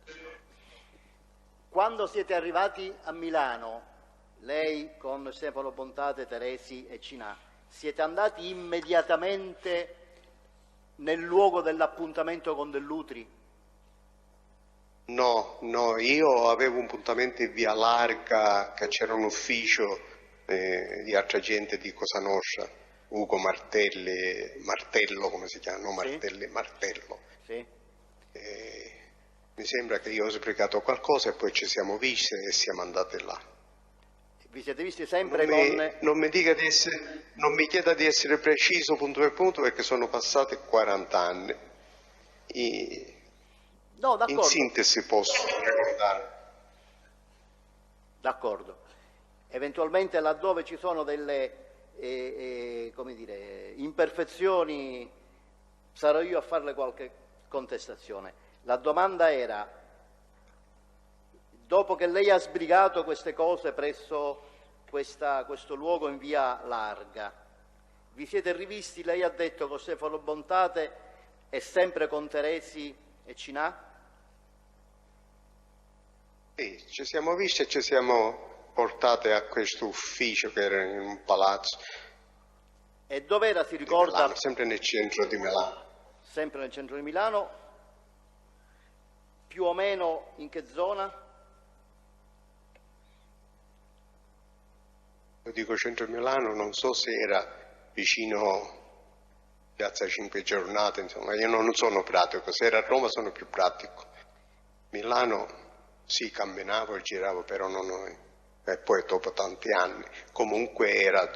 Speaker 10: Quando siete arrivati a Milano, lei con Stefano Bontate, Teresi e Cinà, siete andati immediatamente nel luogo dell'appuntamento con Dell'Utri?
Speaker 4: No, io avevo un appuntamento in via Larga, che c'era un ufficio di altra gente di Cosa Nostra, Ugo Martello, come si chiama? No, Martelli, sì. Martello. Sì. Mi sembra che io ho sprecato qualcosa e poi ci siamo visti e siamo andati là.
Speaker 10: Vi siete visti sempre
Speaker 4: non mi chieda di essere preciso punto per punto, perché sono passati 40 anni.
Speaker 10: No, d'accordo.
Speaker 4: In sintesi posso ricordare.
Speaker 10: D'accordo. Eventualmente laddove ci sono delle come dire, imperfezioni sarò io a farle qualche contestazione. La domanda era, dopo che lei ha sbrigato queste cose presso questo luogo in via Larga, vi siete rivisti, lei ha detto, con Stefano Bontate e sempre con Teresi e Cinà?
Speaker 4: Sì, ci siamo visti e ci siamo portati a questo ufficio che era in un palazzo.
Speaker 10: E dov'era, si ricorda?
Speaker 4: Milano, sempre nel centro di Milano.
Speaker 10: Sempre nel centro di Milano. Più o meno in che zona?
Speaker 4: Io dico centro di Milano, non so se era vicino Piazza Cinque Giornate, insomma, io non sono pratico, se era a Roma sono più pratico. Milano sì, camminavo e giravo, però e poi dopo tanti anni, comunque era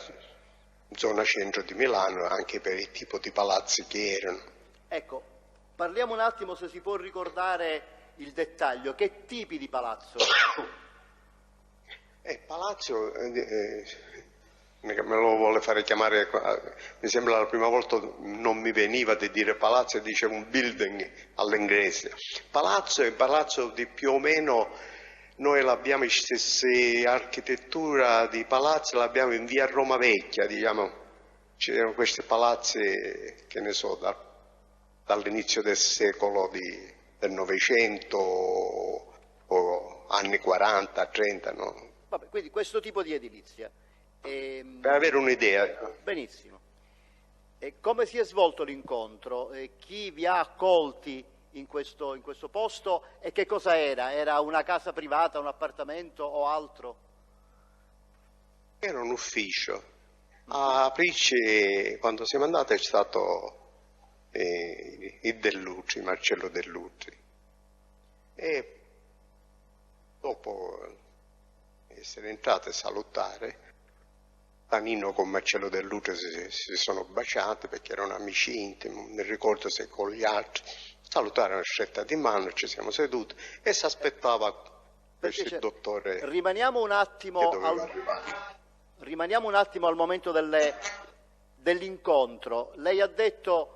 Speaker 4: zona centro di Milano, anche per il tipo di palazzi che erano.
Speaker 10: Ecco, parliamo un attimo, se si può ricordare il dettaglio, che tipi di palazzo?
Speaker 4: Palazzo, me lo vuole fare chiamare, mi sembra la prima volta non mi veniva di dire palazzo, dicevo un building all'inglese. Palazzo è palazzo di più o meno, noi l'abbiamo in stesse architettura di palazzo, l'abbiamo in via Roma Vecchia, diciamo, c'erano questi palazzi, che ne so, dall'inizio del secolo del Novecento o anni 40, 30, no?
Speaker 10: Vabbè, quindi questo tipo di edilizia.
Speaker 4: Per avere un'idea.
Speaker 10: Benissimo. E come si è svolto l'incontro? Chi vi ha accolti in questo posto e che cosa era? Era una casa privata, un appartamento o altro?
Speaker 4: Era un ufficio. A aprirci, quando siamo andati, è stato il Dell'Utri, Marcello Dell'Utri. E dopo essere entrati a salutare, Tanino con Marcello Dell'Utri si sono baciati perché erano amici intimi, non ricordo se con gli altri. Salutare una stretta di mano, ci siamo seduti e si aspettava questo dottore.
Speaker 10: Rimaniamo un attimo al momento dell'incontro. Lei ha detto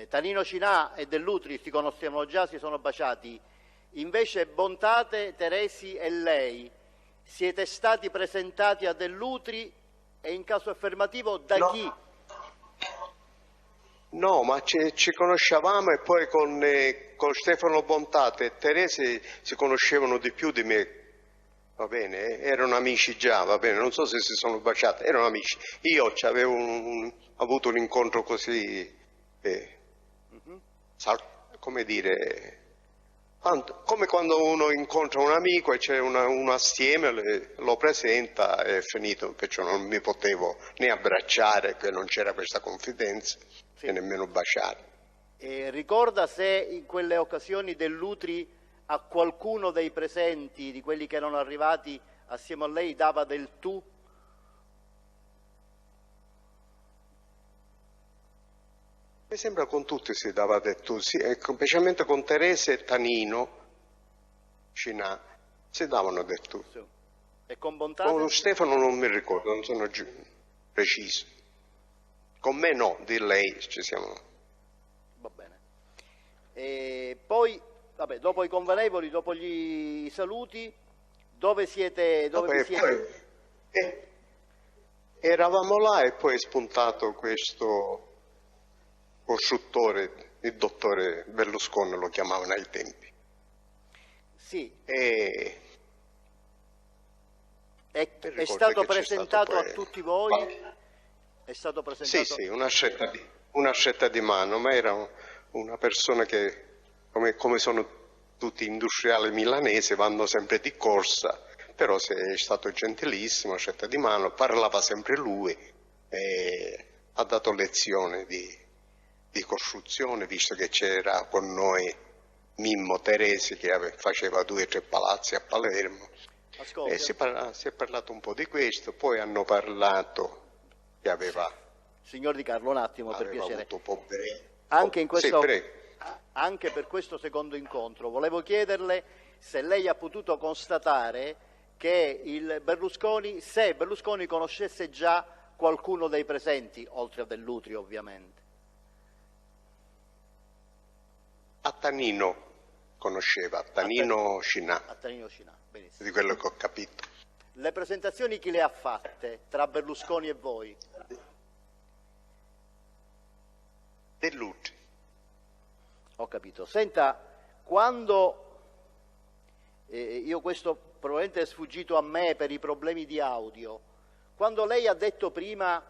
Speaker 10: Tanino Cinà e Dell'Utri si conoscevano già, si sono baciati. Invece Bontate, Teresi e lei siete stati presentati a Dell'Utri e in caso affermativo da chi?
Speaker 4: No, ma ci conoscevamo e poi con Stefano Bontate e Teresi si conoscevano di più di me, va bene? Erano amici già, va bene? Non so se si sono baciati, erano amici. Io avevo avuto un incontro così, come dire, come quando uno incontra un amico e c'è uno assieme, lo presenta e è finito, perciò non mi potevo né abbracciare, che non c'era questa confidenza, e nemmeno baciare.
Speaker 10: Ricorda se in quelle occasioni Dell'Utri a qualcuno dei presenti, di quelli che erano arrivati assieme a lei, dava del tu?
Speaker 4: Mi sembra con tutti si dava del tu, sì, specialmente con Teresa e Tanino Cinà. Si davano del tu.
Speaker 10: Sì. E con Bontate?
Speaker 4: Con Stefano non mi ricordo, non sono preciso. Con me no, di lei ci siamo.
Speaker 10: Va bene. E poi, vabbè, dopo i convenevoli, dopo gli saluti, dove siete? Vi siete?
Speaker 4: Eravamo là e poi è spuntato questo costruttore, il dottore Berlusconi lo chiamavano ai tempi.
Speaker 10: Sì.
Speaker 4: È
Speaker 10: stato presentato a tutti voi? È stato presentato?
Speaker 4: Sì, una scelta di mano, ma era una persona che, come sono tutti industriali milanesi, vanno sempre di corsa, però è stato gentilissimo, scelta di mano, parlava sempre lui, e ha dato lezioni di costruzione, visto che c'era con noi Mimmo Teresi che faceva 2 o 3 palazzi a Palermo. E si è parlato un po' di questo, poi hanno parlato che aveva...
Speaker 10: Signor Di Carlo, un attimo, per piacere.
Speaker 4: Anche
Speaker 10: per questo secondo incontro volevo chiederle se lei ha potuto constatare che se Berlusconi conoscesse già qualcuno dei presenti, oltre a Dell'Utri ovviamente.
Speaker 4: A Tanino conosceva, Tanino Scinà.
Speaker 10: A Tanino Scinà, benissimo.
Speaker 4: Di quello che ho capito.
Speaker 10: Le presentazioni chi le ha fatte tra Berlusconi e voi?
Speaker 4: Dell'Utri.
Speaker 10: Ho capito. Senta, quando io questo probabilmente è sfuggito a me per i problemi di audio, quando lei ha detto prima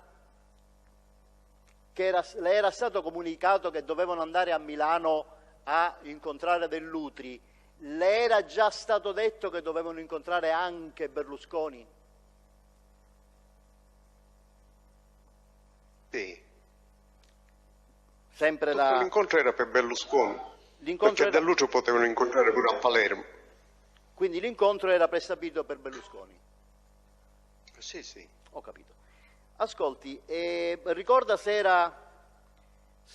Speaker 10: che le era stato comunicato che dovevano andare a Milano a incontrare Dell'Utri, le era già stato detto che dovevano incontrare anche Berlusconi?
Speaker 4: Sì.
Speaker 10: Sempre
Speaker 4: l'incontro era per Berlusconi, perché Dell'Utri potevano incontrare pure a Palermo.
Speaker 10: Quindi l'incontro era prestabilito per Berlusconi?
Speaker 4: Sì.
Speaker 10: Ho capito. Ascolti, ricorda se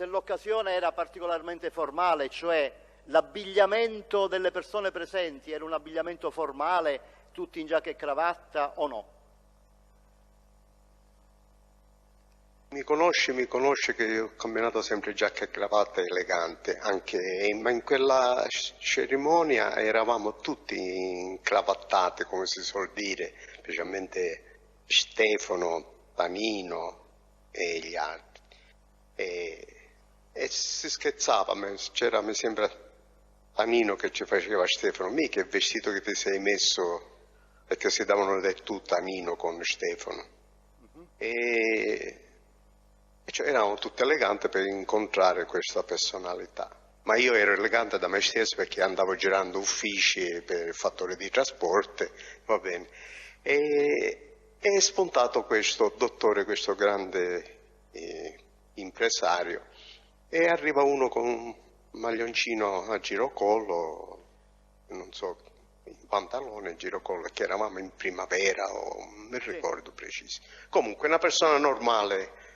Speaker 10: l'occasione era particolarmente formale, cioè l'abbigliamento delle persone presenti era un abbigliamento formale, tutti in giacca e cravatta o no?
Speaker 4: Mi conosce che io ho camminato sempre giacca e cravatta elegante, ma in quella cerimonia eravamo tutti incravattati, come si suol dire, specialmente Stefano, Tanino e gli altri. E si scherzava, c'era mi sembra Tanino che ci faceva Stefano, mica il vestito che ti sei messo, perché si davano del tu Tanino con Stefano. Cioè, eravamo tutti eleganti per incontrare questa personalità, ma io ero elegante da me stesso perché andavo girando uffici per il fattore di trasporto, va bene, e è spuntato questo dottore, questo grande impresario, e arriva uno con un maglioncino a girocollo, non so, in pantalone, girocollo, che eravamo in primavera o non mi ricordo preciso, comunque una persona normale.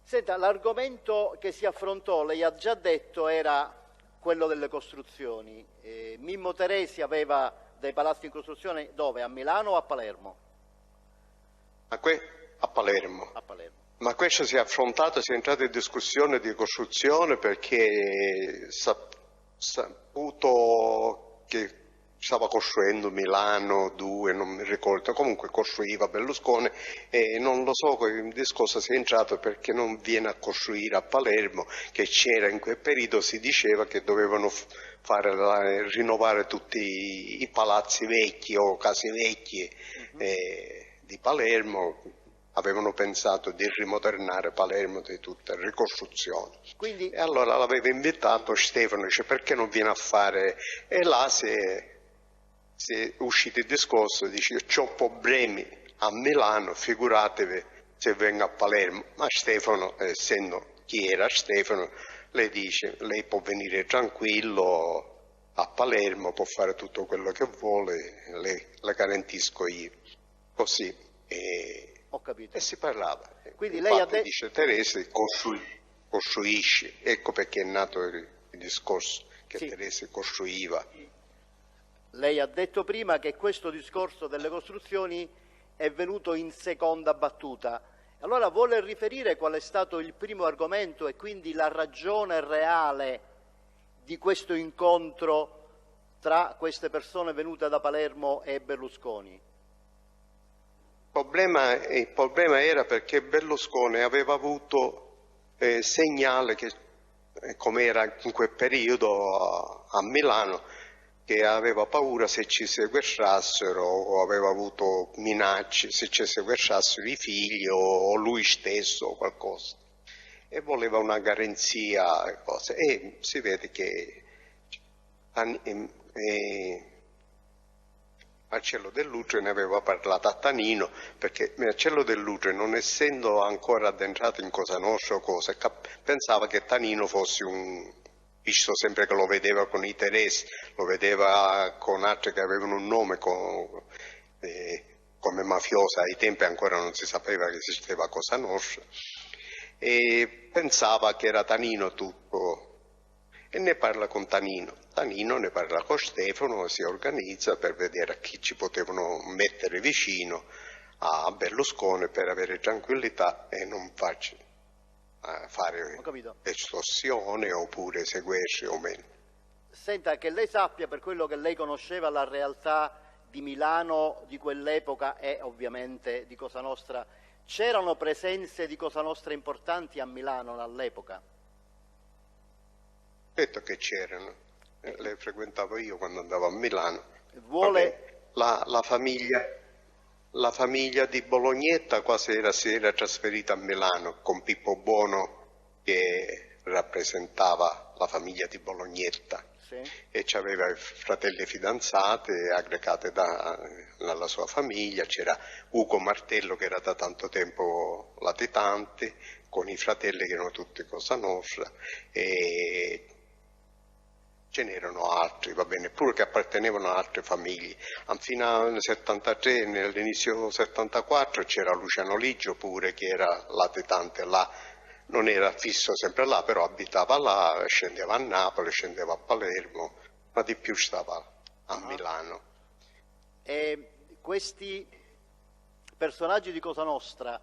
Speaker 10: Senta, l'argomento che si affrontò, lei ha già detto, era quello delle costruzioni. Mimmo Teresi aveva dei palazzi in costruzione dove? A Milano o a Palermo?
Speaker 4: A Palermo.
Speaker 10: A Palermo.
Speaker 4: Ma questo si è affrontato, si è entrato in discussione di costruzione perché saputo che stava costruendo Milano 2, non mi ricordo, comunque costruiva Berlusconi e non lo so il discorso si è entrato perché non viene a costruire a Palermo, che c'era in quel periodo, si diceva che dovevano rinnovare tutti i palazzi vecchi o case vecchie di Palermo, avevano pensato di rimodernare Palermo di tutte le ricostruzioni.
Speaker 10: Quindi...
Speaker 4: E allora l'aveva invitato Stefano, dice perché non viene a fare, e là si è uscito il discorso, dice c'ho problemi a Milano, figuratevi se vengo a Palermo, ma Stefano, essendo chi era Stefano, le dice lei può venire tranquillo a Palermo, può fare tutto quello che vuole, le garantisco io, così,
Speaker 10: ho capito.
Speaker 4: E si parlava.
Speaker 10: Quindi
Speaker 4: infatti,
Speaker 10: lei ha detto...
Speaker 4: dice Teresa, costruisce, ecco perché è nato il discorso che
Speaker 10: Sì.
Speaker 4: Teresi costruiva.
Speaker 10: Lei ha detto prima che questo discorso delle costruzioni è venuto in seconda battuta. Allora vuole riferire qual è stato il primo argomento e quindi la ragione reale di questo incontro tra queste persone venute da Palermo e Berlusconi?
Speaker 4: Il problema era perché Berlusconi aveva avuto segnale che, come era in quel periodo a Milano, che aveva paura se ci sequestrassero o aveva avuto minacce se ci sequestrassero i figli o lui stesso o qualcosa, e voleva una garanzia e cose. E si vede che Marcello Dell'Utri ne aveva parlato a Tanino, perché Marcello Dell'Utri, non essendo ancora addentrato in Cosa Nostra o cose, pensava che Tanino fosse visto sempre che lo vedeva con i Teresi, lo vedeva con altri che avevano un nome come mafiosa, ai tempi ancora non si sapeva che esisteva Cosa Nostra, e pensava che era Tanino tutto, e ne parla con Tanino. Tanino ne parla con Stefano, si organizza per vedere a chi ci potevano mettere vicino a Berlusconi per avere tranquillità e non farci fare estorsione oppure sequestri o meno.
Speaker 10: Senta, che lei sappia, per quello che lei conosceva la realtà di Milano di quell'epoca e ovviamente di Cosa Nostra, c'erano presenze di Cosa Nostra importanti a Milano all'epoca?
Speaker 4: Detto che c'erano, le frequentavo io quando andavo a Milano.
Speaker 10: Vuole...
Speaker 4: La famiglia di Bolognetta quasi si era trasferita a Milano con Pippo Buono che rappresentava la famiglia di Bolognetta, sì. E c'aveva fratelli fidanzati aggregate dalla sua famiglia, c'era Ugo Martello che era da tanto tempo latitante con i fratelli che erano tutti Cosa Nostra, e ce n'erano altri, va bene, pure che appartenevano a altre famiglie. Fino nel 73, nell'inizio 74 c'era Luciano Ligio pure che era latitante là, non era fisso sempre là, però abitava là, scendeva a Napoli, scendeva a Palermo, ma di più stava a Milano.
Speaker 10: E questi personaggi di Cosa Nostra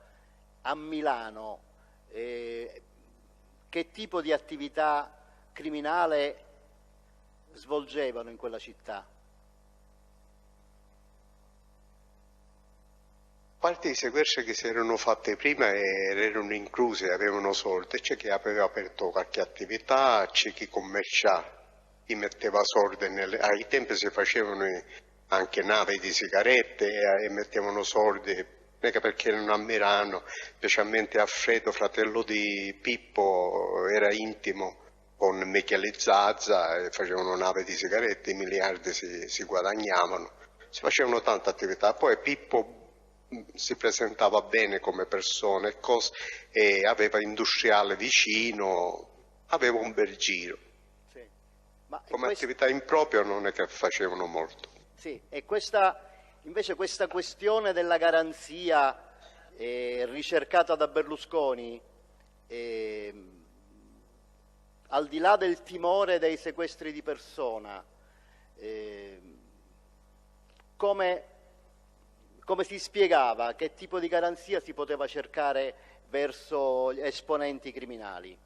Speaker 10: a Milano, che tipo di attività criminale svolgevano in quella città?
Speaker 4: A parte i sequestri che si erano fatti prima erano inclusi, avevano soldi, c'è chi aveva aperto qualche attività, c'è chi commerciava, chi metteva soldi ai tempi si facevano anche navi di sigarette e mettevano soldi, perché erano a Milano, specialmente Alfredo, fratello di Pippo, era intimo con Michele Zazza e facevano nave di sigarette, i miliardi si guadagnavano, si facevano tante attività. Poi Pippo si presentava bene come persona e aveva industriale vicino, aveva un bel giro.
Speaker 10: Sì.
Speaker 4: Come attività in proprio non è che facevano molto.
Speaker 10: Sì, e invece questa questione della garanzia ricercata da Berlusconi, al di là del timore dei sequestri di persona, come si spiegava, che tipo di garanzia si poteva cercare verso gli esponenti criminali?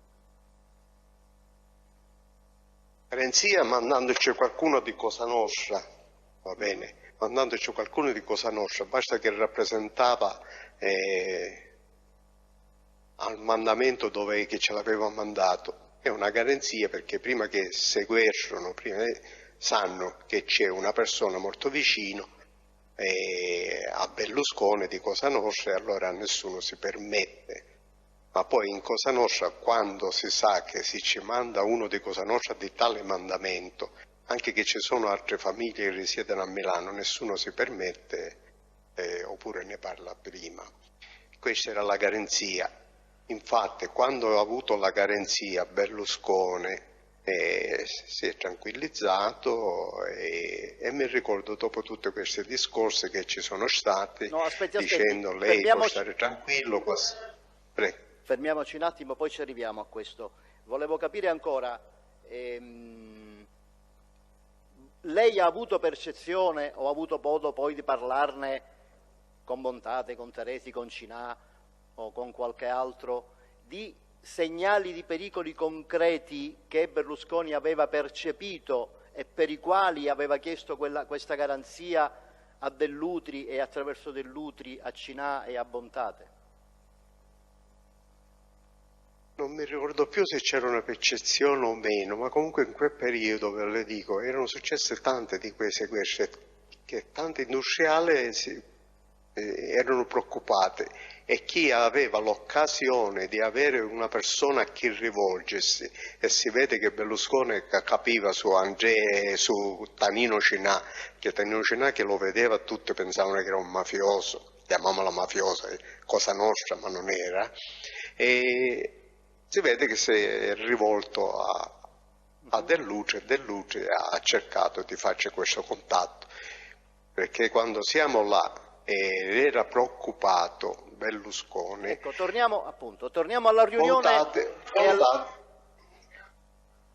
Speaker 4: Garanzia mandandoci qualcuno di Cosa Nostra, va bene, mandandoci qualcuno di Cosa Nostra, basta che rappresentava al mandamento che ce l'aveva mandato. È una garanzia perché prima che sequestrano, prima sanno che c'è una persona molto vicino a Berlusconi di Cosa Nostra, e allora nessuno si permette. Ma poi in Cosa Nostra, quando si sa che si ci manda uno di Cosa Nostra di tale mandamento, anche che ci sono altre famiglie che risiedono a Milano, nessuno si permette oppure ne parla prima. Questa era la garanzia. Infatti quando ha avuto la garanzia Berlusconi si è tranquillizzato e mi ricordo dopo tutti questi discorsi che ci sono stati, dicendo lei può stare tranquillo. Prego.
Speaker 10: Fermiamoci un attimo, poi ci arriviamo a questo. Volevo capire ancora, lei ha avuto percezione o ha avuto modo poi di parlarne con Bontate, con Teresi, con Cinà o con qualche altro, di segnali di pericoli concreti che Berlusconi aveva percepito e per i quali aveva chiesto questa garanzia a Dell'Utri e attraverso Dell'Utri a Cinà e a Bontate?
Speaker 4: Non mi ricordo più se c'era una percezione o meno, ma comunque in quel periodo, ve lo dico, erano successe tante di queste guerre che tanti industriali erano preoccupati e chi aveva l'occasione di avere una persona a chi rivolgersi, e si vede che Berlusconi capiva su Tanino Cinà, che Tanino Cinà che lo vedeva tutti pensavano che era un mafioso, chiamiamolo mafioso, cosa nostra, ma non era, e si vede che si è rivolto a Dell'Utri, e Dell'Utri ha cercato di farci questo contatto, perché quando siamo là era preoccupato Berlusconi.
Speaker 10: Ecco, torniamo alla riunione.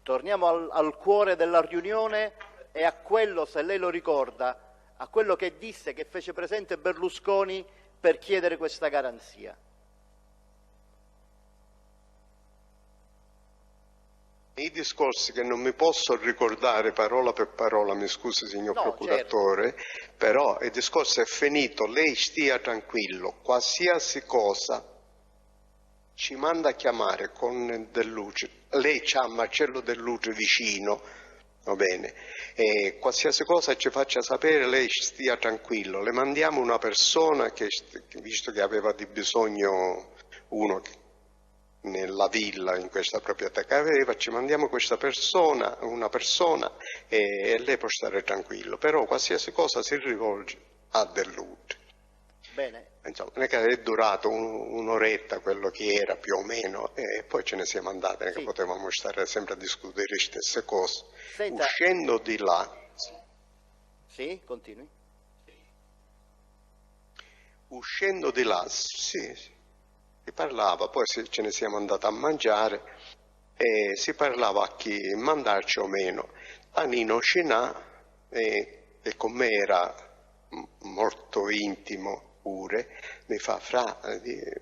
Speaker 10: Torniamo al cuore della riunione e a quello, se lei lo ricorda, a quello che disse, che fece presente Berlusconi per chiedere questa garanzia.
Speaker 4: I discorsi che non mi posso ricordare parola per parola, mi scusi signor procuratore, certo. Però il discorso è finito, lei stia tranquillo, qualsiasi cosa ci manda a chiamare con Dell'Utri, lei c'ha Marcello Dell'Utri vicino, va bene, e qualsiasi cosa ci faccia sapere lei stia tranquillo, le mandiamo una persona che, visto che aveva di bisogno uno nella villa, in questa proprietà che aveva, ci mandiamo questa persona, una persona, e lei può stare tranquillo, però qualsiasi cosa si rivolge a Dell'Utri.
Speaker 10: Bene.
Speaker 4: Insomma, non è che è durato un'oretta quello che era più o meno, e poi ce ne siamo andati, non è che potevamo stare sempre a discutere le stesse cose.
Speaker 10: Senta.
Speaker 4: Uscendo di là...
Speaker 10: Sì, continui.
Speaker 4: Uscendo di là, sì. Si parlava, poi ce ne siamo andati a mangiare e si parlava a chi mandarci o meno. Tanino Cinà, che con me era molto intimo pure, mi fa,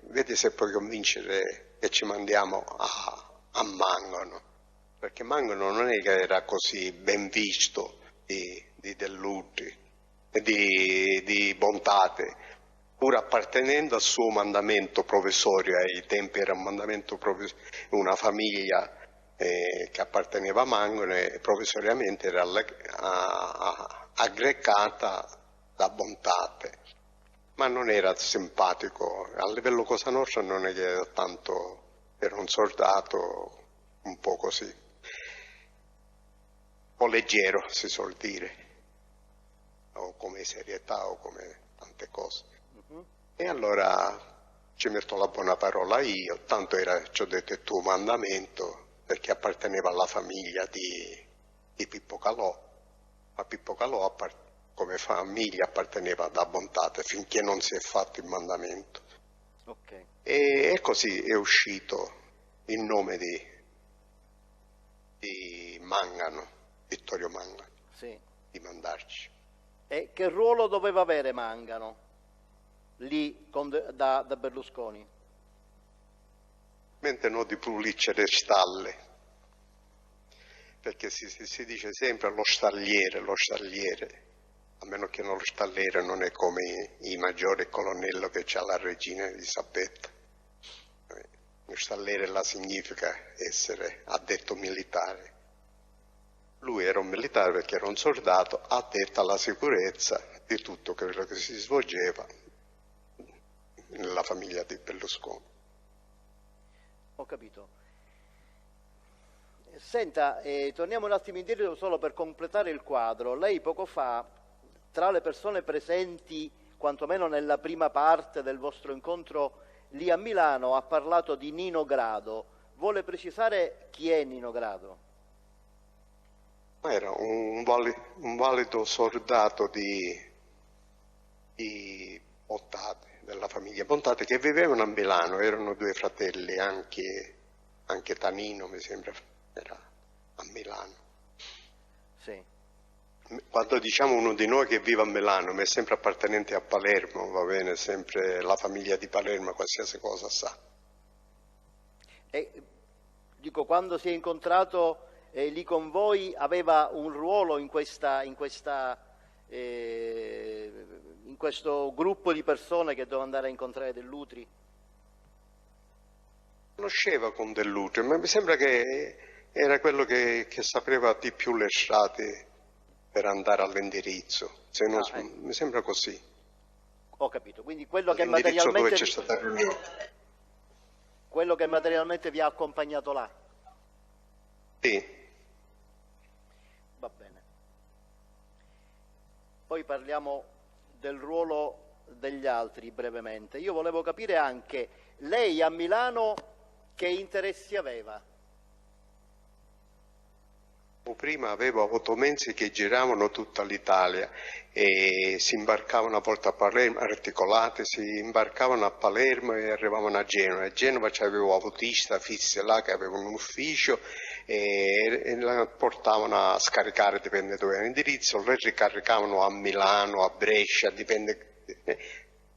Speaker 4: vedi se puoi convincere che ci mandiamo a Mangano, perché Mangano non è che era così ben visto di Dell'Utri, di Bontate, pur appartenendo al suo mandamento provvisorio, ai tempi era un mandamento provvisorio, una famiglia che apparteneva a Mangano e provvisoriamente era aggregata da Bontate, ma non era simpatico, a livello Cosa Nostra non è che era tanto, era un soldato un po' così, un po' leggero si suol dire, o come serietà o come tante cose. E allora ci metto la buona parola io, tanto ci ho detto il tuo mandamento, perché apparteneva alla famiglia di Pippo Calò, ma Pippo Calò come famiglia apparteneva da Bontate finché non si è fatto il mandamento.
Speaker 10: Okay.
Speaker 4: E così è uscito il nome di Mangano, Vittorio Mangano, di mandarci.
Speaker 10: E che ruolo doveva avere Mangano lì da Berlusconi?
Speaker 4: Mentre no di pulire le stalle, perché si dice sempre lo stalliere, a meno che lo stalliere non è come i maggiori colonnello che c'ha la regina Elisabetta. Lo stalliere la significa essere addetto militare. Lui era un militare perché era un soldato addetto alla sicurezza di tutto quello che si svolgeva nella famiglia di Berlusconi.
Speaker 10: Ho capito. Senta, torniamo un attimo indietro solo per completare il quadro. Lei poco fa, tra le persone presenti, quantomeno nella prima parte del vostro incontro lì a Milano, ha parlato di Nino Grado. Vuole precisare chi è Nino Grado?
Speaker 4: Era un valido soldato di Bontate, della famiglia Bontate, che vivevano a Milano, erano due fratelli, anche Tanino mi sembra era a Milano.
Speaker 10: Sì.
Speaker 4: quando diciamo uno di noi che vive a Milano, ma è sempre appartenente a Palermo, va bene, sempre la famiglia di Palermo, qualsiasi cosa sa.
Speaker 10: E, dico, quando si è incontrato lì con voi, aveva un ruolo in questo gruppo di persone che doveva andare a incontrare Dell'Utri?
Speaker 4: Conosceva con Dell'Utri, ma mi sembra che era quello che sapeva di più le strade per andare all'indirizzo, mi sembra così.
Speaker 10: Ho capito, quindi quello che materialmente vi ha accompagnato là?
Speaker 4: Sì.
Speaker 10: Va bene. Poi parliamo del ruolo degli altri brevemente. Io volevo capire anche, lei a Milano che interessi aveva?
Speaker 4: Prima avevo avuto mezzi che giravano tutta l'Italia e si imbarcavano a volte a Palermo, articolati, si imbarcavano a Palermo e arrivavano a Genova. A Genova c'avevo autista fissi là che avevano un ufficio e la portavano a scaricare, dipende dove era l'indirizzo, le ricaricavano a Milano, a Brescia, dipende,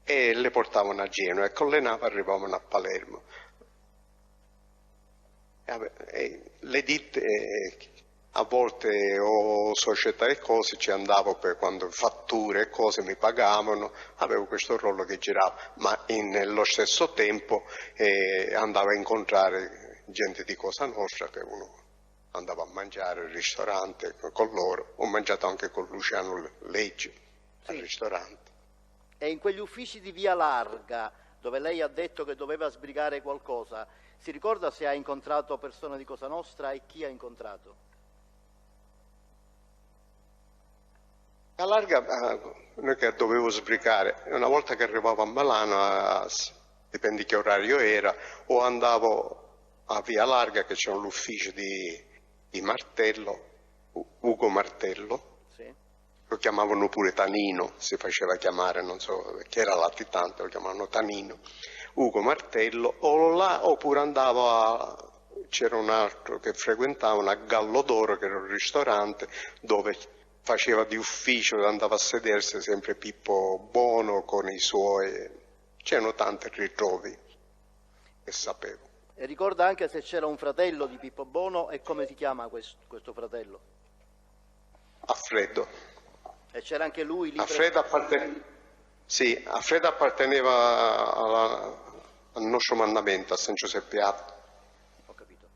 Speaker 4: e le portavano a Genova e con le navi arrivavano a Palermo. Le ditte... A volte o società e cose ci andavo per quando fatture e cose mi pagavano, avevo questo ruolo che girava, ma nello stesso tempo andavo a incontrare gente di Cosa Nostra che uno andava a mangiare al ristorante con loro. Ho mangiato anche con Luciano Leggi al ristorante.
Speaker 10: E in quegli uffici di Via Larga, dove lei ha detto che doveva sbrigare qualcosa, si ricorda se ha incontrato persone di Cosa Nostra e chi ha incontrato?
Speaker 4: A Larga non è che dovevo sbrigare, una volta che arrivavo a Milano, dipende che orario era, o andavo a Via Larga che c'è l'ufficio di Martello, Ugo Martello,
Speaker 10: sì.
Speaker 4: Lo chiamavano pure Tanino, si faceva chiamare, non so, che era latitante, lo chiamavano Tanino, Ugo Martello, oppure andavo c'era un altro che frequentava a Gallo d'Oro, che era un ristorante dove faceva di ufficio, andava a sedersi sempre Pippo Bono con i suoi, c'erano tanti ritrovi che sapevo.
Speaker 10: E ricorda anche se c'era un fratello di Pippo Bono e come si chiama questo fratello?
Speaker 4: Alfredo.
Speaker 10: E c'era anche lui lì?
Speaker 4: Alfredo apparteneva al nostro mandamento, a San Giuseppe Abdo.
Speaker 10: Ho capito.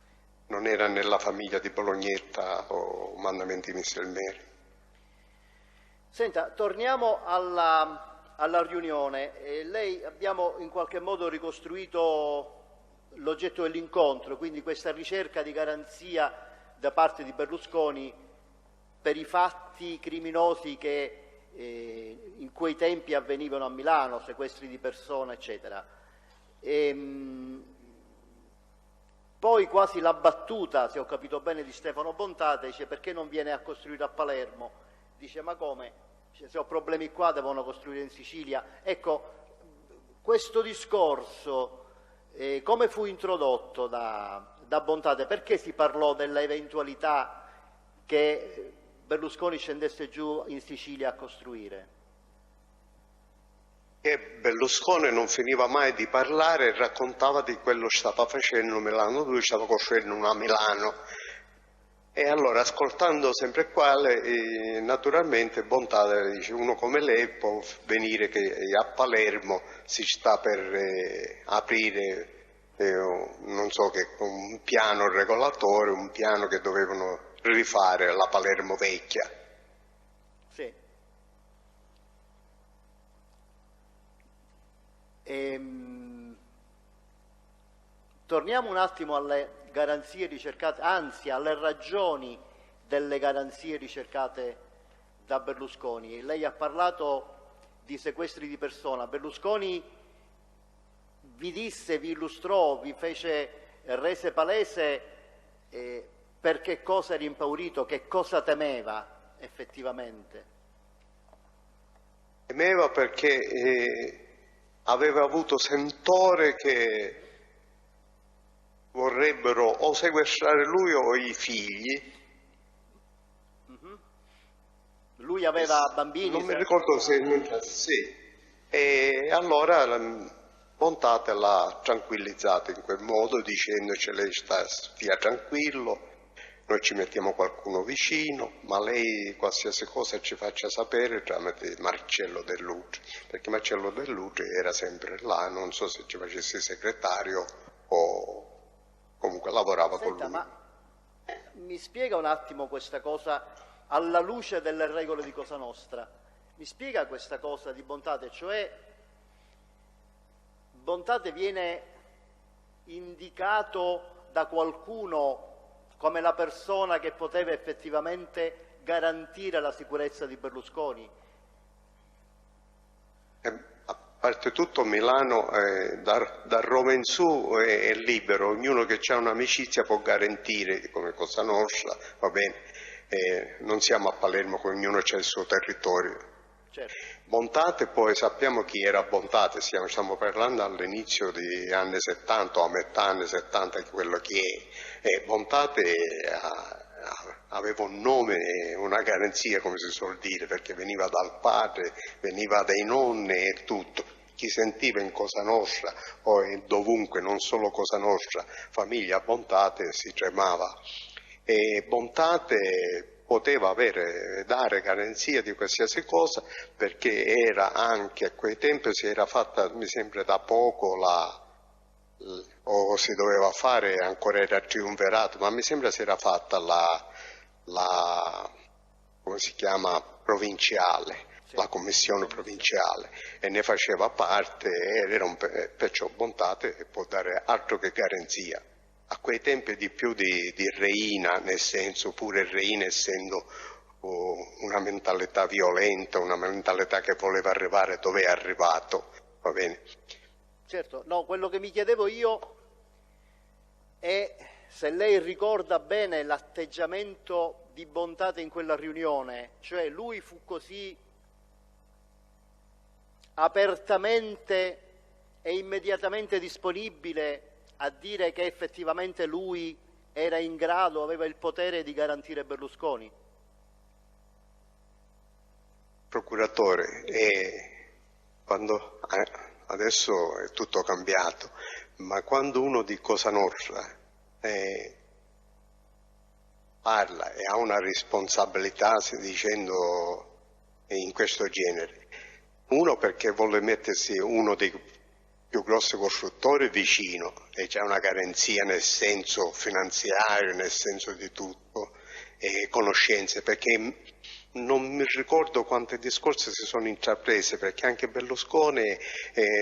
Speaker 4: Non era nella famiglia di Bolognetta o mandamenti Misselmeri.
Speaker 10: Senta, torniamo alla riunione. Lei abbiamo in qualche modo ricostruito l'oggetto dell'incontro, quindi questa ricerca di garanzia da parte di Berlusconi per i fatti criminosi che in quei tempi avvenivano a Milano, sequestri di persone, eccetera. Poi quasi la battuta, se ho capito bene, di Stefano Bontate, dice: perché non viene a costruire a Palermo? Dice: ma come? Se ho problemi qua devono costruire in Sicilia. Ecco, questo discorso come fu introdotto da Bontate? Perché si parlò dell'eventualità che Berlusconi scendesse giù in Sicilia a costruire?
Speaker 4: Che Berlusconi non finiva mai di parlare e raccontava di quello che stava facendo a Milano. Lui stava costruendo una Milano. E allora, ascoltando sempre quale, naturalmente Bontate dice: uno come lei può venire che a Palermo si sta per aprire, non so che, un piano regolatore, un piano che dovevano rifare la Palermo vecchia.
Speaker 10: Sì. Torniamo un attimo alle garanzie ricercate, anzi alle ragioni delle garanzie ricercate da Berlusconi. Lei ha parlato di sequestri di persona. Berlusconi vi disse, vi illustrò, vi rese palese per che cosa era impaurito, che cosa temeva effettivamente.
Speaker 4: Temeva perché aveva avuto sentore che vorrebbero o sequestrare lui o i figli
Speaker 10: Lui aveva bambini?
Speaker 4: Non mi ricordo se sì. E allora Bontate l'ha tranquillizzato in quel modo, dicendocele lei stia tranquillo, noi ci mettiamo qualcuno vicino, ma lei qualsiasi cosa ci faccia sapere tramite Marcello Dell'Utri, perché Marcello Dell'Utri era sempre là, non so se ci facesse segretario o comunque lavorava con lui.
Speaker 10: Ma mi spiega un attimo questa cosa alla luce delle regole di Cosa Nostra? Mi spiega questa cosa di Bontate, cioè Bontate viene indicato da qualcuno come la persona che poteva effettivamente garantire la sicurezza di Berlusconi?
Speaker 4: A parte tutto Milano, da Roma in su è libero, ognuno che ha un'amicizia può garantire come Cosa Nostra, va bene, non siamo a Palermo, ognuno ha il suo territorio.
Speaker 10: Certo.
Speaker 4: Bontate, poi sappiamo chi era Bontate, stiamo parlando all'inizio degli anni 70 o a metà anni 70, quello che è. Bontate aveva un nome, una garanzia, come si suol dire, perché veniva dal padre, veniva dai nonni e tutto. Chi sentiva in Cosa Nostra o dovunque, non solo Cosa Nostra, famiglia Bontate, si tremava. E Bontate poteva dare garanzia di qualsiasi cosa, perché era anche a quei tempi si era fatta, mi sembra da poco, o si doveva fare, ancora era triumvirato, ma mi sembra si era fatta come si chiama, provinciale, la commissione provinciale, e ne faceva parte, era perciò Bontate può dare altro che garanzia. A quei tempi di più di Reina, nel senso, pure Reina essendo una mentalità violenta, una mentalità che voleva arrivare dove è arrivato, va bene?
Speaker 10: Certo, no, quello che mi chiedevo io è se lei ricorda bene l'atteggiamento di Bontate in quella riunione, cioè lui fu così apertamente e immediatamente disponibile a dire che effettivamente lui era in grado, aveva il potere di garantire Berlusconi?
Speaker 4: Procuratore, adesso è tutto cambiato, ma quando uno di Cosa Nostra parla e ha una responsabilità, dicendo in questo genere, uno perché vuole mettersi uno dei più grossi costruttori vicino e c'è una garanzia nel senso finanziario, nel senso di tutto, e conoscenze, perché non mi ricordo quanti discorsi si sono intrapresi, perché anche Berlusconi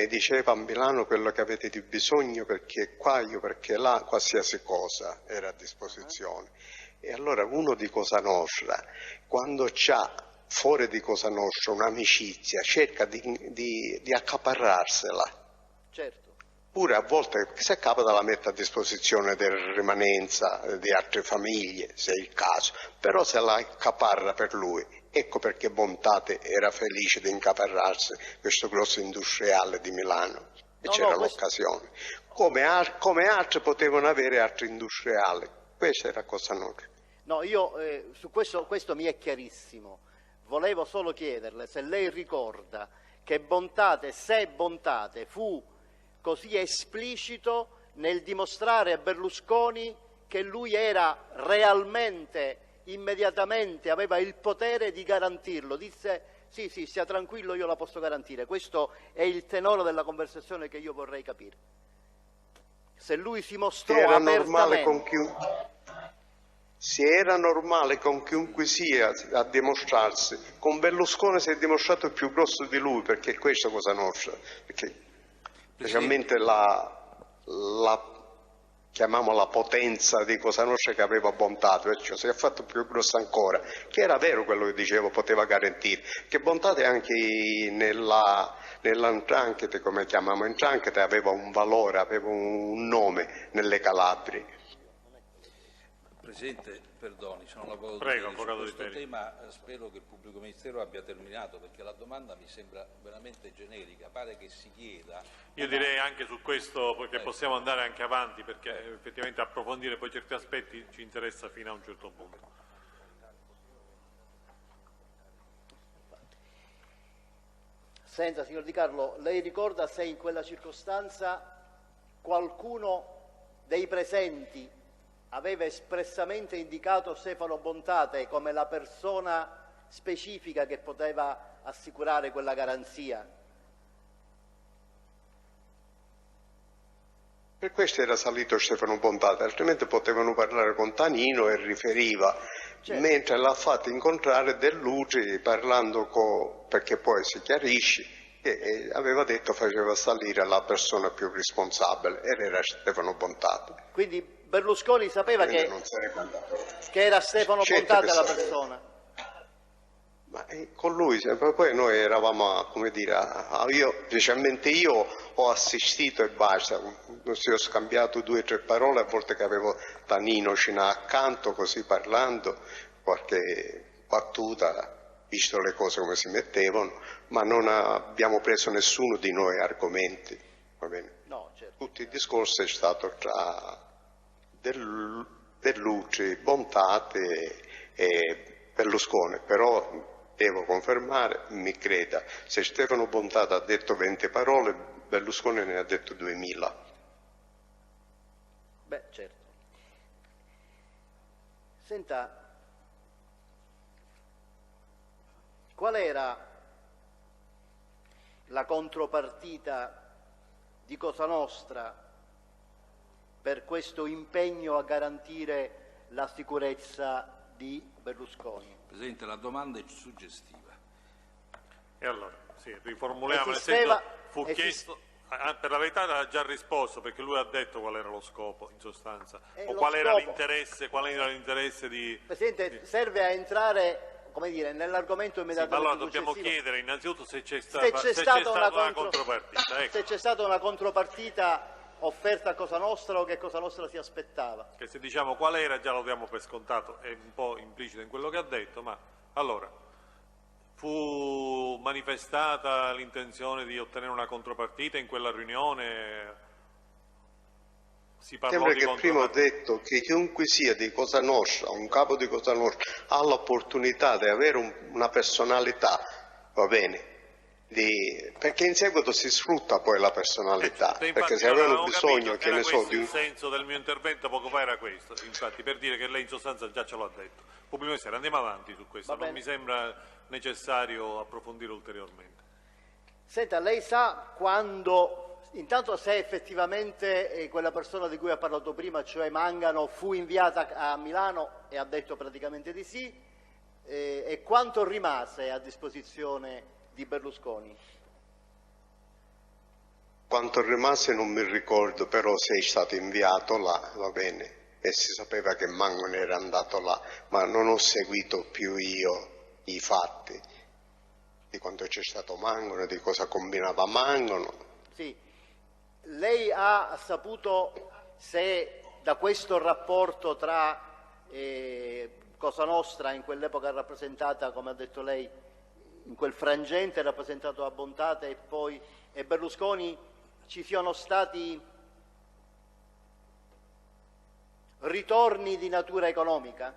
Speaker 4: diceva a Milano quello che avete di bisogno, perché qua, io perché là, qualsiasi cosa era a disposizione. E allora uno di Cosa Nostra, quando c'ha fuori di Cosa Nostra un'amicizia, cerca di accaparrarsela.
Speaker 10: Certo.
Speaker 4: Pure a volte se capita la mette a disposizione della rimanenza di altre famiglie, se è il caso, però se la accaparra per lui. Ecco perché Bontate era felice di incaparrarsi questo grosso industriale di Milano, e c'era l'occasione. Come altri potevano avere altri industriali, questa era Cosa Nostra.
Speaker 10: No, io su questo mi è chiarissimo. Volevo solo chiederle se lei ricorda che se Bontate fu così esplicito nel dimostrare a Berlusconi che lui era realmente, immediatamente, aveva il potere di garantirlo. Disse sì, stia tranquillo, io la posso garantire. Questo è il tenore della conversazione che io vorrei capire. Se lui si mostrò apertamente...
Speaker 4: Se era normale con chiunque sia a dimostrarsi, con Berlusconi si è dimostrato più grosso di lui, perché è questa Cosa Nostra, perché specialmente chiamiamola la potenza di Cosa Nostra che aveva Bontate, cioè si è fatto più grosso ancora, che era vero quello che dicevo, poteva garantire, che Bontate anche nell'Andrangheta, come chiamiamo Andrangheta, aveva un valore, aveva un nome nelle Calabrie.
Speaker 5: Presidente, perdoni, sono la voluto
Speaker 1: Prego,
Speaker 5: dire su questo
Speaker 1: Peri.
Speaker 5: tema, spero che il pubblico ministero abbia terminato, perché la domanda mi sembra veramente generica, pare che si chieda...
Speaker 1: Io direi anche su questo, perché possiamo andare anche avanti, perché effettivamente approfondire poi certi aspetti ci interessa fino a un certo punto.
Speaker 10: Senta, signor Di Carlo, lei ricorda se in quella circostanza qualcuno dei presenti aveva espressamente indicato Stefano Bontate come la persona specifica che poteva assicurare quella garanzia?
Speaker 4: Per questo era salito Stefano Bontate, altrimenti potevano parlare con Tanino e riferiva, certo. Mentre l'ha fatto incontrare De Luci parlando perché poi si chiarisce che aveva detto faceva salire la persona più responsabile ed era Stefano Bontate.
Speaker 10: Quindi Berlusconi sapeva che era Stefano Bontate la persona?
Speaker 4: Ma con lui, poi noi eravamo, come dire, specialmente io ho assistito e basta, si ho scambiato 2 o 3 parole, a volte che avevo Tanino Cinà accanto, così parlando, qualche battuta, visto le cose come si mettevano, ma non abbiamo preso nessuno di noi argomenti, va bene?
Speaker 10: No, certo.
Speaker 4: Tutto il discorso è stato tra Luci, Bontate e Berlusconi, però devo confermare, mi creda, se Stefano Bontate ha detto 20 parole, Berlusconi ne ha detto 2000.
Speaker 10: Beh, certo. Senta, qual era la contropartita di Cosa Nostra per questo impegno a garantire la sicurezza di Berlusconi?
Speaker 5: Presidente, la domanda è suggestiva.
Speaker 1: E allora, sì, riformuliamo, nel senso, fu chiesto, per la verità era già risposto, perché lui ha detto qual era lo scopo, in sostanza, o qual era l'interesse di...
Speaker 10: Presidente, serve a entrare, come dire, nell'argomento immediatamente
Speaker 1: allora dobbiamo chiedere innanzitutto se c'è stata una contropartita. Ecco.
Speaker 10: Se c'è stata una contropartita offerta a Cosa Nostra o che Cosa Nostra si aspettava.
Speaker 1: Che se diciamo qual era già lo diamo per scontato, è un po' implicito in quello che ha detto, ma allora fu manifestata l'intenzione di ottenere una contropartita in quella riunione? Si parlò
Speaker 4: Sembra
Speaker 1: di
Speaker 4: che prima ho detto che chiunque sia di Cosa Nostra, un capo di Cosa Nostra, ha l'opportunità di avere una personalità, va bene? Perché in seguito si sfrutta poi la personalità, perché se avevano bisogno, che ne so,
Speaker 1: il senso del mio intervento poco fa era questo, infatti, per dire che lei in sostanza già ce l'ha detto. Pubblico Ministero, andiamo avanti su questo, non mi sembra necessario approfondire ulteriormente.
Speaker 10: Senta, lei sa quando, intanto se effettivamente quella persona di cui ha parlato prima, cioè Mangano, fu inviata a Milano e ha detto praticamente di sì, e quanto rimase a disposizione di Berlusconi?
Speaker 4: Quanto rimase non mi ricordo, però sei stato inviato là, va bene, e si sapeva che Mangano era andato là, ma non ho seguito più io i fatti di quanto c'è stato Mangano, di cosa combinava Mangano.
Speaker 10: Sì, lei ha saputo se da questo rapporto tra Cosa Nostra, in quell'epoca rappresentata, come ha detto lei, in quel frangente rappresentato da Bontate e Berlusconi, ci siano stati ritorni di natura economica?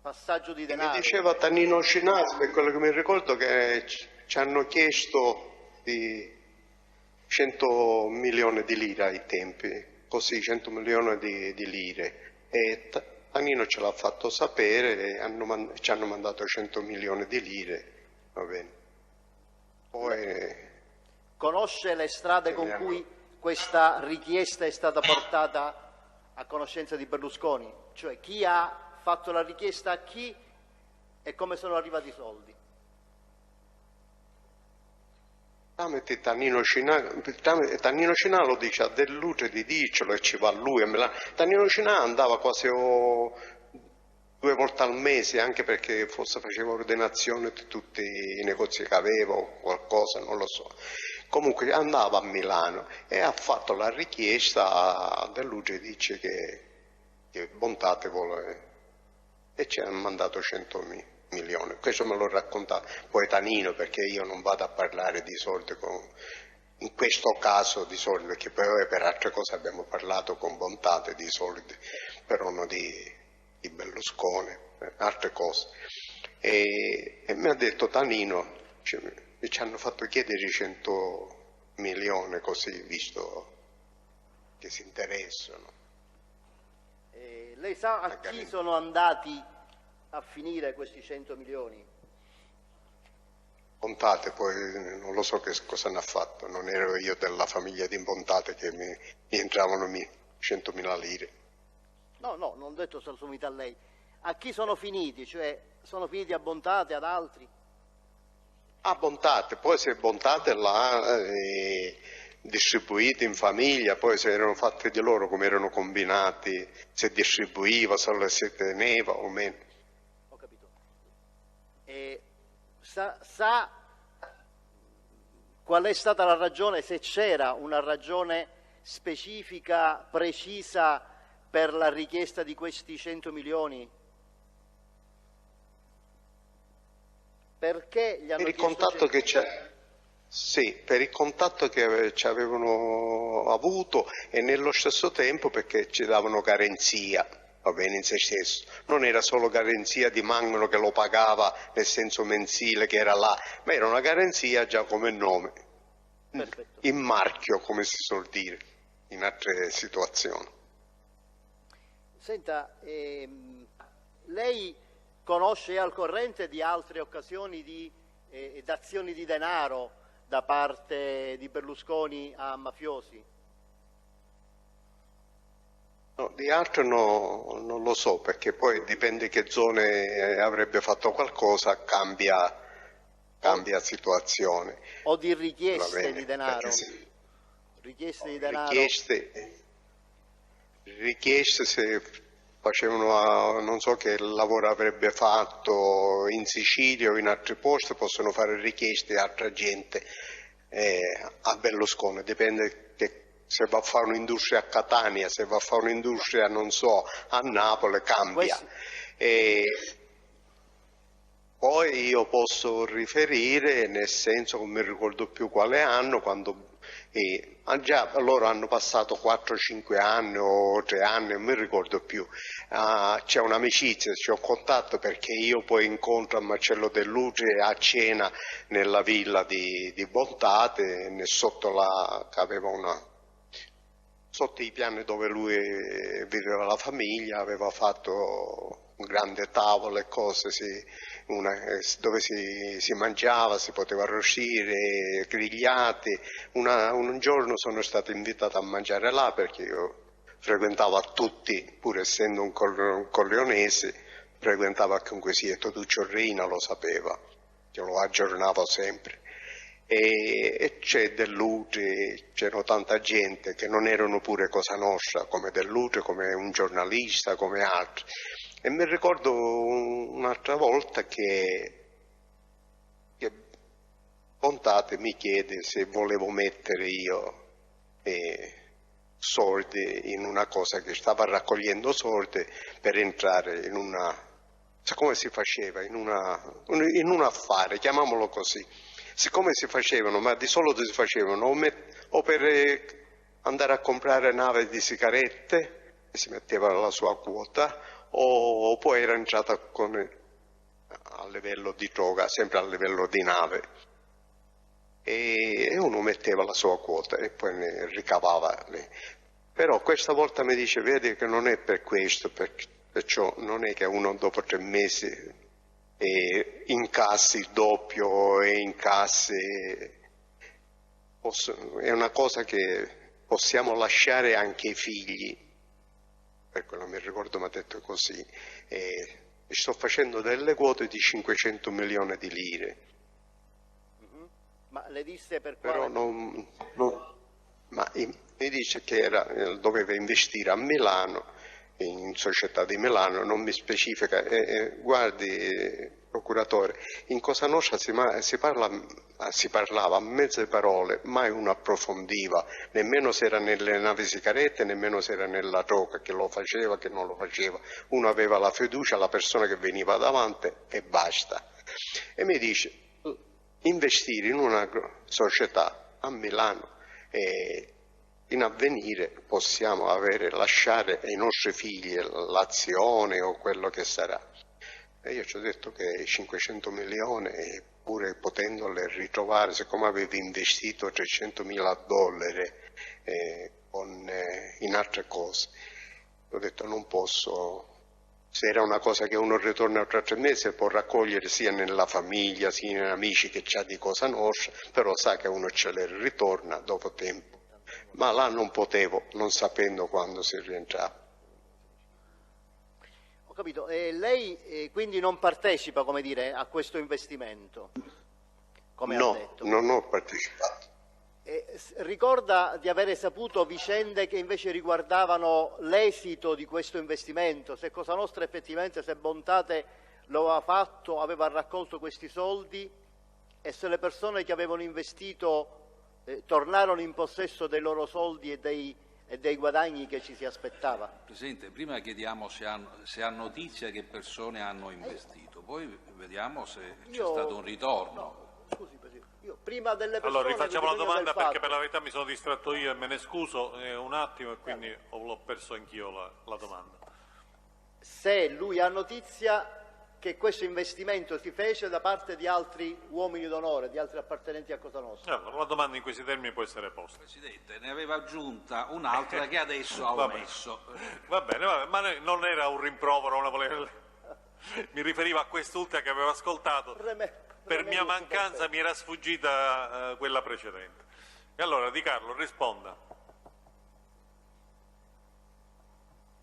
Speaker 10: Passaggio di denaro?
Speaker 4: Mi diceva Tanino Cinà, per quello che mi ricordo, che ci hanno chiesto di 100 milioni di lire ai tempi, così 100 milioni di lire, e Tanino ce l'ha fatto sapere e ci hanno mandato 100 milioni di lire, va bene. Poi,
Speaker 10: conosce le strade con cui questa richiesta è stata portata a conoscenza di Berlusconi? Cioè chi ha fatto la richiesta a chi e come sono arrivati i soldi?
Speaker 4: Tanino Cinà lo dice a De Luci di dircelo e ci va lui. Tanino Cinà andava quasi 2 volte al mese, anche perché forse faceva ordinazione di tutti i negozi che aveva o qualcosa, non lo so. Comunque andava a Milano e ha fatto la richiesta a De Luci, dice che Bontate vuole, e ci hanno mandato 100 milioni. Questo me lo racconta poi Tanino, perché io non vado a parlare di soldi in questo caso di soldi, perché poi per altre cose abbiamo parlato con Bontate di soldi, però non di Berlusconi, altre cose. E mi ha detto Tanino, ci hanno fatto chiedere 100 milioni così, visto che si interessano.
Speaker 10: Lei sa a chi sono andati a finire questi 100 milioni?
Speaker 4: Bontate, poi non lo so che cosa ne ha fatto, non ero io della famiglia di Bontate che mi entravano 100.000 lire.
Speaker 10: No, non ho detto sono finiti a lei. A chi sono finiti? Cioè, sono finiti a Bontate, ad altri?
Speaker 4: A Bontate, poi se Bontate l'ha distribuito in famiglia, poi se erano fatti di loro come erano combinati, se distribuiva, se si teneva o meno.
Speaker 10: Ho capito. Sa qual è stata la ragione, se c'era una ragione specifica, precisa per la richiesta di questi 100 milioni? Perché gli hanno
Speaker 4: per il contatto che c'è, sì, per il contatto che ci avevano avuto e nello stesso tempo perché ci davano garanzia, va bene, in se stesso. Non era solo garanzia di Mangano che lo pagava nel senso mensile che era là, ma era una garanzia già come nome,
Speaker 10: perfetto,
Speaker 4: in marchio come si suol dire in altre situazioni.
Speaker 10: Senta, lei conosce al corrente di altre occasioni di dazioni di denaro da parte di Berlusconi a mafiosi?
Speaker 4: No, di altro non lo so, perché poi dipende che zone avrebbe fatto qualcosa, cambia situazione.
Speaker 10: O di richieste di denaro?
Speaker 4: Sì.
Speaker 10: Richieste di denaro?
Speaker 4: Richieste se facevano, non so che lavoro avrebbe fatto in Sicilia o in altri posti, possono fare richieste a altra gente a Berlusconi, dipende che se va a fare un'industria a Catania, se va a fare un'industria, non so, a Napoli, cambia. Poi io posso riferire, nel senso che non mi ricordo più quale anno, quando già loro hanno passato 4-5 anni o 3 anni, non mi ricordo più, c'è un'amicizia, c'è un contatto perché io poi incontro a Marcello Dell'Utri a cena nella villa di Bontate, sotto che aveva sotto i piani dove lui viveva la famiglia, aveva fatto un grande tavolo e cose, dove si mangiava, si poteva arrostire, grigliati. Un giorno sono stato invitato a mangiare là perché io frequentavo a tutti, pur essendo un corleonese, frequentavo comunque sia Totuccio Reina, lo sapeva, che lo aggiornavo sempre. E c'è Dell'Utri, c'era tanta gente che non erano pure Cosa Nostra, come Dell'Utri, come un giornalista, come altri. E mi ricordo un'altra volta che Bontate mi chiede se volevo mettere io soldi in una cosa, che stava raccogliendo soldi per entrare in una, come si faceva, in un affare, chiamiamolo così. Siccome si facevano, ma di solito si facevano o per andare a comprare nave di sigarette, e si metteva la sua quota, o poi era entrata a livello di droga, sempre a livello di nave, e uno metteva la sua quota e poi ne ricavava. Però questa volta mi dice, vedi che non è per questo, perciò non è che uno dopo 3 mesi incassi il doppio e incassi, è una cosa che possiamo lasciare anche ai figli, per quello mi ricordo mi ha detto così, sto facendo delle quote di 500 milioni di lire.
Speaker 10: Ma le disse per quale?
Speaker 4: Però ma mi dice che doveva investire a Milano, in società di Milano, non mi specifica, guardi procuratore, in Cosa Nostra si parlava a mezze parole, mai uno approfondiva, nemmeno se era nelle navi sigarette, nemmeno se era nella droga, che lo faceva, che non lo faceva, uno aveva la fiducia alla persona che veniva davanti e basta. E mi dice, investire in una società a Milano in avvenire possiamo lasciare ai nostri figli l'azione o quello che sarà. E io ci ho detto che 500 milioni pure potendole ritrovare, siccome avevo investito $300.000 in altre cose, ho detto non posso. Se era una cosa che uno ritorna tra 3 mesi può raccogliere sia nella famiglia sia negli amici che c'ha di cosa nostra, però sa che uno ce le ritorna dopo tempo. Ma là non potevo, non sapendo quando si rientrava.
Speaker 10: Ho capito. Lei quindi non partecipa, come dire, a questo investimento? Come ha detto.
Speaker 4: No, non ho partecipato.
Speaker 10: Ricorda di avere saputo vicende che invece riguardavano l'esito di questo investimento, se Cosa Nostra effettivamente, se Bontate lo aveva fatto, aveva raccolto questi soldi e se le persone che avevano investito tornarono in possesso dei loro soldi e dei guadagni che ci si aspettava?
Speaker 5: Presidente, prima chiediamo se ha notizia che persone hanno investito, poi vediamo se c'è stato un ritorno.
Speaker 10: No, scusi Presidente, io prima delle persone...
Speaker 1: Allora rifacciamo la domanda perché per la verità mi sono distratto io e me ne scuso un attimo e quindi l'ho perso anch'io la domanda.
Speaker 10: Se lui ha notizia che questo investimento si fece da parte di altri uomini d'onore, di altri appartenenti a Cosa Nostra.
Speaker 1: Allora, la domanda in questi termini può essere posta.
Speaker 5: Presidente, ne aveva aggiunta un'altra che adesso ha omesso.
Speaker 1: Va bene, ma non era un rimprovero, mi riferiva a quest'ultima che avevo ascoltato. Per mia mancanza mi era sfuggita quella precedente. E allora Di Carlo risponda.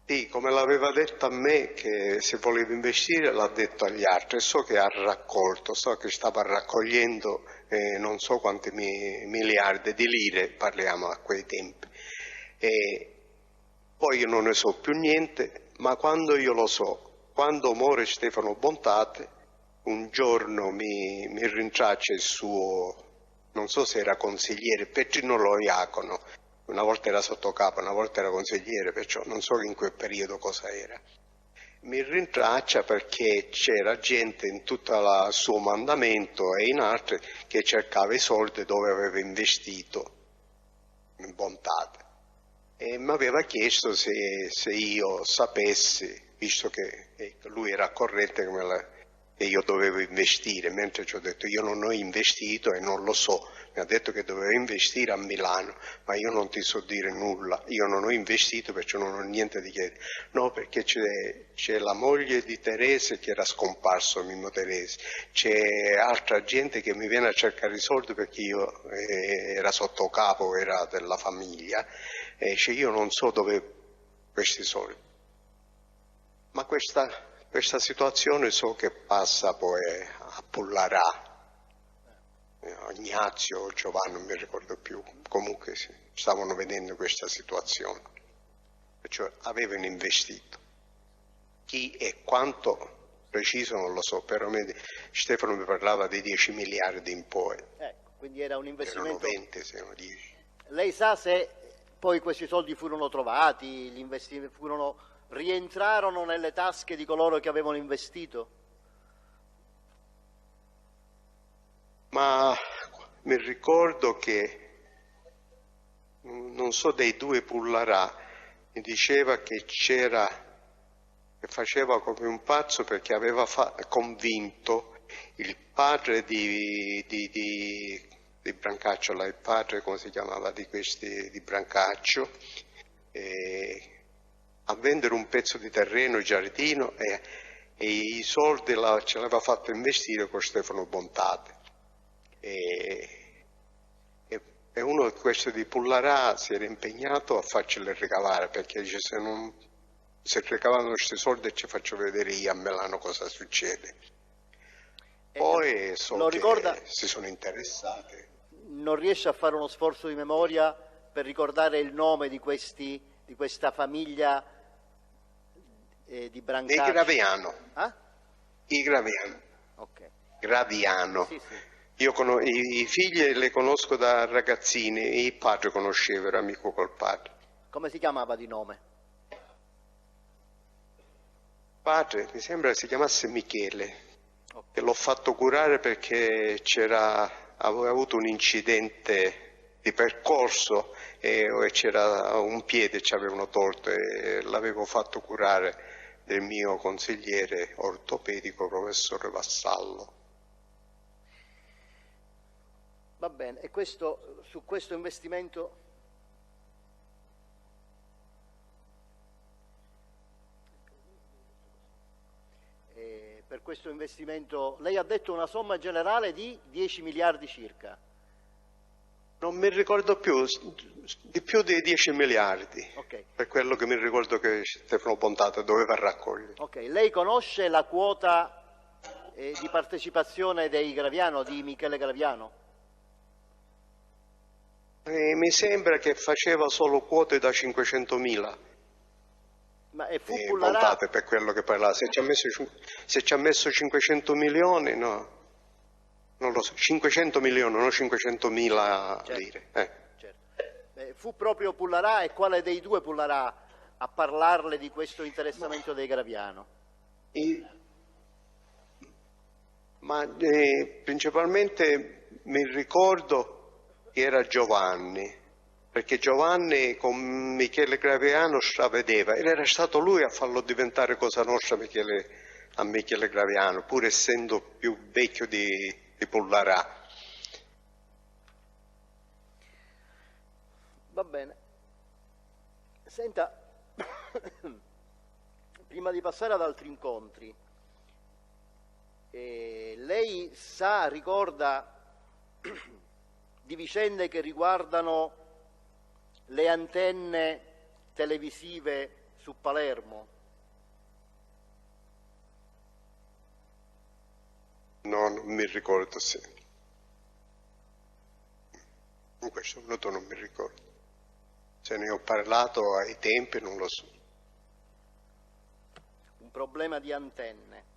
Speaker 4: Sì, come l'aveva detto a me che se voleva investire l'ha detto agli altri, so che ha raccolto, so che stava raccogliendo non so quanti miliardi di lire, parliamo a quei tempi. Poi io non ne so più niente, ma quando io lo so, quando muore Stefano Bontate, un giorno mi rintraccia il suo, non so se era consigliere, Petrino Loiacono, una volta era sottocapo, una volta era consigliere, perciò non so in quel periodo cosa era. Mi rintraccia perché c'era gente in tutto il suo mandamento e in altre che cercava i soldi dove aveva investito in Bontate. E mi aveva chiesto se io sapessi, visto che lui era corrente che io dovevo investire, mentre ci ho detto io non ho investito e non lo so. Mi ha detto che dovevo investire a Milano, ma io non ti so dire nulla, io non ho investito perciò non ho niente di chiedere. No, perché c'è la moglie di Terese che era scomparso, Mimmo Terese, c'è altra gente che mi viene a cercare i soldi perché io era sottocapo, era della famiglia, e io non so dove questi soldi. Ma questa situazione so che passa poi a Pullarà. Ignazio o Giovanni, non mi ricordo più, comunque stavano vedendo questa situazione, cioè avevano investito. Chi e quanto preciso non lo so, però Stefano mi parlava di 10 miliardi in poi.
Speaker 10: Quindi era un investimento...
Speaker 4: Erano 20, se non 10.
Speaker 10: Lei sa se poi questi soldi furono trovati, rientrarono nelle tasche di coloro che avevano investito?
Speaker 4: Ma mi ricordo che, non so, dei due Pullarà, mi diceva che faceva come un pazzo perché aveva convinto il padre di Brancaccio, il padre, come si chiamava, di Brancaccio, a vendere un pezzo di terreno, giardino, e i soldi ce l'aveva fatto investire con Stefano Bontate. E uno di questi di Pullarà si era impegnato a farcele ricavare, perché dice se ricavano questi soldi ci faccio vedere io a Milano cosa succede. Poi so che si sono interessati.
Speaker 10: Non riesce a fare uno sforzo di memoria per ricordare il nome di questa famiglia di Brancaccio?
Speaker 4: Di Graviano. I Graviano.
Speaker 10: Ok.
Speaker 4: Graviano.
Speaker 10: Sì, sì.
Speaker 4: Io i figli le conosco da ragazzini, il padre conoscevo, era amico col padre.
Speaker 10: Come si chiamava di nome?
Speaker 4: Padre, mi sembra si chiamasse Michele, che l'ho fatto curare perché aveva avuto un incidente di percorso e c'era un piede, ci avevano tolto e l'avevo fatto curare del mio consigliere ortopedico, professore Vassallo.
Speaker 10: Va bene, e su questo investimento... Per questo investimento, lei ha detto una somma generale di 10 miliardi circa.
Speaker 4: Non mi ricordo più di 10 miliardi,
Speaker 10: Okay.
Speaker 4: per quello che mi ricordo che Stefano Pontato doveva raccogliere.
Speaker 10: Ok, lei conosce la quota di partecipazione dei Graviano, di Michele Graviano?
Speaker 4: Mi sembra che faceva solo quote da 500.000.
Speaker 10: Ma fu Pullarà...
Speaker 4: Pontate per quello che parlava. Se ci ha messo 500 milioni, no. Non lo so, 500 milioni, non 500.000 lire.
Speaker 10: Certo. Fu proprio Pullarà, e quale dei due Pullarà a parlarle di questo interessamento dei Graviano?
Speaker 4: Principalmente mi ricordo che era Giovanni, perché Giovanni con Michele Graviano stravedeva, ed era stato lui a farlo diventare Cosa Nostra a Michele Graviano, pur essendo più vecchio di Pullarà.
Speaker 10: Va bene. Senta, prima di passare ad altri incontri, lei ricorda di vicende che riguardano le antenne televisive su Palermo?
Speaker 4: No, non mi ricordo, sì. In questo minuto non mi ricordo. Se ne ho parlato ai tempi, non lo so.
Speaker 10: Un problema di antenne.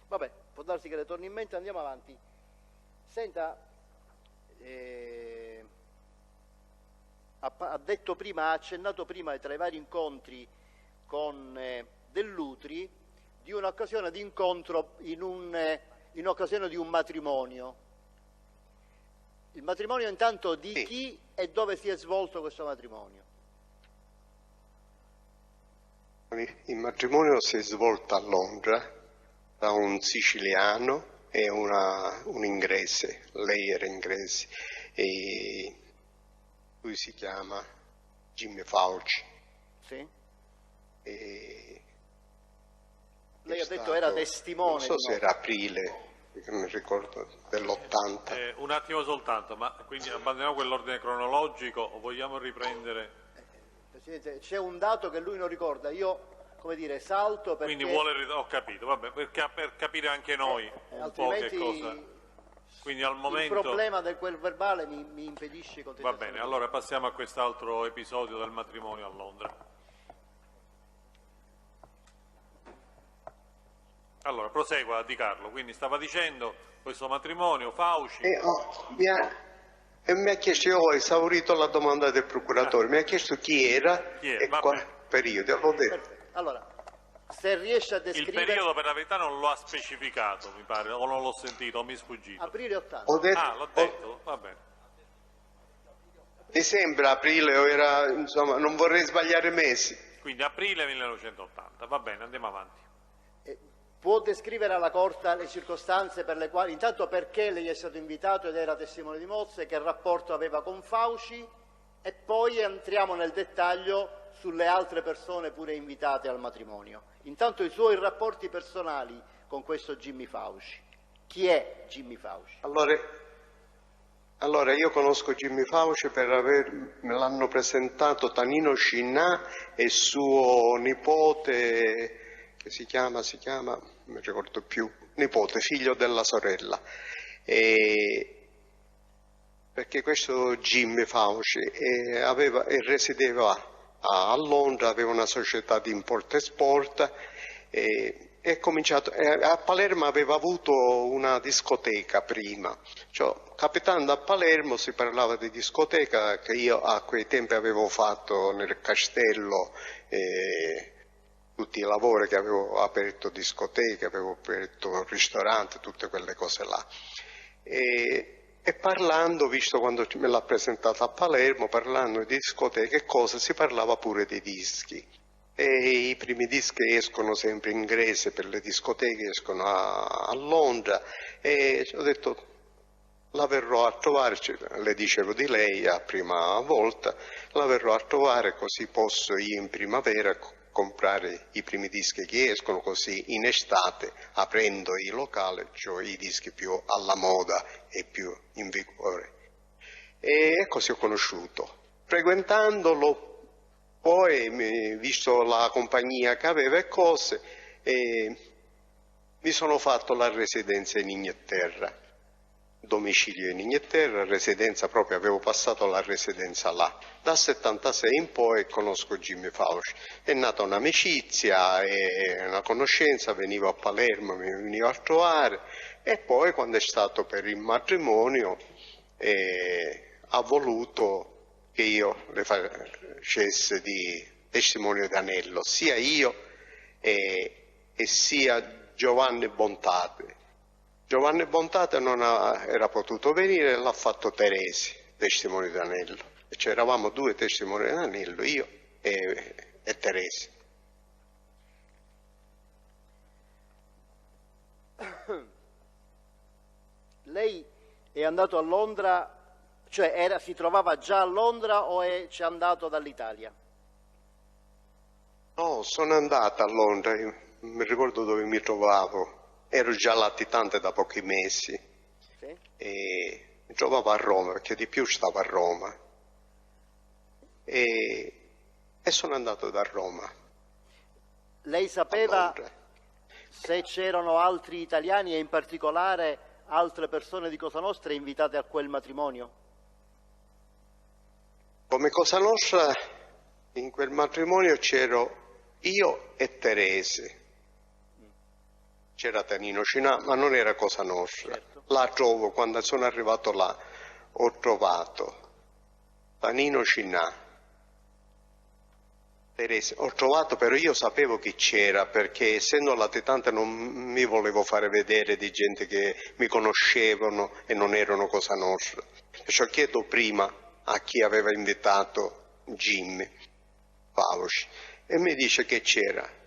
Speaker 10: Vabbè, può darsi che le torni in mente, andiamo avanti. Senta, ha detto prima, ha accennato prima tra i vari incontri con Dell'Utri di un'occasione di incontro in occasione di un matrimonio. Il matrimonio intanto di chi e dove si è svolto questo matrimonio?
Speaker 4: Il matrimonio si è svolto a Londra da un siciliano e un inglese, lei era inglese, e lui si chiama Jimmy Fauci.
Speaker 10: Sì.
Speaker 4: E
Speaker 10: lei ha detto era testimone.
Speaker 4: Non so se era aprile, non mi ricordo, dell'80.
Speaker 1: Un attimo soltanto, ma quindi abbandoniamo quell'ordine cronologico o vogliamo riprendere?
Speaker 10: Presidente, c'è un dato che lui non ricorda, io, come dire, salto perché...
Speaker 1: Quindi ho capito, vabbè, per capire anche noi un po' che cosa... Quindi al momento...
Speaker 10: Il problema di quel verbale mi impedisce continuamente.
Speaker 1: Va bene, allora passiamo a quest'altro episodio del matrimonio a Londra. Allora, prosegua Di Carlo, quindi stava dicendo questo matrimonio, Fauci...
Speaker 4: mi ha chiesto, io ho esaurito la domanda del procuratore, mi ha chiesto chi era e quale periodo, l'ho detto.
Speaker 10: Perfetto. Allora, se riesce a descrivere...
Speaker 1: Il periodo per la verità non lo ha specificato, mi pare, o non l'ho sentito, o mi è sfuggito.
Speaker 10: Aprile 80.
Speaker 1: L'ho detto, va bene.
Speaker 4: Mi sembra aprile o era, insomma, non vorrei sbagliare mesi.
Speaker 1: Quindi aprile 1980, va bene, andiamo avanti.
Speaker 10: Può descrivere alla Corte le circostanze per le quali, intanto perché lei è stato invitato ed era testimone di Mozze, che rapporto aveva con Fauci, e poi entriamo nel dettaglio sulle altre persone pure invitate al matrimonio. Intanto i suoi rapporti personali con questo Jimmy Fauci. Chi è Jimmy Fauci?
Speaker 4: Allora io conosco Jimmy Fauci me l'hanno presentato Tanino Scinà e suo nipote, che si chiama, non mi ricordo più, nipote, figlio della sorella. Perché questo Jimmy Fauci resiedeva a Londra, aveva una società di import-export e è cominciato, a Palermo aveva avuto una discoteca prima, cioè, capitando a Palermo si parlava di discoteca che io a quei tempi avevo fatto nel castello, tutti i lavori che avevo aperto discoteche, avevo aperto ristorante, tutte quelle cose là. E parlando, visto quando me l'ha presentata a Palermo, parlando di discoteche e cose, si parlava pure di dischi. e i primi dischi escono sempre in inglese per le discoteche, escono a Londra, e ho detto la verrò a trovare, le dicevo di lei la prima volta, la verrò a trovare così posso io in primavera comprare i primi dischi che escono, così in estate aprendo i locali ho i dischi più alla moda e più in vigore. E così ho conosciuto. Frequentandolo poi, visto la compagnia che aveva e cose, mi sono fatto la residenza in Inghilterra. Domicilio in Inghilterra, residenza proprio, avevo passato la residenza là. Dal 76 in poi conosco Jimmy Fauci. È nata un'amicizia e una conoscenza, venivo a Palermo, mi venivo a trovare, e poi quando è stato per il matrimonio ha voluto che io le facessi di testimone d'anello, sia io e sia Giovanni Bontate. Giovanni Bontate non era potuto venire, l'ha fatto Teresi, testimone d'anello. E c'eravamo due testimoni d'anello, io e Teresi.
Speaker 10: Lei è andato a Londra, cioè si trovava già a Londra o ci è andato dall'Italia?
Speaker 4: No, sono andata a Londra, mi ricordo dove mi trovavo. Ero già latitante da pochi mesi, sì. E mi trovavo a Roma, perché di più stavo a Roma, e sono andato da Roma.
Speaker 10: Lei sapeva se c'erano altri italiani e in particolare altre persone di Cosa Nostra invitate a quel matrimonio?
Speaker 4: Come Cosa Nostra in quel matrimonio c'ero io e Teresi. C'era Tanino Cinà, ma non era Cosa Nostra. Certo. La trovo, quando sono arrivato là, ho trovato Tanino Cinà, Teresa. Ho trovato, però io sapevo chi c'era, perché essendo latitante non mi volevo fare vedere di gente che mi conoscevano e non erano Cosa Nostra. Perciò chiedo prima a chi aveva invitato Jimmy Fauci e mi dice che c'era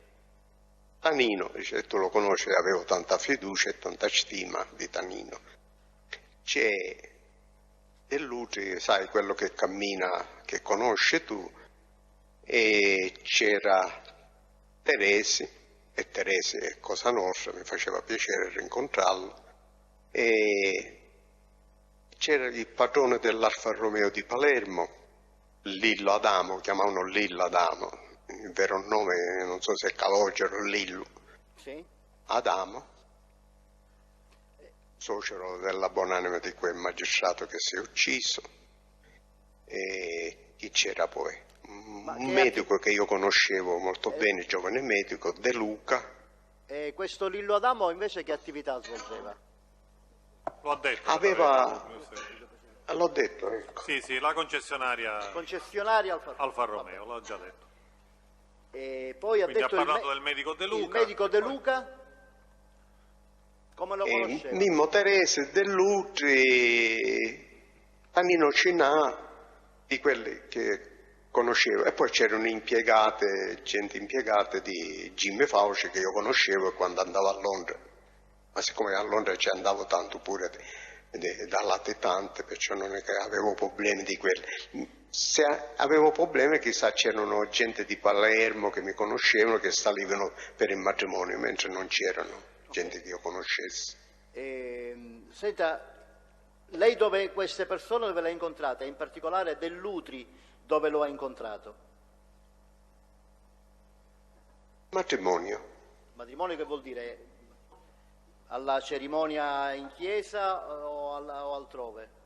Speaker 4: Tanino, dice, tu lo conosci, avevo tanta fiducia e tanta stima di Tanino. C'è Dell'Utri, sai, quello che cammina, che conosci tu, e c'era Teresi, e Teresi è Cosa Nostra, mi faceva piacere rincontrarlo, e c'era il padrone dell'Alfa Romeo di Palermo, Lillo Adamo, chiamavano Lillo Adamo. Il vero nome non so se è Calogero o Lillo, sì. Adamo, suocero della buonanima di quel magistrato che si è ucciso. E chi c'era poi? Un medico che io conoscevo molto bene, giovane medico, De Luca.
Speaker 10: E questo Lillo Adamo invece che attività svolgeva?
Speaker 1: Lo ha detto.
Speaker 4: L'ho detto, ecco.
Speaker 1: Sì, la concessionaria Alfa Romeo, l'ho già detto.
Speaker 10: E poi
Speaker 1: quindi ha parlato del medico De Luca.
Speaker 10: Il medico De Luca come lo conosceva?
Speaker 4: Mimmo Teresi, Dell'Utri, Tanino Cinà, di quelli che conoscevo. E poi c'erano gente impiegate di Jimmy Fauci che io conoscevo quando andavo a Londra. Ma siccome a Londra ci andavo tanto pure da latitante, perciò non è che avevo problemi di quelli. Se avevo problemi, chissà, c'erano gente di Palermo che mi conoscevano, che salivano per il matrimonio, mentre non c'erano gente che io conoscessi.
Speaker 10: Senta, lei queste persone dove le ha incontrate, in particolare Dell'Utri dove lo ha incontrato?
Speaker 4: Matrimonio.
Speaker 10: Matrimonio che vuol dire? Alla cerimonia in chiesa o altrove?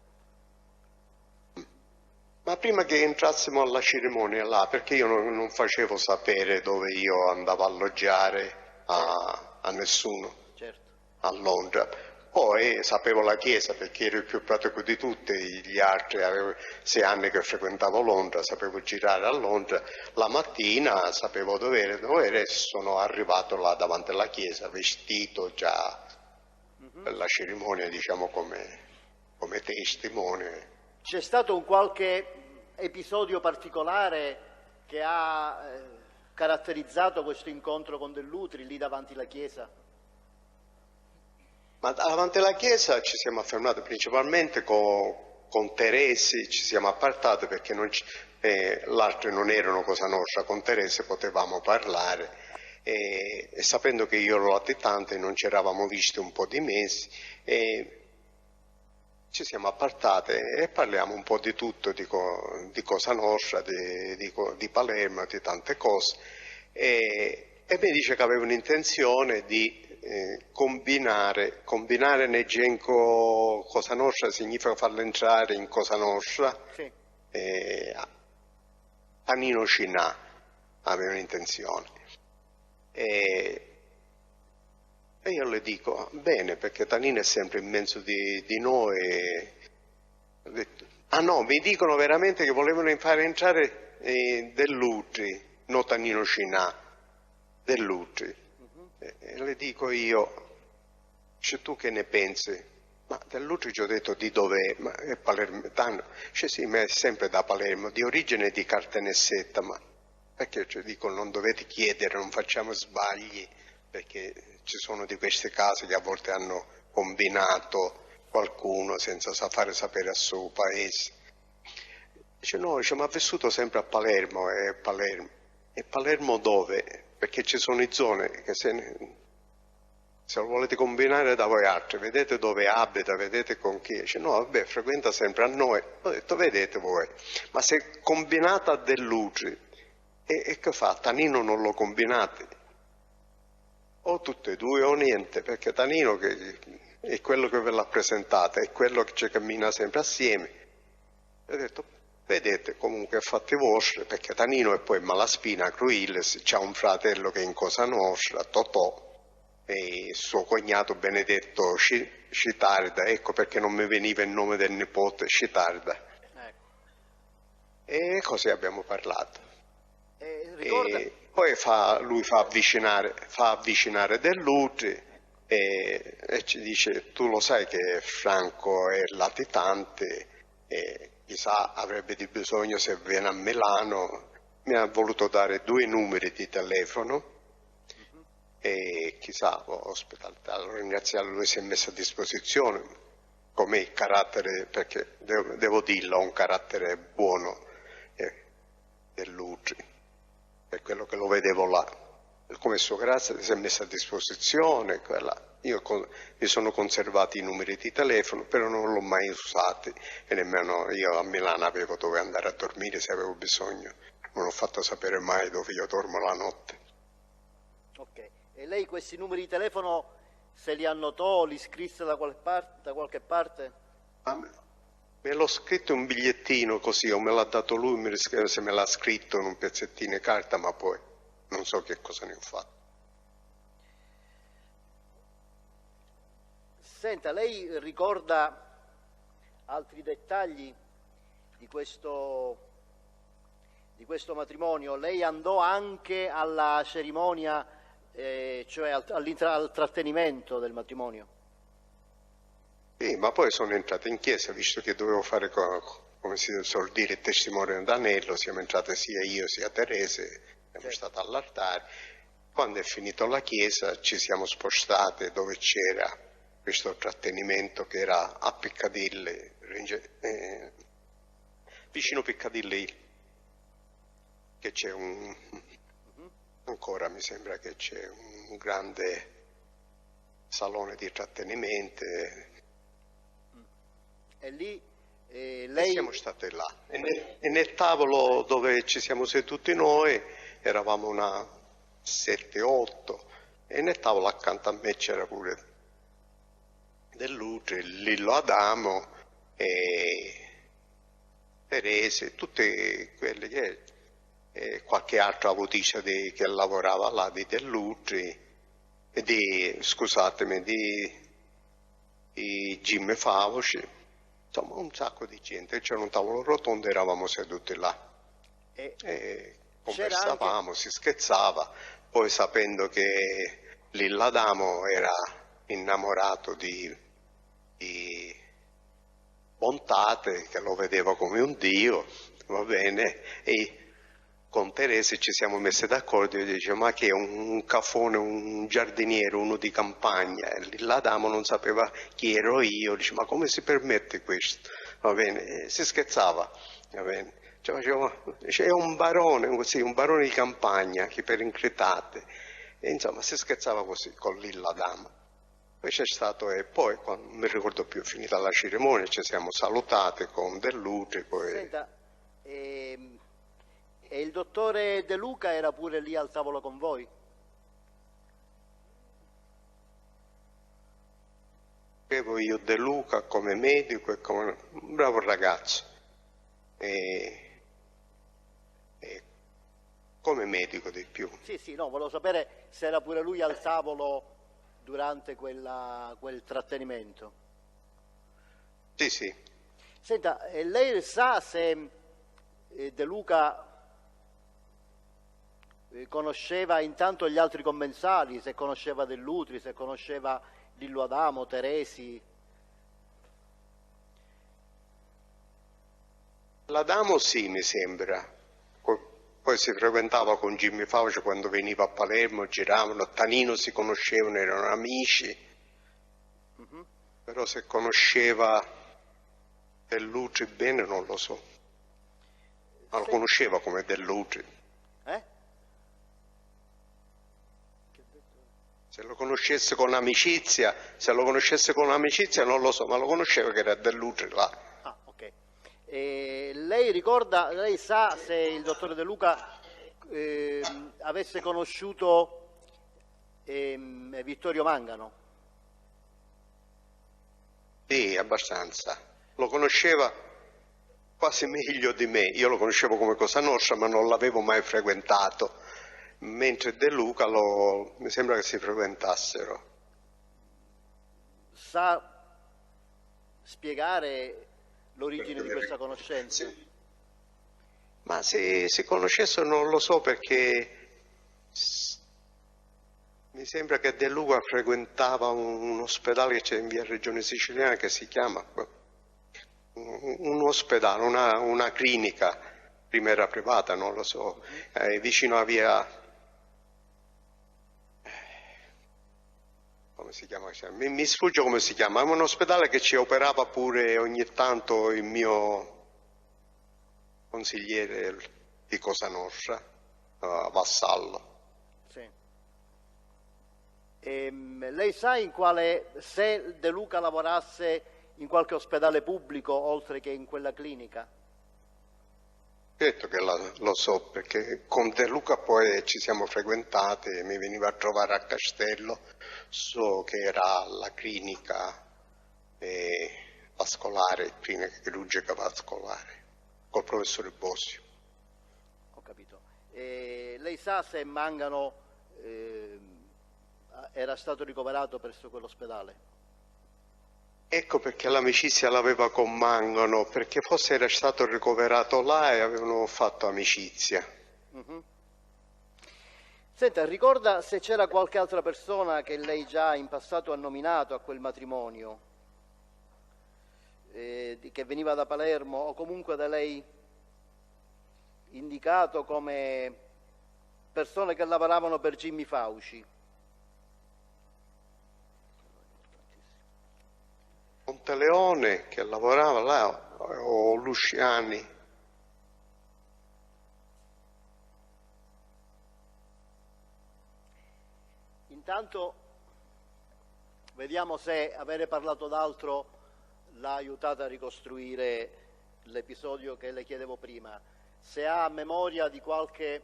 Speaker 4: Ma prima che entrassimo alla cerimonia là, perché io non facevo sapere dove io andavo a alloggiare a nessuno, certo. A Londra. Poi sapevo la chiesa perché ero il più pratico di tutti gli altri, avevo 6 anni che frequentavo Londra, sapevo girare a Londra, la mattina sapevo dove era e sono arrivato là davanti alla chiesa, vestito già per la cerimonia, diciamo come testimone.
Speaker 10: C'è stato un qualche episodio particolare che ha caratterizzato questo incontro con Dell'Utri lì davanti alla chiesa?
Speaker 4: Ma davanti alla chiesa ci siamo affermati principalmente con Teresi, ci siamo appartati perché l'altro non erano cosa nostra, con Teresi potevamo parlare e sapendo che io ero latitante non ci eravamo visti un po' di mesi ci siamo appartati e parliamo un po' di tutto, di Cosa Nostra, di Palermo, di tante cose e mi dice che aveva un'intenzione di combinare nel Genco Cosa Nostra significa farlo entrare in Cosa Nostra,
Speaker 10: sì.
Speaker 4: Tanino Cinà aveva un'intenzione e io le dico bene perché Tanino è sempre in mezzo di noi. Ho detto, ah no, mi dicono veramente che volevano far entrare Dell'Utri, non Tanino Cinà, Dell'Utri. E le dico io, tu che ne pensi? Ma Dell'Utri ci ho detto di dov'è, ma è palermitano. Sì, ma è sempre da Palermo, di origine di Caltanissetta, ma perché dico non dovete chiedere, non facciamo sbagli, perché ci sono di questi casi che a volte hanno combinato qualcuno senza fare sapere al suo paese. Dice no, ma ha vissuto sempre a Palermo, e Palermo dove? Perché ci sono zone che se lo volete combinare da voi altri, vedete dove abita, vedete con chi. Dice no, vabbè, frequenta sempre a noi. Ho detto, vedete voi, ma se combinata a Dell'Utri, e che fa? Tanino non lo combinate? O tutte e due o niente, perché Tanino che è quello che ve l'ha presentata, è quello che ci cammina sempre assieme. E ho detto, vedete, comunque fatti vostri, perché Tanino e poi Malaspina, Cruilles, c'ha un fratello che è in Cosa Nostra, Totò, e suo cognato Benedetto Citarda, ecco perché non mi veniva il nome del nipote, Citarda.
Speaker 10: Ecco.
Speaker 4: E così abbiamo parlato.
Speaker 10: Ricorda...
Speaker 4: Poi lui fa avvicinare Dell'Utri e ci dice, tu lo sai che Franco è latitante e chissà avrebbe di bisogno se viene a Milano. Mi ha voluto dare 2 numeri di telefono e chissà, allora ringraziarlo, lui si è messo a disposizione come il carattere, perché devo dirlo, ha un carattere buono Dell'Utri, per quello che lo vedevo là, come suo carattere si è messo a disposizione, io mi sono conservati i numeri di telefono, però non l'ho mai usati e nemmeno io a Milano avevo dove andare a dormire se avevo bisogno, non ho fatto sapere mai dove io dormo la notte.
Speaker 10: Ok, e lei questi numeri di telefono se li annotò, li scrisse da qualche parte?
Speaker 4: Me l'ho scritto un bigliettino così, o me l'ha dato lui, se me l'ha scritto in un pezzettino di carta, ma poi non so che cosa ne ho fatto.
Speaker 10: Senta, lei ricorda altri dettagli di questo matrimonio? Lei andò anche alla cerimonia, cioè al trattenimento del matrimonio?
Speaker 4: Sì, ma poi sono entrato in chiesa, visto che dovevo fare, come si suol dire, il testimone d'anello, siamo entrati sia io sia Terese, siamo stati all'altare. Quando è finito la chiesa ci siamo spostati dove c'era questo trattenimento che era a Piccadilly, vicino Piccadilly, che c'è ancora mi sembra che c'è un grande salone di trattenimento.
Speaker 10: E lì lei...
Speaker 4: Siamo stati là. E nel tavolo dove ci siamo seduti noi eravamo una 7-8 e nel tavolo accanto a me c'era pure Dell'Utri, Lillo Adamo e Terese, tutte quelle che qualche altro avvocato che lavorava là di Dell'Utri e scusatemi, di Jim Favoci. Insomma, un sacco di gente, c'era un tavolo rotondo, eravamo seduti là e conversavamo, anche... si scherzava, poi sapendo che Lillo Adamo era innamorato di Bontate, che lo vedeva come un dio, va bene, e con Teresa ci siamo messi d'accordo e io dicevo ma che è un cafone, un giardiniere, uno di campagna, e l'Adamo non sapeva chi ero io, dice ma come si permette questo? Va bene, si scherzava, va bene. Cioè, c'è un barone, così, un barone di campagna che per incretate, e insomma si scherzava così con l'Adamo. Poi c'è stato, e poi quando, non mi ricordo più, finita la cerimonia ci siamo salutate con Dell'Utri. Poi...
Speaker 10: Senta, e il dottore De Luca era pure lì al tavolo con voi?
Speaker 4: Avevo io De Luca come medico e come un bravo ragazzo. Come medico di più.
Speaker 10: Sì, sì, no, volevo sapere se era pure lui al tavolo durante quel trattenimento.
Speaker 4: Sì, sì.
Speaker 10: Senta, lei sa se De Luca conosceva intanto gli altri commensali, se conosceva Dell'Utri, se conosceva Lillo Adamo, Teresi?
Speaker 4: L'Adamo sì, mi sembra. Poi si frequentava con Jimmy Fauci quando veniva a Palermo, giravano, Tanino si conoscevano, erano amici. Però se conosceva Dell'Utri bene non lo so. Ma lo conosceva come Dell'Utri. Se lo conoscesse con amicizia, non lo so, ma lo conosceva che era Dell'Utri là.
Speaker 10: Ah, ok. Lei sa se il dottore De Luca avesse conosciuto Vittorio Mangano?
Speaker 4: Sì, abbastanza. Lo conosceva quasi meglio di me. Io lo conoscevo come Cosa Nostra, ma non l'avevo mai frequentato. Mentre De Luca mi sembra che si frequentassero.
Speaker 10: Sa spiegare l'origine di questa conoscenza?
Speaker 4: Sì. Ma se si conoscessero non lo so, perché mi sembra che De Luca frequentava un ospedale che c'è in via Regione Siciliana che si chiama un ospedale, una clinica, prima era privata, non lo so, vicino a via... come si chiama? Mi sfugge come si chiama, è un ospedale che ci operava pure ogni tanto il mio consigliere di Cosa Nostra, Vassallo.
Speaker 10: Sì. Lei sa se De Luca lavorasse in qualche ospedale pubblico oltre che in quella clinica?
Speaker 4: Certo che lo so, perché con De Luca poi ci siamo frequentati, mi veniva a trovare a Castello, so che era la clinica vascolare, clinica chirurgica vascolare, col professore Bosio.
Speaker 10: Ho capito. Lei sa se Mangano era stato ricoverato presso quell'ospedale?
Speaker 4: Ecco perché l'amicizia l'aveva con Mangano, perché forse era stato ricoverato là e avevano fatto amicizia.
Speaker 10: Senta, ricorda se c'era qualche altra persona che lei già in passato ha nominato a quel matrimonio, che veniva da Palermo o comunque da lei indicato come persone che lavoravano per Jimmy Fauci?
Speaker 4: Monteleone che lavorava là, o Luciani.
Speaker 10: Intanto vediamo se avere parlato d'altro l'ha aiutata a ricostruire l'episodio che le chiedevo prima. Se ha memoria di qualche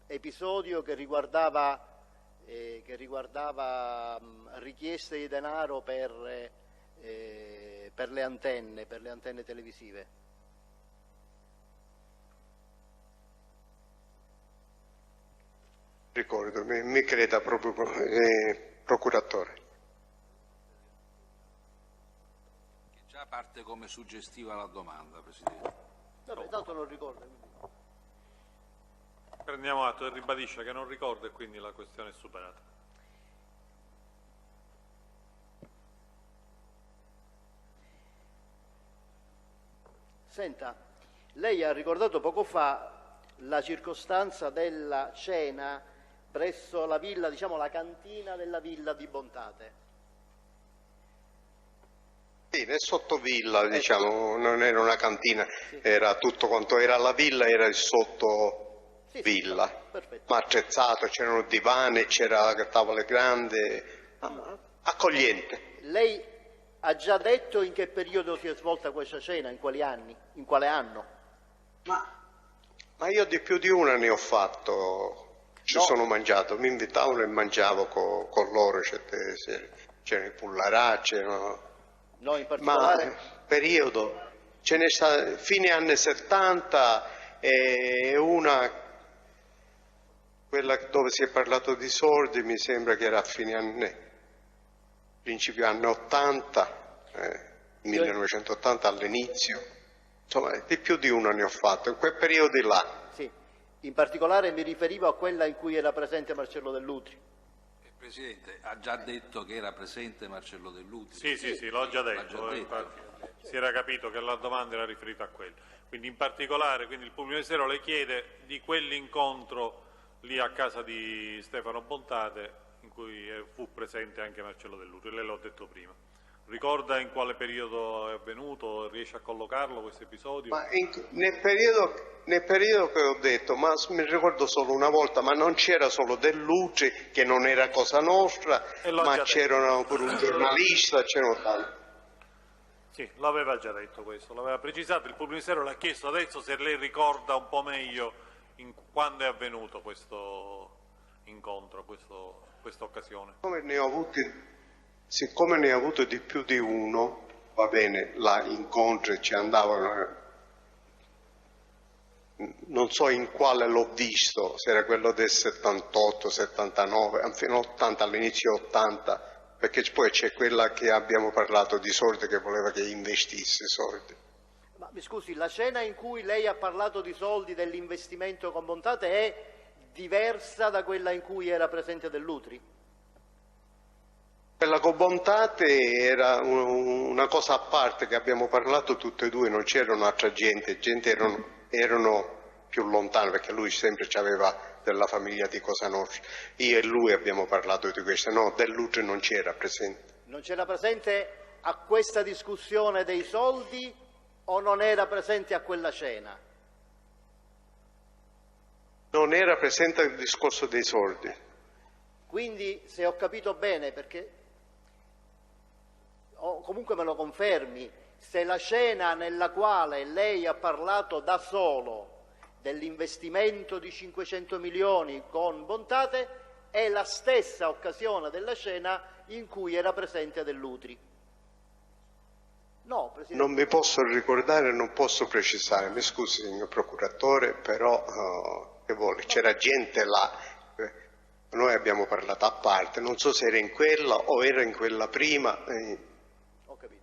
Speaker 10: episodio che riguardava richieste di denaro per le antenne televisive.
Speaker 4: Ricordo, mi creda proprio procuratore.
Speaker 5: Che già parte come suggestiva la domanda, Presidente.
Speaker 10: Vabbè, tanto non ricordo.
Speaker 1: Prendiamo atto e ribadisce che non ricorda e quindi la questione è superata.
Speaker 10: Senta, lei ha ricordato poco fa la circostanza della cena presso la villa, diciamo la cantina della villa di Bontate.
Speaker 4: Sì, nel sottovilla, diciamo, non era una cantina, era tutto quanto era la villa, era il sottovilla, ma attrezzato, c'erano divani, c'era tavole grandi, accogliente.
Speaker 10: Lei ha già detto in che periodo si è svolta questa cena, in quali anni, in quale anno?
Speaker 4: Ma io di più di una ne ho fatto, sono mangiato, mi invitavano e mangiavo con loro, c'erano i pullarà, c'erano...
Speaker 10: No, in particolare...
Speaker 4: Ma periodo, ce n'è stato fine anni 70 e quella dove si è parlato di sordi, mi sembra che era a fine anni, principio anni 80, 1980 all'inizio, insomma di più di una ne ho fatto, in quei periodi là.
Speaker 10: Sì, in particolare mi riferivo a quella in cui era presente Marcello Dell'Utri.
Speaker 5: Presidente, ha già detto che era presente Marcello Dell'Utri.
Speaker 1: Sì, l'ho già detto. Si era capito che la domanda era riferita a quello. Quindi in particolare il pubblico ministero le chiede di quell'incontro lì a casa di Stefano Bontate in cui fu presente anche Marcello Dell'Utri. Lei l'ho detto prima. Ricorda in quale periodo è avvenuto? Riesce a collocarlo questo episodio?
Speaker 4: Ma nel periodo che ho detto, ma mi ricordo solo una volta, ma non c'era solo Dell'Utri, che non era cosa nostra, ma c'erano pure un giornalista, c'erano tanti.
Speaker 1: Sì, l'aveva già detto questo, l'aveva precisato, il pubblico ministero l'ha chiesto adesso se lei ricorda un po' meglio quando è avvenuto questo incontro, questa occasione.
Speaker 4: Siccome ne ho avuto di più di uno, va bene, là incontri ci andavano, non so in quale l'ho visto, se era quello del 78, 79, anzi 80, all'inizio 80, perché poi c'è quella che abbiamo parlato di soldi che voleva che investisse soldi.
Speaker 10: Ma mi scusi, la cena in cui lei ha parlato di soldi dell'investimento con Bontate è diversa da quella in cui era presente Dell'Utri?
Speaker 4: Quella con Bontate era una cosa a parte che abbiamo parlato tutte e due, non c'erano altra gente erano più lontane perché lui sempre aveva della famiglia di Cosa Nostra. Io e lui abbiamo parlato di questo, no, Dell'Utri non c'era presente.
Speaker 10: Non c'era presente a questa discussione dei soldi o non era presente a quella cena?
Speaker 4: Non era presente al discorso dei soldi.
Speaker 10: Quindi, se ho capito bene, perché comunque me lo confermi, se la cena nella quale lei ha parlato da solo dell'investimento di 500 milioni con Bontate è la stessa occasione della cena in cui era presente Dell'Utri. No, Presidente.
Speaker 4: Non mi posso ricordare, non posso precisare, mi scusi signor procuratore, però che vuole, c'era gente là, noi abbiamo parlato a parte, non so se era in quella o era in quella prima.
Speaker 10: Ho capito.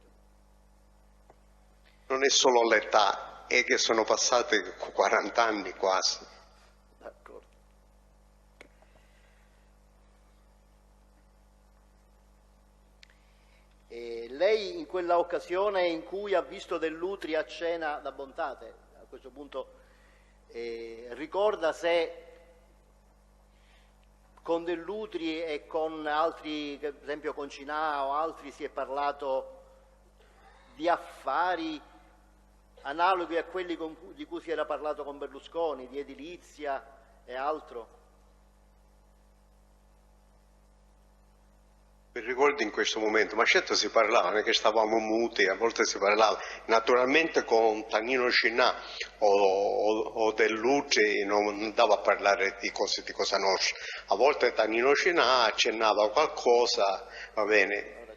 Speaker 4: Non è solo l'età, è che sono passati 40 anni quasi.
Speaker 10: D'accordo. E lei in quella occasione in cui ha visto Dell'Utri a cena da Bontate, a questo punto ricorda se con Dell'Utri e con altri, per esempio con Cinà o altri, si è parlato di affari analoghi a quelli di cui si era parlato con Berlusconi, di edilizia e altro?
Speaker 4: Mi ricordo in questo momento, ma certo si parlava, non è che stavamo muti, a volte si parlava, naturalmente con Tannino Cinà o Dell'Utri non andava a parlare di cose di Cosa Nostra, a volte Tannino Cinà accennava qualcosa, va bene,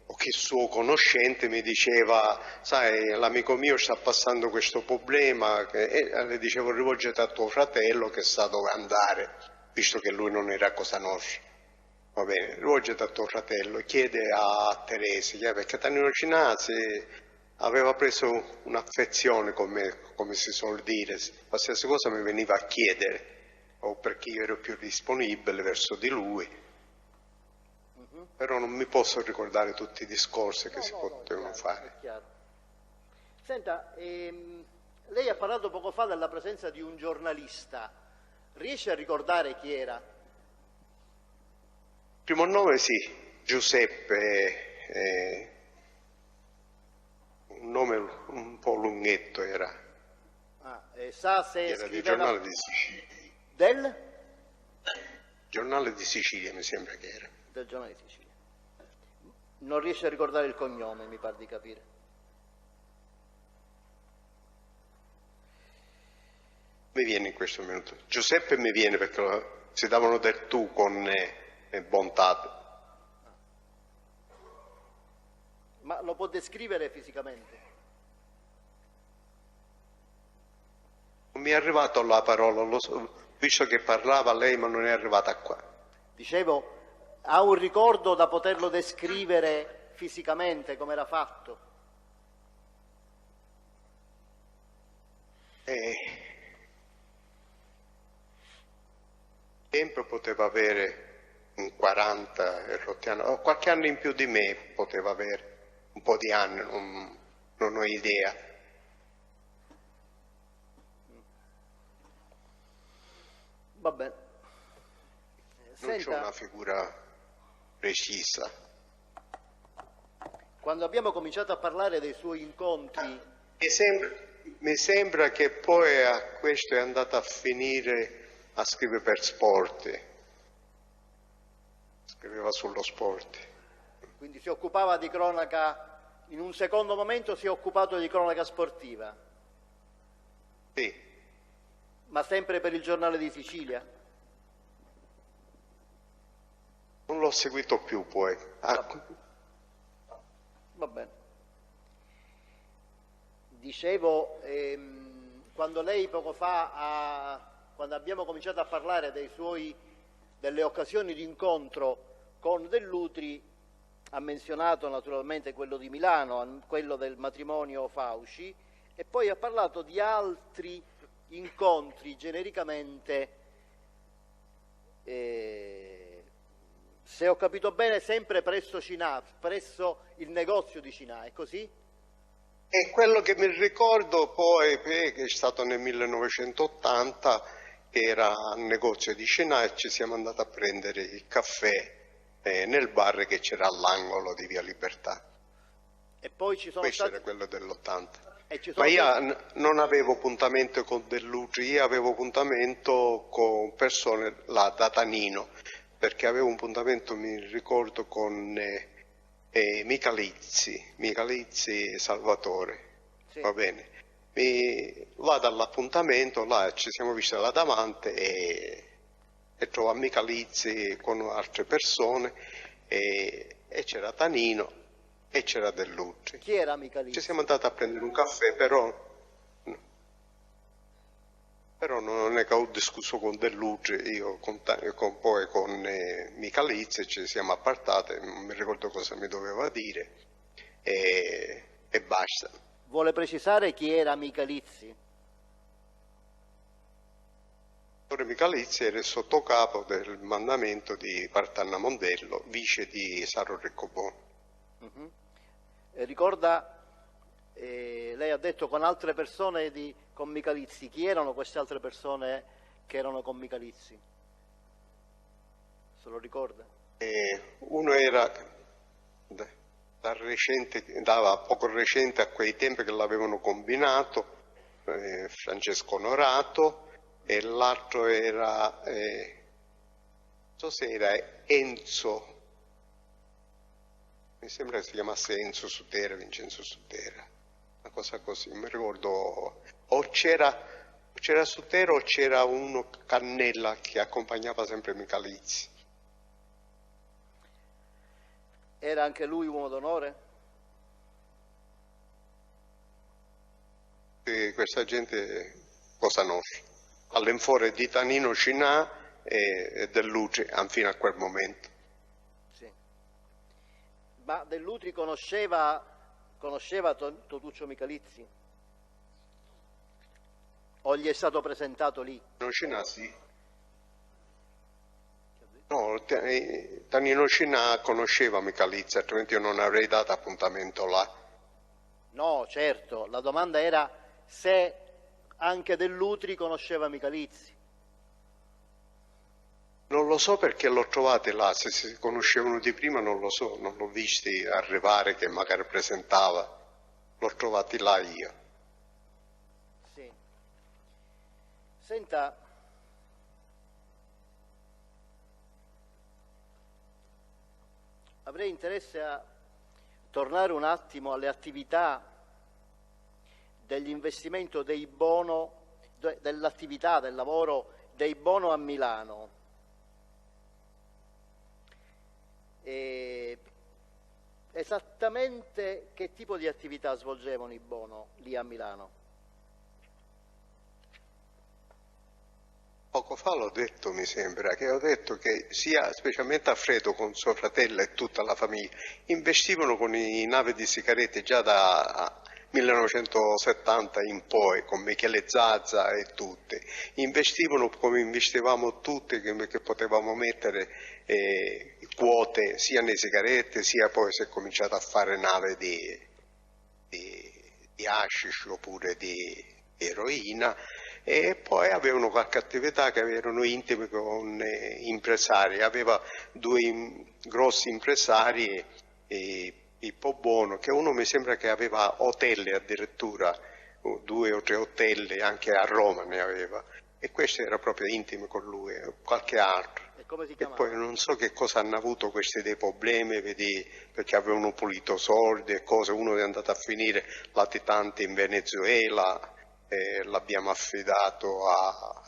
Speaker 4: o che suo conoscente mi diceva, sai, l'amico mio sta passando questo problema, e le dicevo rivolgiti a tuo fratello che sa dove andare, visto che lui non era Cosa Nostra. Va bene, rivolgiti a tuo fratello, chiede a Teresi, perché Tannino Cinà aveva preso un'affezione con me, come si suol dire, qualsiasi cosa mi veniva a chiedere, o perché io ero più disponibile verso di lui. Però non mi posso ricordare tutti i discorsi che si potevano fare.
Speaker 10: È chiaro. Senta, lei ha parlato poco fa della presenza di un giornalista. Riesce a ricordare chi era?
Speaker 4: Primo nome sì, Giuseppe, un nome un po' lunghetto era.
Speaker 10: Sa se
Speaker 4: era
Speaker 10: scriveva...
Speaker 4: del Giornale di Sicilia.
Speaker 10: Del?
Speaker 4: Giornale di Sicilia mi sembra che era.
Speaker 10: Del Giornale di Sicilia. Non riesce a ricordare il cognome, mi pare di capire.
Speaker 4: Mi viene in questo minuto. Giuseppe mi viene perché si davano del tu con bontà.
Speaker 10: Ma lo può descrivere fisicamente?
Speaker 4: Non mi è arrivato la parola, visto che parlava lei, ma non è arrivata qua.
Speaker 10: Dicevo, ha un ricordo da poterlo descrivere fisicamente, come era fatto?
Speaker 4: Sempre poteva avere un 40 e rotti anni, o qualche anno in più di me poteva avere, un po' di anni, non ho idea.
Speaker 10: Va bene.
Speaker 4: Non c'è una figura precisa.
Speaker 10: Quando abbiamo cominciato a parlare dei suoi incontri...
Speaker 4: Mi sembra che poi a questo è andato a finire a scrivere per sport. Scriveva sullo sport.
Speaker 10: Quindi si occupava di cronaca, in un secondo momento si è occupato di cronaca sportiva?
Speaker 4: Sì.
Speaker 10: Ma sempre per il Giornale di Sicilia?
Speaker 4: Non l'ho seguito più poi.
Speaker 10: Va bene. Dicevo, quando lei poco fa, quando abbiamo cominciato a parlare delle occasioni di incontro con Dell'Utri, ha menzionato naturalmente quello di Milano, quello del matrimonio Fauci, e poi ha parlato di altri incontri genericamente, se ho capito bene, sempre presso Cinà, presso il negozio di Cinà, è così?
Speaker 4: E quello che mi ricordo poi, che è stato nel 1980, che era al negozio di Cinà e ci siamo andati a prendere il caffè nel bar che c'era all'angolo di Via Libertà.
Speaker 10: E poi ci sono
Speaker 4: Questo
Speaker 10: stati...
Speaker 4: era quello dell'80.
Speaker 10: Ma
Speaker 4: io non avevo appuntamento con Dell'Utri, io avevo appuntamento con persone là da Tanino, perché avevo un appuntamento, mi ricordo, con Michalizzi e Salvatore, sì. Va bene. Vado all'appuntamento, là ci siamo visti là davanti e trovo a Michalizzi con altre persone e c'era Tanino e c'era Dell'Utri.
Speaker 10: Chi era Michalizzi?
Speaker 4: Ci siamo andati a prendere un caffè, però non è che ho discusso con Dell'Utri, io poi con Michalizzi ci siamo appartati, non mi ricordo cosa mi doveva dire e basta.
Speaker 10: Vuole precisare chi era Michalizzi?
Speaker 4: Michalizzi era il sottocapo del mandamento di Partanna Mondello, vice di Saro Riccoboni.
Speaker 10: Ricorda, lei ha detto con altre persone con Michalizzi, chi erano queste altre persone che erano con Michalizzi? Se lo ricorda?
Speaker 4: Uno era da poco recente, a quei tempi che l'avevano combinato, Francesco Onorato, e l'altro era, non so se era Enzo, mi sembra che si chiamasse Enzo Sutera, Vincenzo Sutera, una cosa così, mi ricordo, o c'era Sutera o c'era uno Cannella che accompagnava sempre Michalizzi.
Speaker 10: Era anche lui uomo d'onore?
Speaker 4: Questa gente cosa nostra. All'infuori di Tanino Cinà e Dell'Utri fino a quel momento.
Speaker 10: Sì. Ma Dell'Utri conosceva Totuccio Michalizzi? O gli è stato presentato lì?
Speaker 4: Cinà sì. No, Tanino Cinà conosceva Michalizzi, altrimenti io non avrei dato appuntamento là.
Speaker 10: No, certo, la domanda era se anche Dell'Utri conosceva Michalizzi?
Speaker 4: Non lo so perché l'ho trovati là, se si conoscevano di prima non lo so, non l'ho visti arrivare che magari presentava, l'ho trovati là io.
Speaker 10: Sì. Senta, avrei interesse a tornare un attimo alle attività dell'investimento dei Bono, dell'attività, del lavoro dei Bono a Milano. Esattamente che tipo di attività svolgevano i Bono lì a Milano?
Speaker 4: Poco fa l'ho detto, mi sembra, che ho detto che sia specialmente Alfredo con suo fratello e tutta la famiglia investivano con i navi di sigarette già da 1970 in poi, con Michele Zazza e tutte. Investivano come investivamo tutti, che potevamo mettere quote sia nei sigarette, sia poi si è cominciato a fare nave di hashish oppure di eroina, e poi avevano qualche attività che erano intime con impresari. Aveva due grossi impresari, Pippo Bono, che uno mi sembra che aveva hotel addirittura, 2 o 3 hotel, anche a Roma ne aveva, e questo era proprio intimo con lui, qualche altro.
Speaker 10: E come si
Speaker 4: E
Speaker 10: chiamava?
Speaker 4: poi non so che cosa hanno avuto questi dei problemi, vedi, perché avevano pulito soldi e cose. Uno è andato a finire latitante in Venezuela, l'abbiamo affidato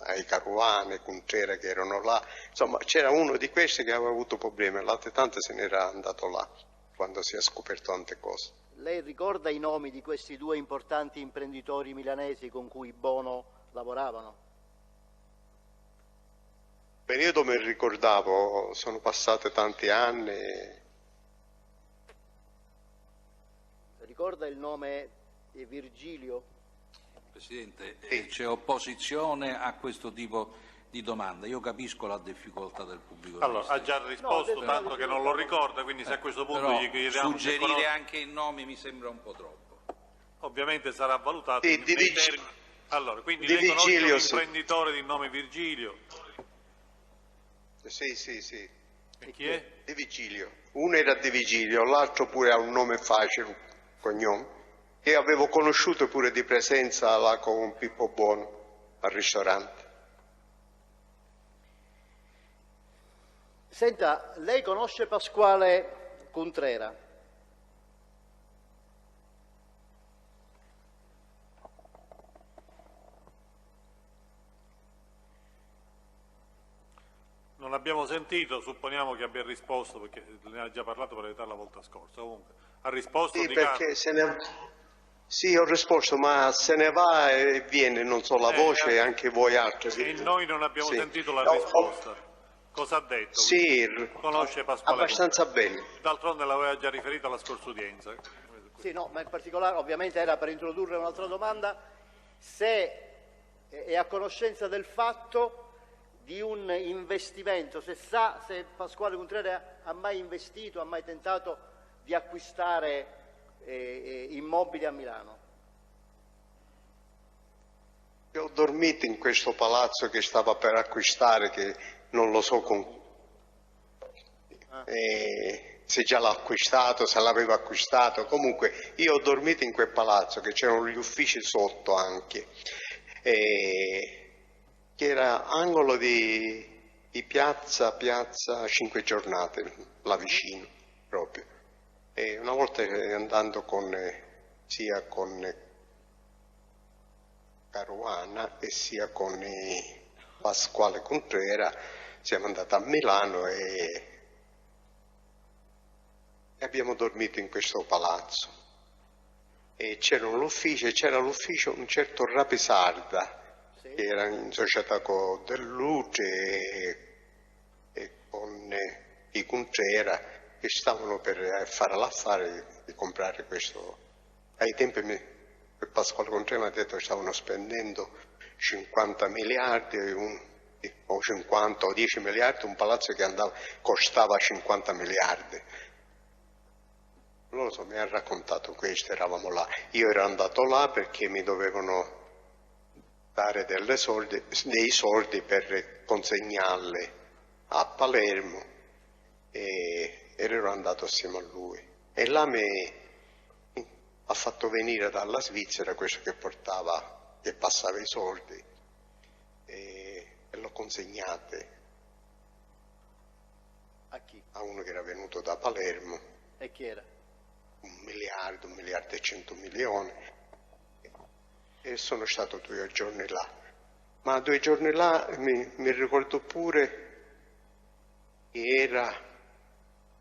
Speaker 4: ai Caruane, Contreras che erano là. Insomma, c'era uno di questi che aveva avuto problemi, il latitante se n'era andato là quando si è scoperto tante cose.
Speaker 10: Lei ricorda i nomi di questi 2 importanti imprenditori milanesi con cui Bono lavoravano?
Speaker 4: Periodo mi ricordavo, sono passati tanti anni.
Speaker 10: Ricorda il nome di Virgilio?
Speaker 5: Presidente, c'è opposizione a questo tipo di domanda. Io capisco la difficoltà del pubblico.
Speaker 1: Allora, ha già risposto, tanto che non lo ricorda, quindi se a questo punto
Speaker 5: però
Speaker 1: gli chiediamo...
Speaker 5: suggerire anche i nomi mi sembra un po' troppo.
Speaker 1: Ovviamente sarà valutato
Speaker 4: Sì,
Speaker 1: nei termini. Allora, quindi
Speaker 4: di
Speaker 1: lei conosce
Speaker 4: Vigilio,
Speaker 1: un
Speaker 4: sì.
Speaker 1: imprenditore di nome Virgilio?
Speaker 4: Sì.
Speaker 1: E chi è?
Speaker 4: Di Vigilio. Uno era Di Vigilio, l'altro pure ha un nome facile, un cognome, che avevo conosciuto pure di presenza là con Pippo Bono al ristorante.
Speaker 10: Senta, lei conosce Pasquale Contreras?
Speaker 1: Non abbiamo sentito, supponiamo che abbia risposto, perché ne ha già parlato per verità la volta scorsa. Comunque, ha risposto
Speaker 4: Sì,
Speaker 1: di
Speaker 4: perché Sì, ho risposto, ma se ne va e viene, non so, la voce e anche voi altri.
Speaker 1: E noi non abbiamo
Speaker 4: Sì.
Speaker 1: sentito la
Speaker 4: No,
Speaker 1: risposta. Cosa ha detto?
Speaker 4: Sì,
Speaker 1: Conosce Pasquale
Speaker 4: abbastanza
Speaker 1: Contreras.
Speaker 4: bene.
Speaker 1: D'altronde l'aveva già riferito alla scorsa udienza.
Speaker 10: Sì, no, ma in particolare ovviamente era per introdurre un'altra domanda, se è a conoscenza del fatto di un investimento, se sa se Pasquale Contreras ha mai investito, ha mai tentato di acquistare immobili a Milano.
Speaker 4: Io ho dormito in questo palazzo che stava per acquistare, che non lo so se già l'ha acquistato, se l'aveva acquistato. Comunque io ho dormito in quel palazzo, che c'erano gli uffici sotto anche, che era angolo di piazza 5 Giornate, là vicino proprio. E una volta andando sia con Caruana e sia con Pasquale Contreras siamo andati a Milano e abbiamo dormito in questo palazzo. E c'era l'ufficio un certo Rapisarda, che era in società con Dell'Utri e con i Contreras, che stavano per fare l'affare di comprare questo. Ai tempi Pasquale Contreras mi ha detto che stavano spendendo 50 miliardi o 50 o 10 miliardi, un palazzo che costava 50 miliardi. Non lo so, mi ha raccontato questo, eravamo là. Io ero andato là perché mi dovevano dare dei soldi per consegnarli a Palermo e ero andato assieme a lui. E là mi ha fatto venire dalla Svizzera questo che passava i soldi e l'ho consegnate.
Speaker 10: A chi?
Speaker 4: A uno che era venuto da Palermo.
Speaker 10: E chi era?
Speaker 4: 1 miliardo e 100 milioni. E sono stato 2 giorni là. Ma 2 giorni là mi ricordo pure che era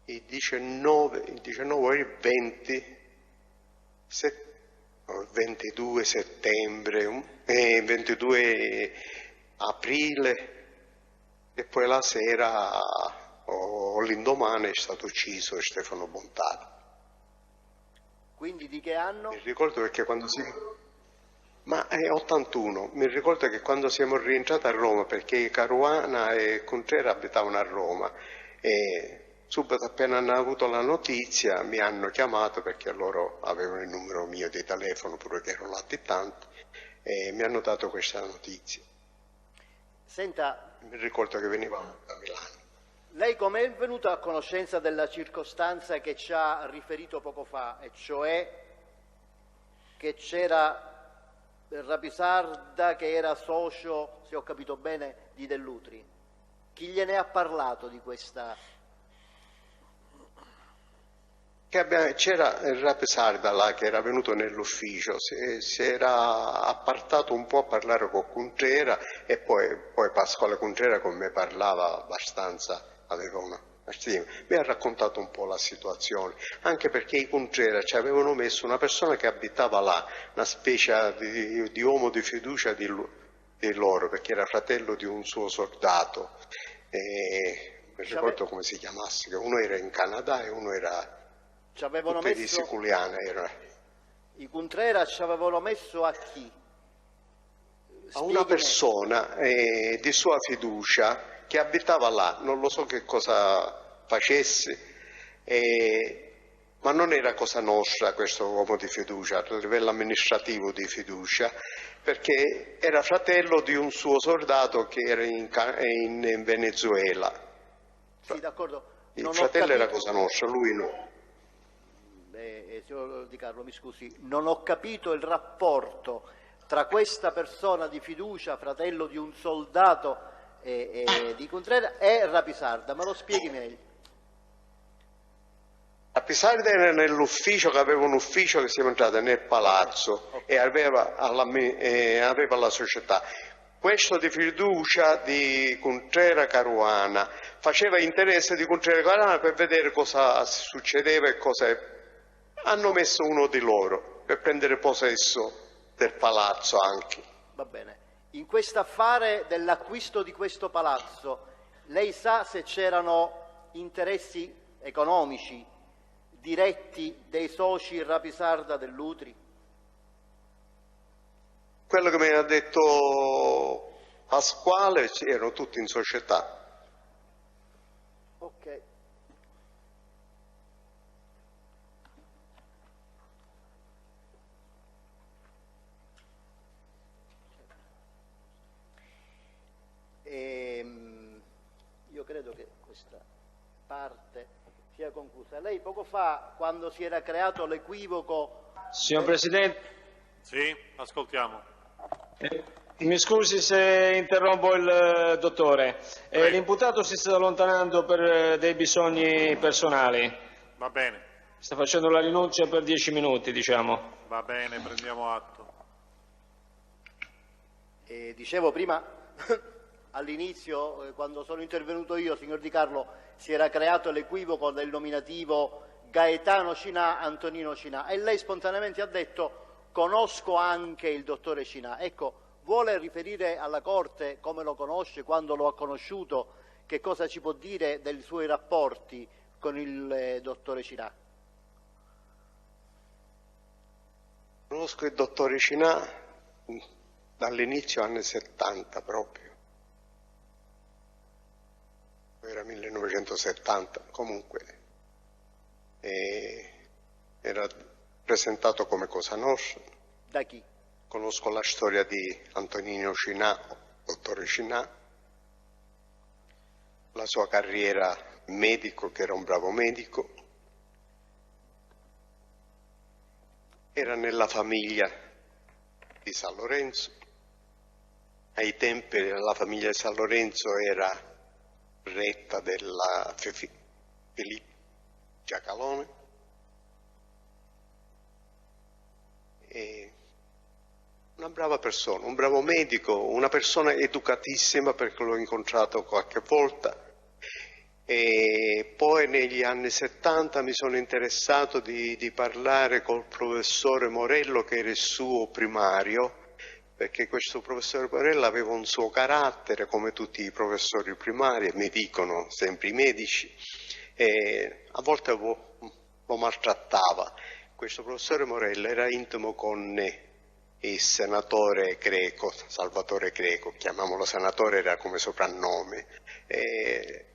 Speaker 4: il 19 o il 22 settembre, 22 aprile, e poi la sera o l'indomani è stato ucciso Stefano Bontani.
Speaker 10: Quindi di che anno?
Speaker 4: Mi ricordo perché quando Ma è 81, mi ricordo che quando siamo rientrati a Roma, perché Caruana e Contrera abitavano a Roma, e subito appena hanno avuto la notizia mi hanno chiamato, perché loro avevano il numero mio di telefono, pure che ero latitante, e mi hanno dato questa notizia.
Speaker 10: Senta,
Speaker 4: mi ricordo che venivamo da Milano.
Speaker 10: Lei com'è venuto a conoscenza della circostanza che ci ha riferito poco fa, e cioè che c'era Rapisarda che era socio, se ho capito bene, di Dell'Utri? Chi gliene ha parlato di questa?
Speaker 4: C'era il Rapisarda là che era venuto nell'ufficio, si era appartato un po' a parlare con Contrera, e poi Pasquale Contrera con me parlava abbastanza, aveva una stima. Mi ha raccontato un po' la situazione, anche perché i Contrera ci avevano messo una persona che abitava là, una specie di uomo di fiducia di loro, perché era fratello di un suo soldato, mi ricordo come si chiamasse, che uno era in Canada e uno era di Siculiana.
Speaker 10: I Contrera ci avevano messo a chi?
Speaker 4: A una persona di sua fiducia che abitava là, non lo so che cosa facesse, ma non era cosa nostra questo uomo di fiducia, a livello amministrativo di fiducia, perché era fratello di un suo soldato che era in Venezuela.
Speaker 10: Sì, d'accordo.
Speaker 4: Il fratello era cosa nostra, lui no.
Speaker 10: Signor Di Carlo, mi scusi, non ho capito il rapporto tra questa persona di fiducia, fratello di un soldato di Contrera, e Rapisarda, me lo spieghi meglio.
Speaker 4: Rapisarda era nell'ufficio, che aveva un ufficio, che siamo entrati nel palazzo, okay, e aveva la società. Questo di fiducia di Contrera Caruana faceva interesse di Contrera Caruana per vedere cosa succedeva e cosa. Hanno messo uno di loro per prendere possesso del palazzo anche.
Speaker 10: Va bene. In questo affare dell'acquisto di questo palazzo, lei sa se c'erano interessi economici diretti dei soci Rapisarda Dell'Utri?
Speaker 4: Quello che mi ha detto Pasquale, erano tutti in società.
Speaker 10: Ok. Io credo che questa parte sia conclusa. Lei poco fa, quando si era creato l'equivoco...
Speaker 8: Signor Presidente?
Speaker 1: Sì, ascoltiamo.
Speaker 8: Mi scusi se interrompo il dottore. L'imputato si sta allontanando per dei bisogni personali.
Speaker 1: Va bene.
Speaker 8: Sta facendo la rinuncia per 10 minuti, diciamo.
Speaker 1: Va bene, prendiamo atto.
Speaker 10: Dicevo prima... All'inizio, quando sono intervenuto io, signor Di Carlo, si era creato l'equivoco del nominativo Gaetano Cinà, Antonino Cinà, e lei spontaneamente ha detto conosco anche il dottore Cinà. Ecco, vuole riferire alla Corte come lo conosce, quando lo ha conosciuto, che cosa ci può dire dei suoi rapporti con il dottore Cinà?
Speaker 4: Conosco il dottore Cinà dall'inizio anni 70 proprio. Era 1970, comunque era presentato come cosa nostra.
Speaker 10: Da chi?
Speaker 4: conosco la storia di Antonino Cinà, dottore Cinà, la sua carriera medico, che era un bravo medico, era nella famiglia di San Lorenzo. Ai tempi la famiglia di San Lorenzo era retta dalla Filippo Giacalone e una brava persona, un bravo medico, una persona educatissima, perché l'ho incontrato qualche volta. E poi negli anni 70 mi sono interessato di parlare col professore Morello, che era il suo primario, perché questo professore Morello aveva un suo carattere, come tutti i professori primari, mi dicono sempre i medici, e a volte lo maltrattava. Questo professore Morello era intimo con il senatore Greco, Salvatore Greco, chiamiamolo senatore, era come soprannome. E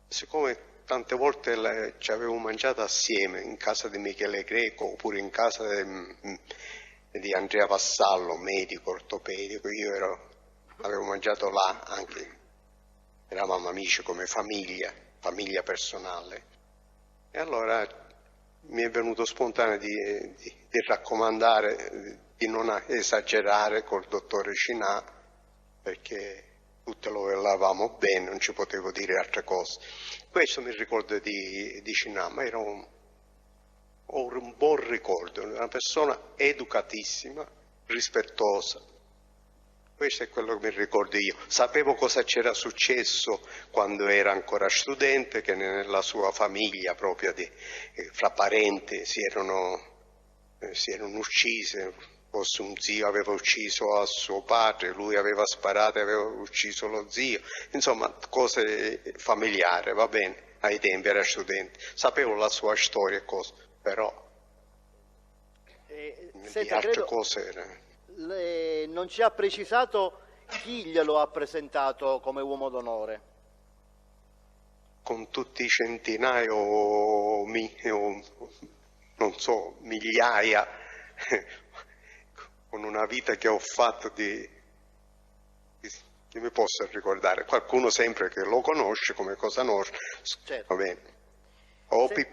Speaker 4: siccome tante volte ci avevo mangiato assieme in casa di Michele Greco oppure in casa di Andrea Vassallo, medico, ortopedico, avevo mangiato là anche, eravamo amici come famiglia personale. E allora mi è venuto spontaneo di raccomandare di non esagerare col dottore Cinà, perché tutte lo volevamo bene, non ci potevo dire altre cose. Questo mi ricordo di Cinà, ma era un buon ricordo, una persona educatissima, rispettosa. Questo è quello che mi ricordo io. Sapevo cosa c'era successo quando era ancora studente, che nella sua famiglia proprio fra parenti si erano uccise. Forse un zio aveva ucciso a suo padre, lui aveva sparato e aveva ucciso lo zio. Insomma, cose familiari, va bene, ai tempi era studente. Sapevo la sua storia e cose, però di altre cose...
Speaker 10: non ci ha precisato chi glielo ha presentato come uomo d'onore?
Speaker 4: Con tutti i centinaia o non so, migliaia, con una vita che ho fatto che mi posso ricordare. Qualcuno sempre che lo conosce come Cosa Nostra, certo. Va bene. O sì.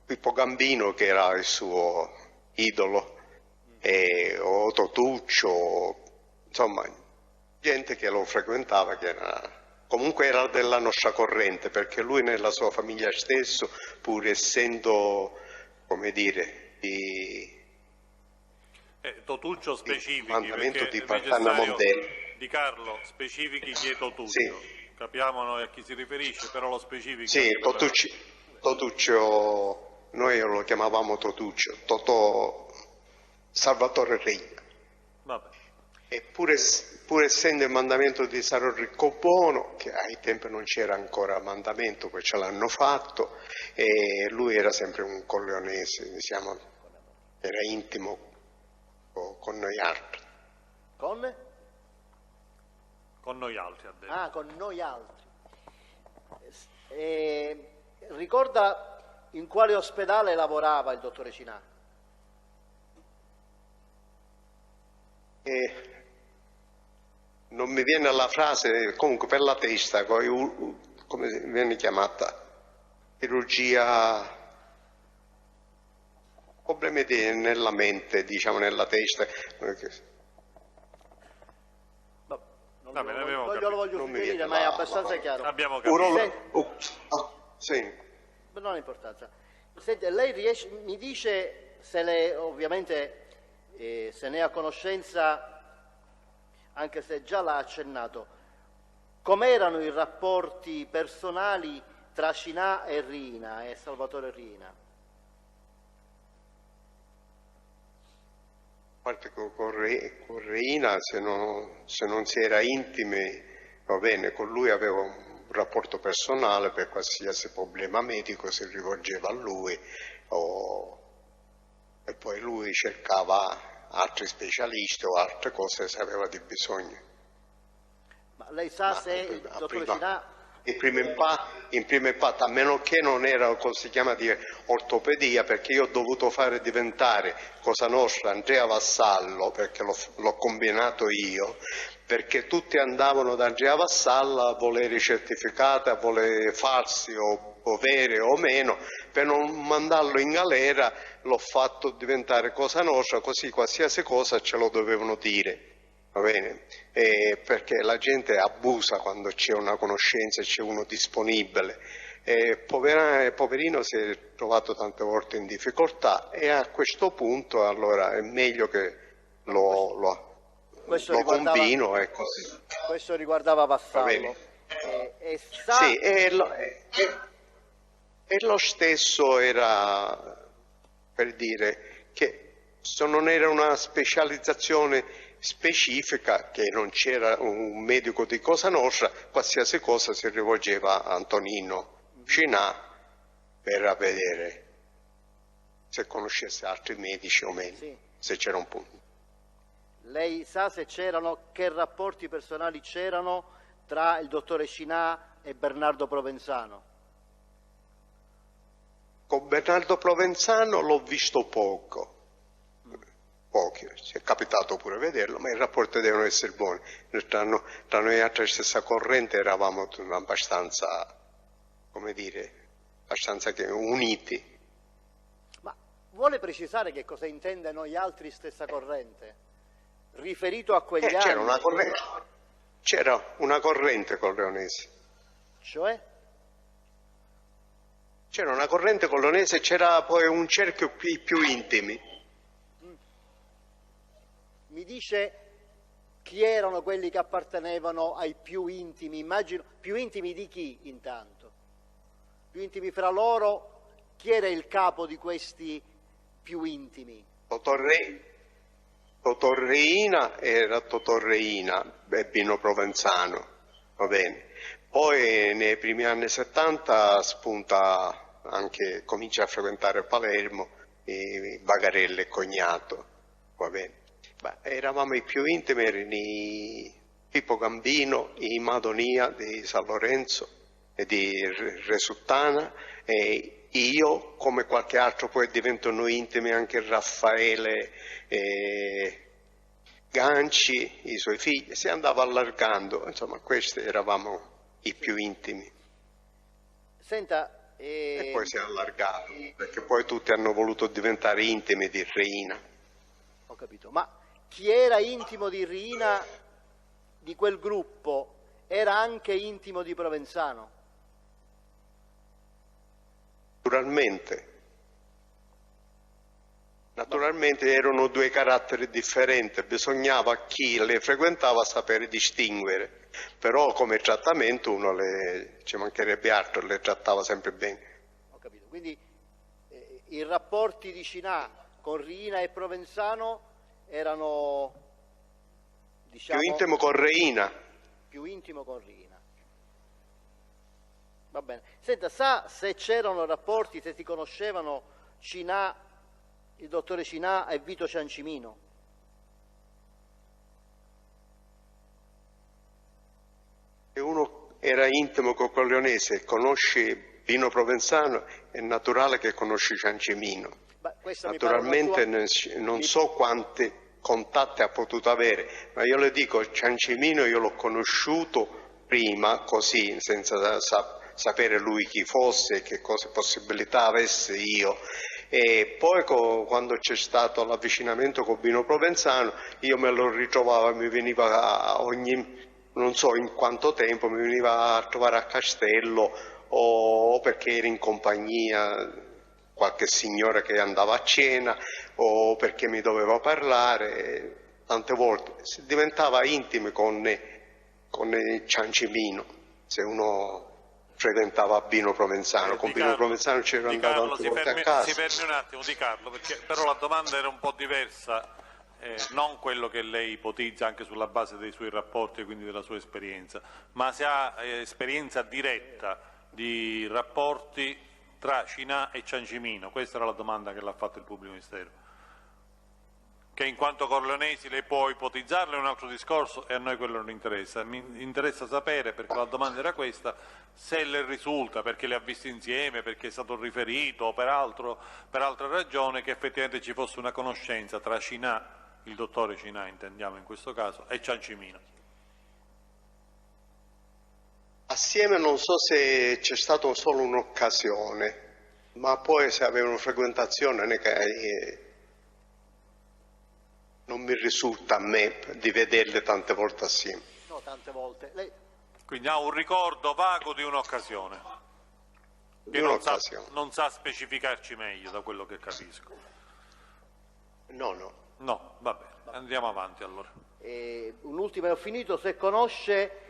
Speaker 4: Pippo Gambino, che era il suo idolo, o Totuccio, insomma, gente che lo frequentava, che comunque era della nostra corrente, perché lui nella sua famiglia stesso, pur essendo, come dire,
Speaker 1: Totuccio specifichi,
Speaker 4: mandamento di Partana Mondello.
Speaker 1: Di Carlo, specifichi chi è Totuccio.
Speaker 4: Sì.
Speaker 1: Capiamo noi a chi si riferisce, però lo specifico.
Speaker 4: Sì, Totuccio, noi lo chiamavamo Totuccio, Totò Salvatore Regna.
Speaker 1: Vabbè.
Speaker 4: E pur essendo il mandamento di San Riccobono, che ai tempi non c'era ancora mandamento, poi ce l'hanno fatto, e lui era sempre un corleonese, diciamo, era intimo con noi altri.
Speaker 10: Con?
Speaker 1: Con noi altri, ha detto.
Speaker 10: Ah, con noi altri. Ricorda in quale ospedale lavorava il dottore Cinà?
Speaker 4: Non mi viene la frase, comunque per la testa, come viene chiamata? Chirurgia, problemi nella mente, diciamo nella testa.
Speaker 10: Non glielo voglio suggerire, ma è abbastanza chiaro.
Speaker 1: Abbiamo capito.
Speaker 4: Sì.
Speaker 10: Non ha importanza. Senti, lei mi dice, ovviamente se ne è a conoscenza, anche se già l'ha accennato, com'erano i rapporti personali tra Cinà e Riina e Salvatore Riina?
Speaker 4: A parte con Reina, se non si era intimi, va bene, con lui avevo un rapporto personale, per qualsiasi problema medico si rivolgeva a lui, e poi lui cercava altri specialisti o altre cose se aveva di bisogno.
Speaker 10: Ma lei sa se il dottore Cinà
Speaker 4: in primo impatto, a meno che non era, come si chiama, di ortopedia, perché io ho dovuto fare diventare Cosa Nostra Andrea Vassallo, perché l'ho combinato io, perché tutti andavano da Andrea Vassallo a volere certificati, a volere falsi o vere o meno, per non mandarlo in galera l'ho fatto diventare Cosa Nostra, così qualsiasi cosa ce lo dovevano dire. Va bene? Perché la gente abusa quando c'è una conoscenza, c'è uno disponibile. Poverino si è trovato tante volte in difficoltà e a questo punto allora è meglio che lo combino e così.
Speaker 10: Questo riguardava Vassallo.
Speaker 4: Sì, e lo stesso era per dire che non era una specializzazione specifica, che non c'era un medico di Cosa Nostra, qualsiasi cosa si rivolgeva a Antonino Cinà per vedere se conoscesse altri medici o meno, sì, se c'era un punto.
Speaker 10: Lei sa se c'erano, che rapporti personali c'erano tra il dottore Cinà e Bernardo Provenzano?
Speaker 4: Con Bernardo Provenzano l'ho visto pochi, ci è capitato pure vederlo, ma i rapporti devono essere buoni. Tra noi altra stessa corrente eravamo abbastanza, come dire, abbastanza uniti.
Speaker 10: Ma vuole precisare che cosa intende noi altri stessa corrente? Riferito a quegli anni?
Speaker 4: C'era una corrente corleonese.
Speaker 10: Cioè?
Speaker 4: C'era una corrente corleonese, c'era poi un cerchio più intimi.
Speaker 10: Mi dice chi erano quelli che appartenevano ai più intimi? Immagino, più intimi di chi intanto? Più intimi fra loro? Chi era il capo di questi più intimi?
Speaker 4: Totorreina era Totorreina, Bebbino Provenzano, va bene. Poi nei primi anni 70 spunta anche, comincia a frequentare Palermo, Bagarella e Cognato, va bene. Eravamo i più intimi, erano Pippo Gambino, i Madonia di San Lorenzo e di Resuttana, e io, come qualche altro, poi diventano intimi anche Raffaele Ganci, i suoi figli, si andava allargando, insomma questi eravamo i più intimi.
Speaker 10: Senta,
Speaker 4: e poi si è allargato, perché poi tutti hanno voluto diventare intimi di Riina.
Speaker 10: Ho capito, ma chi era intimo di Riina, di quel gruppo, era anche intimo di Provenzano?
Speaker 4: Naturalmente erano due caratteri differenti, bisognava chi le frequentava sapere distinguere, però come trattamento uno ci mancherebbe altro, le trattava sempre bene.
Speaker 10: Ho capito, quindi i rapporti di Cinà con Riina e Provenzano erano, diciamo,
Speaker 4: più intimo con Reina.
Speaker 10: Più intimo con Riina. Va bene. Senta, sa se c'erano rapporti, se si conoscevano Cinà, il dottore Cinà e Vito Ciancimino?
Speaker 4: Se uno era intimo con Corleonese e conosce Vino Provenzano, è naturale che conosci Ciancimino. Naturalmente non so quanti contatti ha potuto avere, ma io le dico, Ciancimino io l'ho conosciuto prima, così, senza sapere lui chi fosse, che cosa possibilità avesse io, e poi quando c'è stato l'avvicinamento con Vino Provenzano io me lo ritrovavo, mi veniva non so in quanto tempo, mi veniva a trovare a Castello, o perché era in compagnia qualche signora che andava a cena, o perché mi doveva parlare, tante volte si diventava intimi con Ciancimino, se uno frequentava Vino Provenzano. Con Vino Provenzano c'era andato anche volte a casa.
Speaker 1: Si fermi un attimo, Di Carlo, perché però la domanda era un po' diversa, non quello che lei ipotizza anche sulla base dei suoi rapporti e quindi della sua esperienza, ma se ha esperienza diretta di rapporti tra Cinà e Ciancimino. Questa era la domanda che l'ha fatta il pubblico ministero. Che in quanto corleonesi lei può ipotizzarlo, è un altro discorso, e a noi quello non interessa. Mi interessa sapere, perché la domanda era questa, se le risulta, perché le ha viste insieme, perché è stato riferito o per altra ragione, che effettivamente ci fosse una conoscenza tra Cinà, il dottore Cinà intendiamo in questo caso, e Ciancimino.
Speaker 4: Assieme non so se c'è stata solo un'occasione, ma poi se avevano frequentazione non mi risulta a me di vederle tante volte assieme.
Speaker 10: No, tante volte. Lei...
Speaker 1: Quindi ha un ricordo vago di un'occasione, che non sa specificarci meglio, da quello che capisco.
Speaker 4: No.
Speaker 1: No, va bene, andiamo avanti allora.
Speaker 10: Un'ultima e ho finito, se conosce,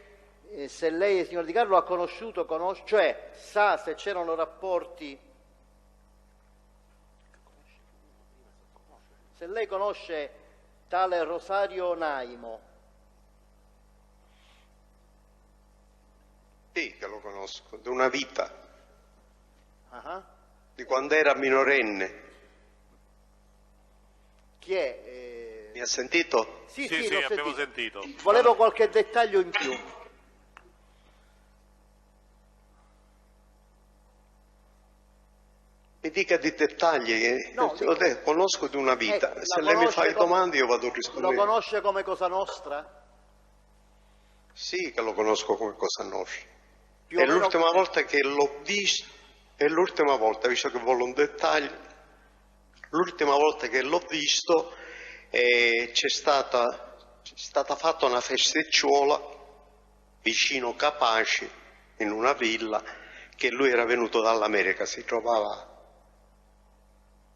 Speaker 10: se lei, signor Di Carlo, ha conosciuto, cioè sa se c'erano rapporti, se lei conosce tale Rosario Naimo.
Speaker 4: Sì, che lo conosco, di una vita, di quando era minorenne.
Speaker 10: Chi è?
Speaker 4: Mi ha sentito?
Speaker 10: Sì,
Speaker 1: abbiamo sentito.
Speaker 10: Volevo qualche dettaglio in più.
Speaker 4: Mi dica di dettagli,
Speaker 10: No,
Speaker 4: conosco di una vita, se lei mi fa le domande io vado a rispondere.
Speaker 10: Lo conosce come Cosa Nostra?
Speaker 4: Sì, che lo conosco come Cosa Nostra.
Speaker 10: Più
Speaker 4: È
Speaker 10: o meno...
Speaker 4: l'ultima volta che l'ho visto, è l'ultima volta, visto che vuole un dettaglio, l'ultima volta che l'ho visto c'è stata fatta una festicciuola vicino Capaci, in una villa, che lui era venuto dall'America, si trovava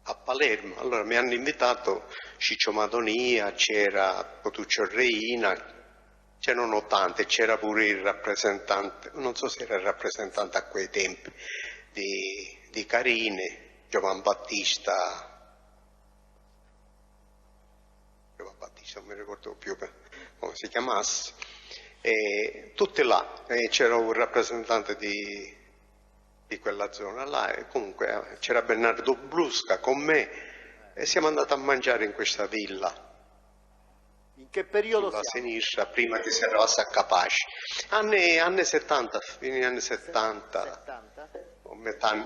Speaker 4: a Palermo. Allora mi hanno invitato Ciccio Madonia, c'era Potuccio Reina, c'erano tante, c'era pure il rappresentante, non so se era il rappresentante a quei tempi, di Carini, Giovan Battista, non mi ricordo più come si chiamasse, e tutti là, c'era un rappresentante di quella zona là, e comunque c'era Bernardo Brusca con me, e siamo andati a mangiare in questa villa.
Speaker 10: In che periodo
Speaker 4: sulla
Speaker 10: siamo?
Speaker 4: sinistra, prima che si arrivasse a Capaci. Anni 70, fine anni 70,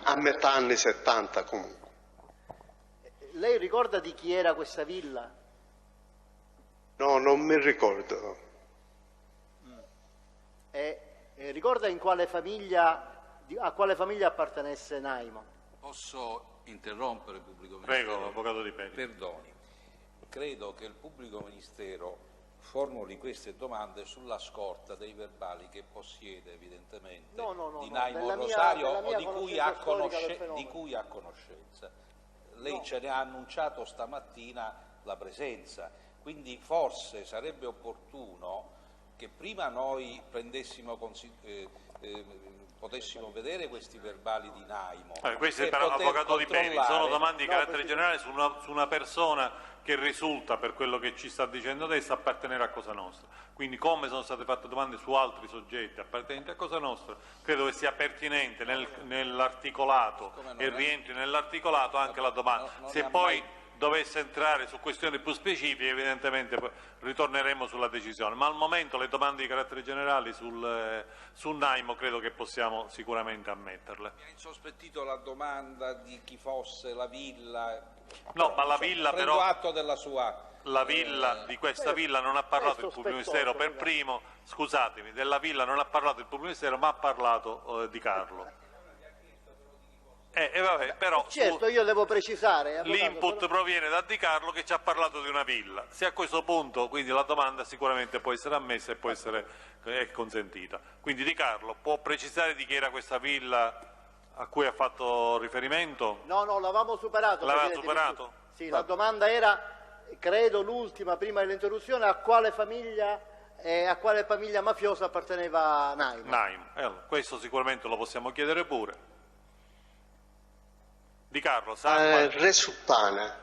Speaker 4: a metà anni 70 comunque.
Speaker 10: Lei ricorda di chi era questa villa?
Speaker 4: No, non mi ricordo.
Speaker 10: Ricorda in quale famiglia, a quale famiglia appartenesse Naimo?
Speaker 5: Posso interrompere, pubblico ministero?
Speaker 1: Prego, avvocato Di Pelli.
Speaker 5: Perdoni. Credo che il pubblico ministero formuli queste domande sulla scorta dei verbali che possiede evidentemente di Naimo Rosario o di cui ha conoscenza. Lei ce ne ha annunciato stamattina la presenza, quindi forse sarebbe opportuno che prima noi potessimo vedere questi verbali di Naimo.
Speaker 1: Questi però, avvocato Di Pelli, sono domande di carattere generale su una persona che risulta, per quello che ci sta dicendo adesso, appartenere a Cosa Nostra. Quindi, come sono state fatte domande su altri soggetti appartenenti a Cosa Nostra, credo che sia pertinente nell'articolato e rientri nell'articolato anche la domanda. Se poi dovesse entrare su questioni più specifiche, evidentemente ritorneremo sulla decisione, ma al momento le domande di carattere generale su Naimo credo che possiamo sicuramente ammetterle.
Speaker 5: Mi ha insospettito la domanda di chi fosse la villa.
Speaker 1: No, ma la villa però,
Speaker 5: atto della sua...
Speaker 1: La villa, di questa villa non ha parlato il pubblico ministero per primo, scusatemi, della villa non ha parlato il pubblico ministero, ma ha parlato Di Carlo. Vabbè, però
Speaker 10: certo, io devo precisare.
Speaker 1: L'input proviene da Di Carlo, che ci ha parlato di una villa. Se a questo punto, quindi la domanda sicuramente può essere ammessa e può essere consentita. Quindi Di Carlo, può precisare di chi era questa villa a cui ha fatto riferimento?
Speaker 10: No, l'avevamo superato.
Speaker 1: L'aveva superato?
Speaker 10: Sì, la domanda era, credo l'ultima prima dell'interruzione, a quale famiglia mafiosa apparteneva Naimo.
Speaker 1: Allora, questo sicuramente lo possiamo chiedere pure. Di Carlo, sa?
Speaker 4: Resultana,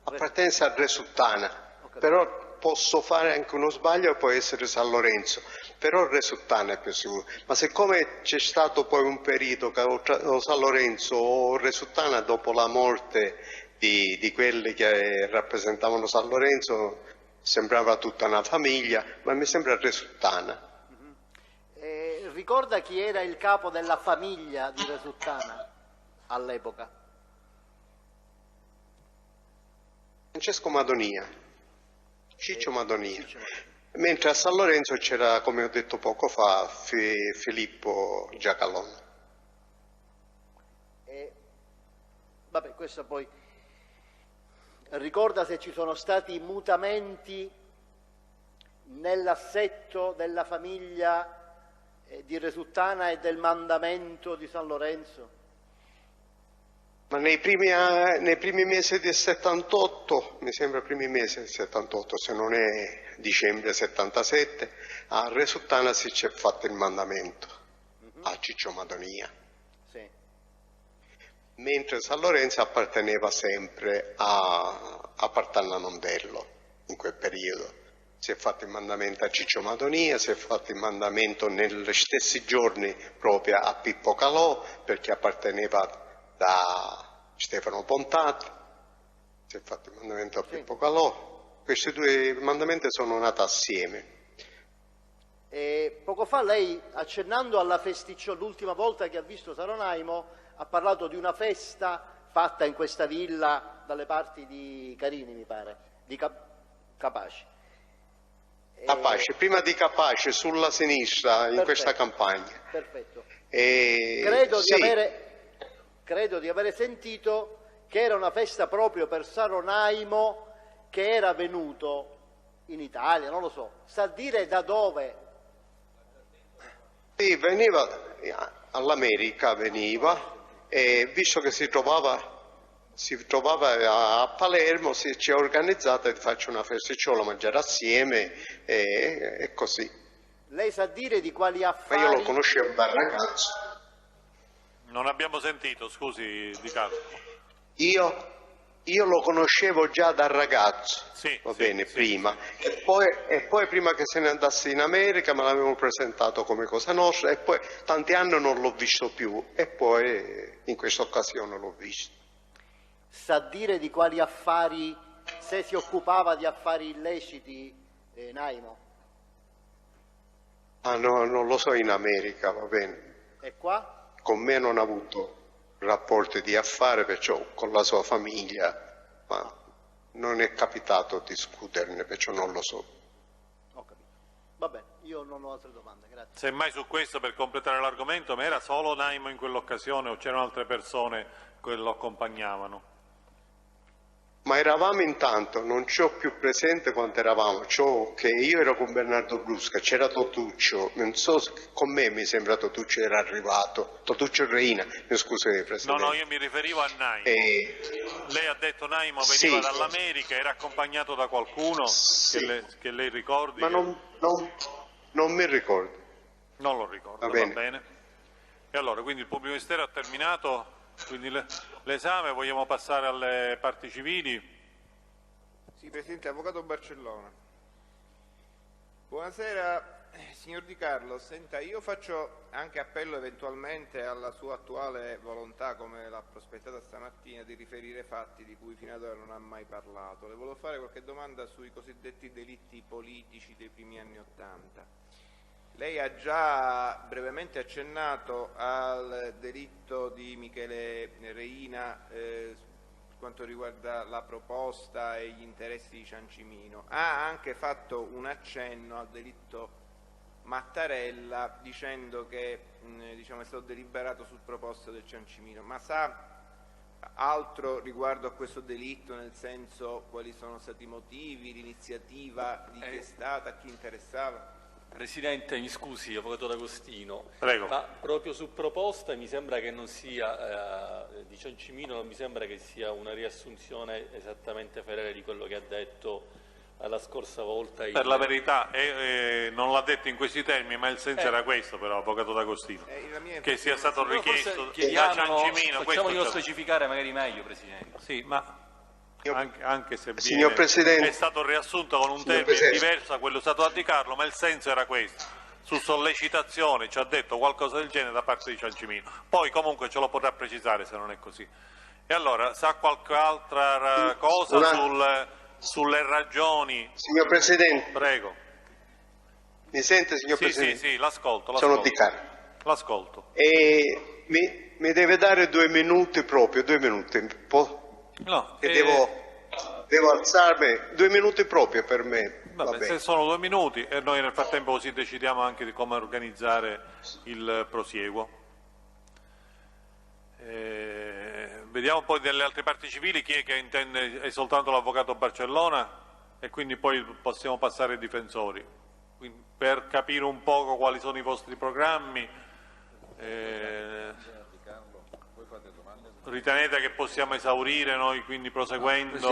Speaker 4: appartenenza a Resultana, però posso fare anche uno sbaglio e può essere San Lorenzo, però Resultana è più sicuro. Ma siccome c'è stato poi un periodo che o San Lorenzo o Resultana, dopo la morte di quelli che rappresentavano San Lorenzo, sembrava tutta una famiglia, ma mi sembra Resultana.
Speaker 10: Ricorda chi era il capo della famiglia di Resuttana all'epoca?
Speaker 4: Francesco Madonia, Ciccio Madonia. Mentre a San Lorenzo c'era, come ho detto poco fa, Filippo Giacalone.
Speaker 10: Vabbè, questo poi ricorda se ci sono stati mutamenti nell'assetto della famiglia di Resuttana e del mandamento di San Lorenzo?
Speaker 4: Ma nei primi mesi del 78, mi sembra primi mesi del 78, se non è dicembre 77, a Resuttana si c'è fatto il mandamento, a Ciccio Madonia.
Speaker 10: Sì.
Speaker 4: Mentre San Lorenzo apparteneva sempre a Partanna Nondello in quel periodo. Si è fatto il mandamento a Ciccio Madonia, si è fatto il mandamento negli stessi giorni proprio a Pippo Calò, perché apparteneva da Stefano Pontati, si è fatto il mandamento a Pippo Calò. Questi due mandamenti sono nati assieme.
Speaker 10: Poco fa lei, accennando alla festicciona, l'ultima volta che ha visto Saronaimo, ha parlato di una festa fatta in questa villa dalle parti di Carini, mi pare, di Capaci.
Speaker 4: Capace, prima di Capace, sulla sinistra, in questa campagna.
Speaker 10: Perfetto.
Speaker 4: Credo
Speaker 10: di avere sentito che era una festa proprio per Saronaimo, che era venuto in Italia, non lo so. Sa dire da dove?
Speaker 4: Sì, veniva all'America, e visto che si trovava a Palermo, ci è organizzata di farci una festicciola, mangiare assieme e così.
Speaker 10: Lei sa dire di quali affari?
Speaker 4: Ma io lo conoscevo da ragazzo.
Speaker 1: Non abbiamo sentito, scusi Di Carlo.
Speaker 4: Io lo conoscevo già da ragazzo,
Speaker 1: sì,
Speaker 4: va bene, prima. E poi prima che se ne andasse in America me l'avevano presentato come Cosa Nostra e poi tanti anni non l'ho visto più e poi in questa occasione l'ho visto.
Speaker 10: Sa dire di quali affari, se si occupava di affari illeciti, Naimo?
Speaker 4: Ah no, non lo so in America, va bene.
Speaker 10: E qua?
Speaker 4: Con me non ha avuto rapporti di affari, perciò con la sua famiglia, ma non è capitato discuterne, perciò non lo so.
Speaker 10: Ho capito. Va bene, io non ho altre domande, grazie.
Speaker 1: Semmai su questo, per completare l'argomento, ma era solo Naimo in quell'occasione o c'erano altre persone che lo accompagnavano?
Speaker 4: Ma eravamo intanto, non c'ho più presente quanto eravamo, che io ero con Bernardo Brusca, c'era Totuccio, non so, con me mi sembra Totuccio era arrivato, Totuccio Reina, mi scusi Presidente.
Speaker 1: No, io mi riferivo a Naimo. Lei ha detto Naimo veniva dall'America, era accompagnato da qualcuno che lei ricordi?
Speaker 4: Ma non mi ricordo.
Speaker 1: Non lo ricordo, va bene. E allora, quindi il pubblico ministero ha terminato quindi l'esame, vogliamo passare alle parti civili?
Speaker 11: Sì, Presidente, Avvocato Barcellona. Buonasera, signor Di Carlo. Senta, io faccio anche appello eventualmente alla sua attuale volontà, come l'ha prospettata stamattina, di riferire fatti di cui fino ad ora non ha mai parlato. Le volevo fare qualche domanda sui cosiddetti delitti politici dei primi anni '80. Lei ha già brevemente accennato al delitto di Michele Reina per quanto riguarda la proposta e gli interessi di Ciancimino. Ha anche fatto un accenno al delitto Mattarella dicendo che è stato deliberato sul proposta del Ciancimino. Ma sa altro riguardo a questo delitto, nel senso quali sono stati i motivi, l'iniziativa di chi è stata, a chi interessava?
Speaker 12: Presidente, mi scusi, Avvocato D'Agostino,
Speaker 1: prego.
Speaker 12: Ma proprio su proposta mi sembra che non sia, di Ciancimino non mi sembra che sia una riassunzione esattamente fedele di quello che ha detto la scorsa volta.
Speaker 1: Per la verità, non l'ha detto in questi termini, ma il senso era questo però, Avvocato D'Agostino, che sia stato richiesto da Ciancimino.
Speaker 12: Facciamoglielo specificare magari meglio, Presidente.
Speaker 1: Sì, ma anche se
Speaker 4: Signor Presidente,
Speaker 1: è stato riassunto con un termine diverso da quello usato da Di Carlo, ma il senso era questo. Su sollecitazione ci ha detto qualcosa del genere da parte di Ciancimino. Poi comunque ce lo potrà precisare se non è così. E allora, sa qualche altra cosa sulle ragioni?
Speaker 4: Signor Presidente.
Speaker 1: Prego.
Speaker 4: Mi sente, signor
Speaker 1: Sì,
Speaker 4: Presidente?
Speaker 1: sì, l'ascolto.
Speaker 4: Sono Di Carlo.
Speaker 1: L'ascolto.
Speaker 4: E mi deve dare 2 minuti proprio, 2 minuti.
Speaker 1: No,
Speaker 4: devo alzarmi, 2 minuti proprio per me.
Speaker 1: Vabbè, se sono 2 minuti e noi nel frattempo così decidiamo anche di come organizzare il prosieguo. Vediamo poi delle altre parti civili, chi è che intende, è soltanto l'avvocato Barcellona e quindi poi possiamo passare ai difensori. Quindi, per capire un poco quali sono i vostri programmi, ritenete che possiamo esaurire noi quindi proseguendo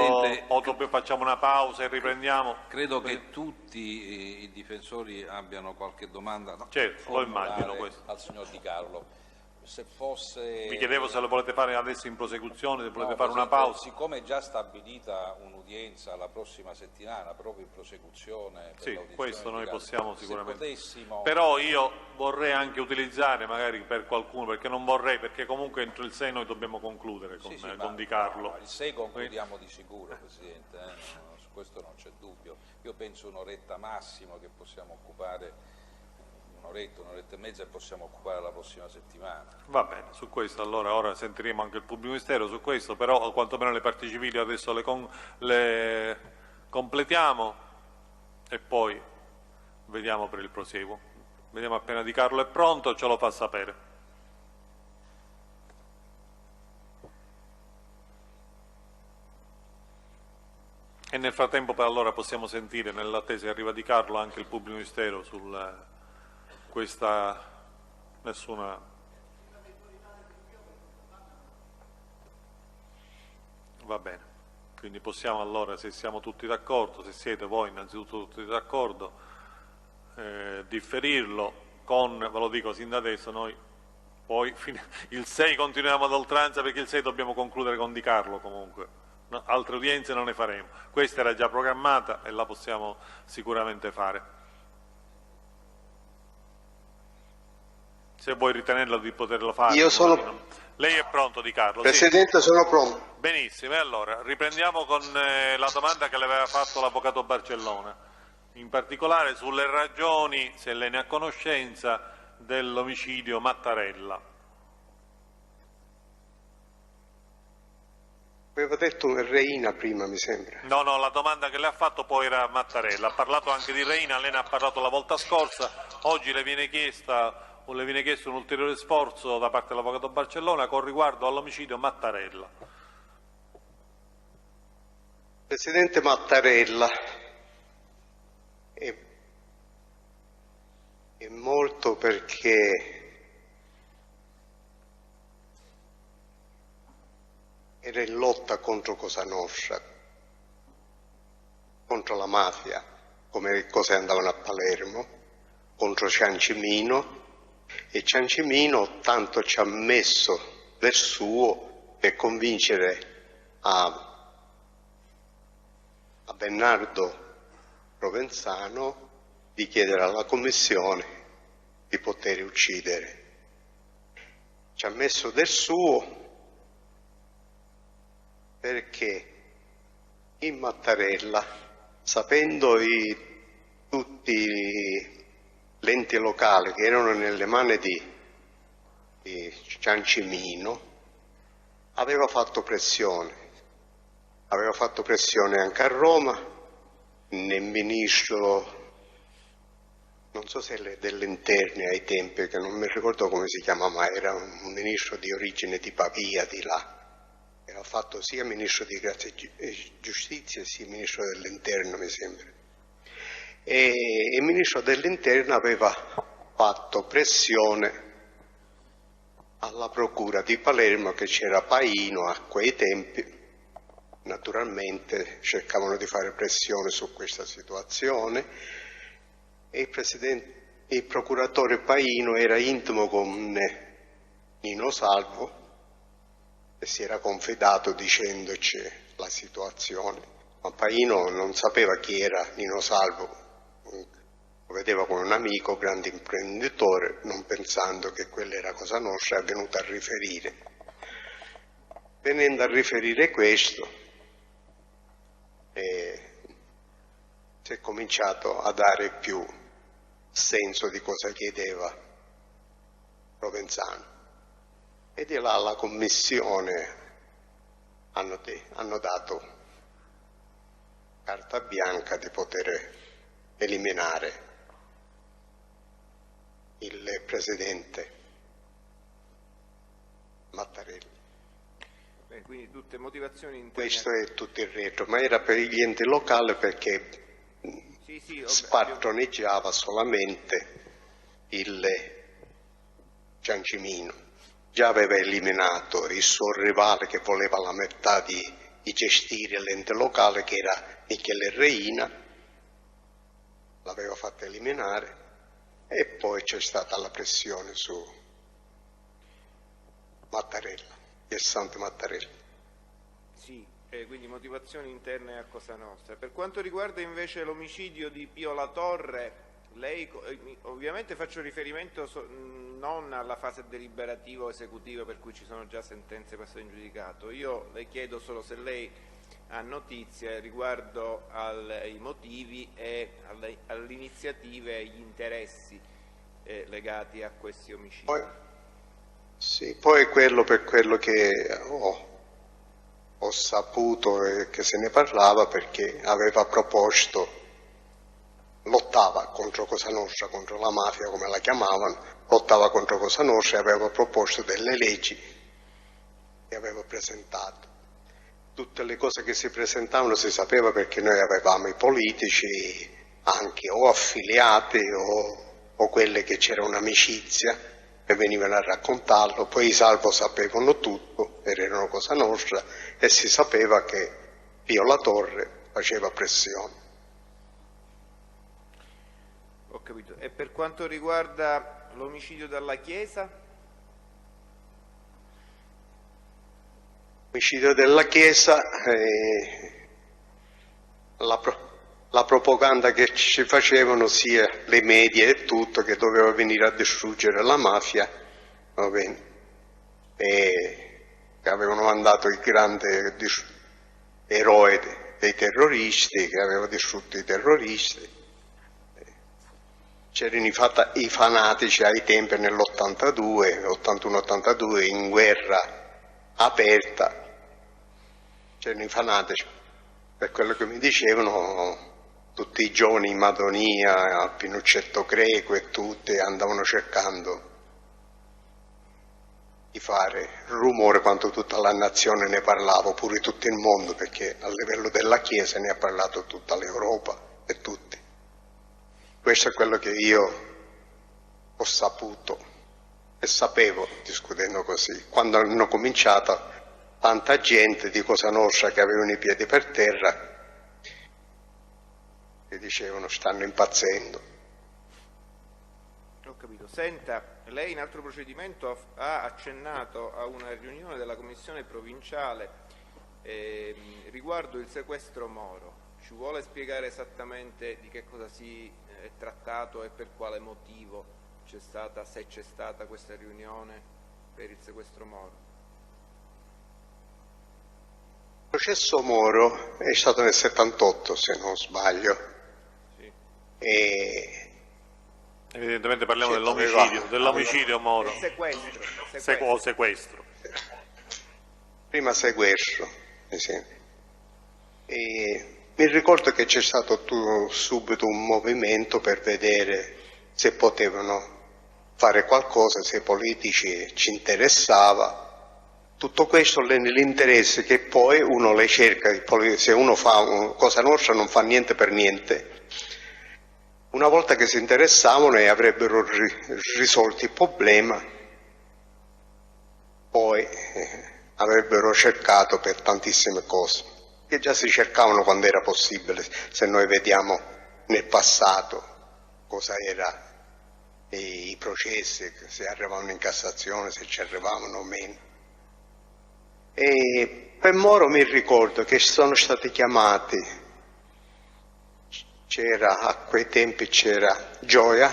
Speaker 1: o facciamo una pausa e riprendiamo?
Speaker 5: Credo che tutti i difensori abbiano qualche domanda
Speaker 1: certo, lo immagino questo.
Speaker 5: Al signor Di Carlo. Se fosse...
Speaker 1: Mi chiedevo se lo volete fare adesso in prosecuzione, se volete fare una pausa.
Speaker 5: Siccome è già stabilita un'udienza la prossima settimana, proprio in prosecuzione.
Speaker 1: Sì, questo noi possiamo sicuramente.
Speaker 5: Potessimo...
Speaker 1: Però io vorrei anche utilizzare, magari per qualcuno, perché non vorrei, perché comunque entro il 6 noi dobbiamo concludere con Di Carlo.
Speaker 5: No, il 6 concludiamo di sicuro, Presidente, su questo non c'è dubbio. Io penso un'oretta massimo che possiamo occupare. Un'oretta e mezza e possiamo occupare la prossima settimana.
Speaker 1: Va bene, su questo allora ora sentiremo anche il pubblico ministero su questo, però quantomeno le parti civili adesso le completiamo e poi vediamo per il prosieguo. Vediamo appena Di Carlo è pronto, ce lo fa sapere. E nel frattempo per allora possiamo sentire, nell'attesa che arriva Di Carlo, anche il pubblico ministero sul... questa nessuna va bene, quindi possiamo allora, se siamo tutti d'accordo, se siete voi innanzitutto tutti d'accordo, differirlo con, ve lo dico sin da adesso, noi poi il 6 continuiamo ad oltranza perché il 6 dobbiamo concludere con Di Carlo comunque, no, altre udienze non ne faremo, questa era già programmata e la possiamo sicuramente fare. Se vuoi ritenerlo di poterlo fare.
Speaker 4: Io sono...
Speaker 1: Lei è pronto, Di Carlo?
Speaker 4: Presidente, sì. Sono pronto.
Speaker 1: Benissimo, e allora riprendiamo con la domanda che le aveva fatto l'avvocato Barcellona, in particolare sulle ragioni, se lei ne ha conoscenza, dell'omicidio Mattarella.
Speaker 4: Aveva detto Reina prima, mi sembra.
Speaker 1: No, la domanda che le ha fatto poi era Mattarella, ha parlato anche di Reina, lei ne ha parlato la volta scorsa, oggi le viene chiesto un ulteriore sforzo da parte dell'avvocato Barcellona con riguardo all'omicidio Mattarella.
Speaker 4: Presidente, Mattarella è morto perché era in lotta contro Cosa Nostra, contro la mafia, come le cose andavano a Palermo, contro Ciancimino. E Ciancimino tanto ci ha messo del suo per convincere a Bernardo Provenzano di chiedere alla Commissione di poter uccidere. Ci ha messo del suo perché in Mattarella, sapendo tutti gli enti locali che erano nelle mani di Ciancimino, aveva fatto pressione anche a Roma, nel ministro, non so se dell'interno ai tempi, che non mi ricordo come si chiama, ma era un ministro di origine di Pavia, di là, era fatto sia ministro di Grazia e Giustizia sia ministro dell'interno, mi sembra. E il ministro dell'interno aveva fatto pressione alla procura di Palermo, che c'era Paino a quei tempi, naturalmente cercavano di fare pressione su questa situazione e il procuratore Paino era intimo con Nino Salvo e si era confidato dicendoci la situazione, ma Paino non sapeva chi era Nino Salvo, lo vedeva come un amico, grande imprenditore, non pensando che quella era Cosa Nostra, è venuto a riferire. Venendo a riferire questo, si è cominciato a dare più senso di cosa chiedeva Provenzano. E di là alla commissione hanno dato carta bianca di poter eliminare il presidente Mattarella.
Speaker 11: Beh, quindi tutte motivazioni interne.
Speaker 4: Questo è tutto il retro, ma era per gli enti locali perché spadroneggiava solamente il Ciancimino. Già aveva eliminato il suo rivale che voleva la metà di gestire l'ente locale, che era Michele Reina, l'aveva fatto eliminare, e poi c'è stata la pressione su Mattarella, il Santo Mattarella.
Speaker 11: Sì, quindi motivazioni interne a Cosa Nostra. Per quanto riguarda invece l'omicidio di Pio La Torre, lei, ovviamente faccio riferimento non alla fase deliberativa o esecutiva per cui ci sono già sentenze passate in giudicato, io le chiedo solo se lei ha notizie riguardo ai motivi e alle iniziative e agli interessi legati a questi omicidi.
Speaker 4: Poi quello, per quello che ho saputo e che se ne parlava, perché aveva proposto, lottava contro Cosa Nostra, contro la mafia come la chiamavano, lottava contro Cosa Nostra e aveva proposto delle leggi che aveva presentato. Tutte le cose che si presentavano si sapeva perché noi avevamo i politici anche o affiliati o quelle che c'era un'amicizia e venivano a raccontarlo, poi i Salvo sapevano tutto, erano Cosa Nostra, e si sapeva che Pio La Torre faceva pressione.
Speaker 11: Ho capito. E per quanto riguarda l'omicidio dalla Chiesa?
Speaker 4: L'omicidio della Chiesa, la propaganda che ci facevano sia le medie e tutto, che doveva venire a distruggere la mafia, va bene, e che avevano mandato il grande eroe dei terroristi, che aveva distrutto i terroristi. C'erano i fanatici ai tempi nell'82, 81-82, in guerra aperta, c'erano i fanatici, per quello che mi dicevano, tutti i giovani in Madonia, Pinochetto Greco e tutti andavano cercando di fare rumore quando tutta la nazione ne parlava, oppure tutto il mondo, perché a livello della Chiesa ne ha parlato tutta l'Europa e tutti. Questo è quello che io ho saputo e sapevo, discutendo così. Quando hanno cominciato, tanta gente di Cosa Nostra che avevano i piedi per terra, che dicevano stanno impazzendo.
Speaker 11: Ho capito. Senta, lei in altro procedimento ha accennato a una riunione della Commissione provinciale riguardo il sequestro Moro. Ci vuole spiegare esattamente di che cosa si è trattato e per quale motivo c'è stata, se c'è stata questa riunione per il sequestro Moro?
Speaker 4: Il processo Moro è stato nel 78, se non sbaglio.
Speaker 11: Sì.
Speaker 4: E
Speaker 1: evidentemente parliamo dell'omicidio Moro. Sequestro.
Speaker 4: Prima sequestro, mi sembra. E mi ricordo che c'è stato subito un movimento per vedere se potevano fare qualcosa, se i politici ci interessava. Tutto questo nell'interesse che poi uno le cerca, se uno fa Cosa Nostra non fa niente per niente. Una volta che si interessavano e avrebbero risolto il problema, poi avrebbero cercato per tantissime cose, che già si cercavano quando era possibile, se noi vediamo nel passato cosa era i processi, se arrivavano in Cassazione, se ci arrivavano o meno. E per Moro mi ricordo che sono stati chiamati, a quei tempi c'era Gioia,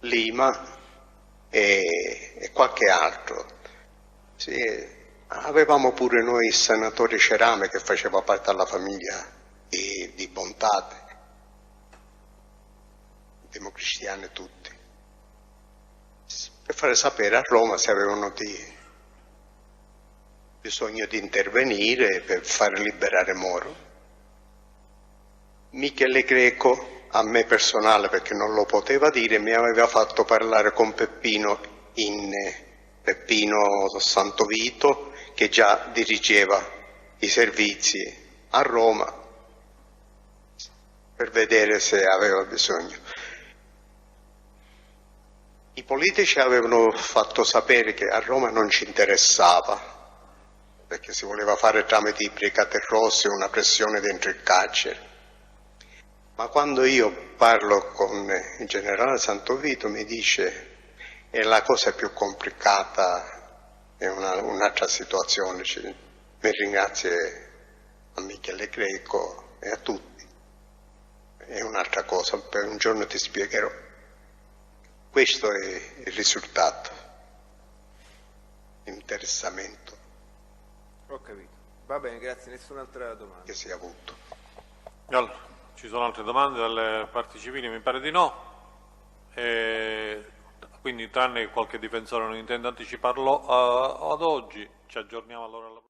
Speaker 4: Lima e qualche altro. Sì, avevamo pure noi il senatore Cerame che faceva parte della famiglia di Bontate. democristiani tutti, per fare sapere a Roma se avevano bisogno di intervenire per far liberare Moro. Michele Greco, a me personale perché non lo poteva dire, mi aveva fatto parlare con Peppino Santovito, che già dirigeva i servizi a Roma, per vedere se aveva bisogno. I politici avevano fatto sapere che a Roma non ci interessava, perché si voleva fare tramite i Brigate Rosse una pressione dentro il carcere. Ma quando io parlo con il generale Santovito mi dice è la cosa più complicata, è un'altra situazione, mi ringrazia a Michele Greco e a tutti, è un'altra cosa, per un giorno ti spiegherò. Questo è il risultato, interessamento.
Speaker 11: Ho capito, va bene, grazie, nessun'altra domanda.
Speaker 4: Che si è avuto.
Speaker 1: Allora, ci sono altre domande dalle parti civili? Mi pare di no. Quindi tranne che qualche difensore non intende anticiparlo ad oggi, ci aggiorniamo allora alla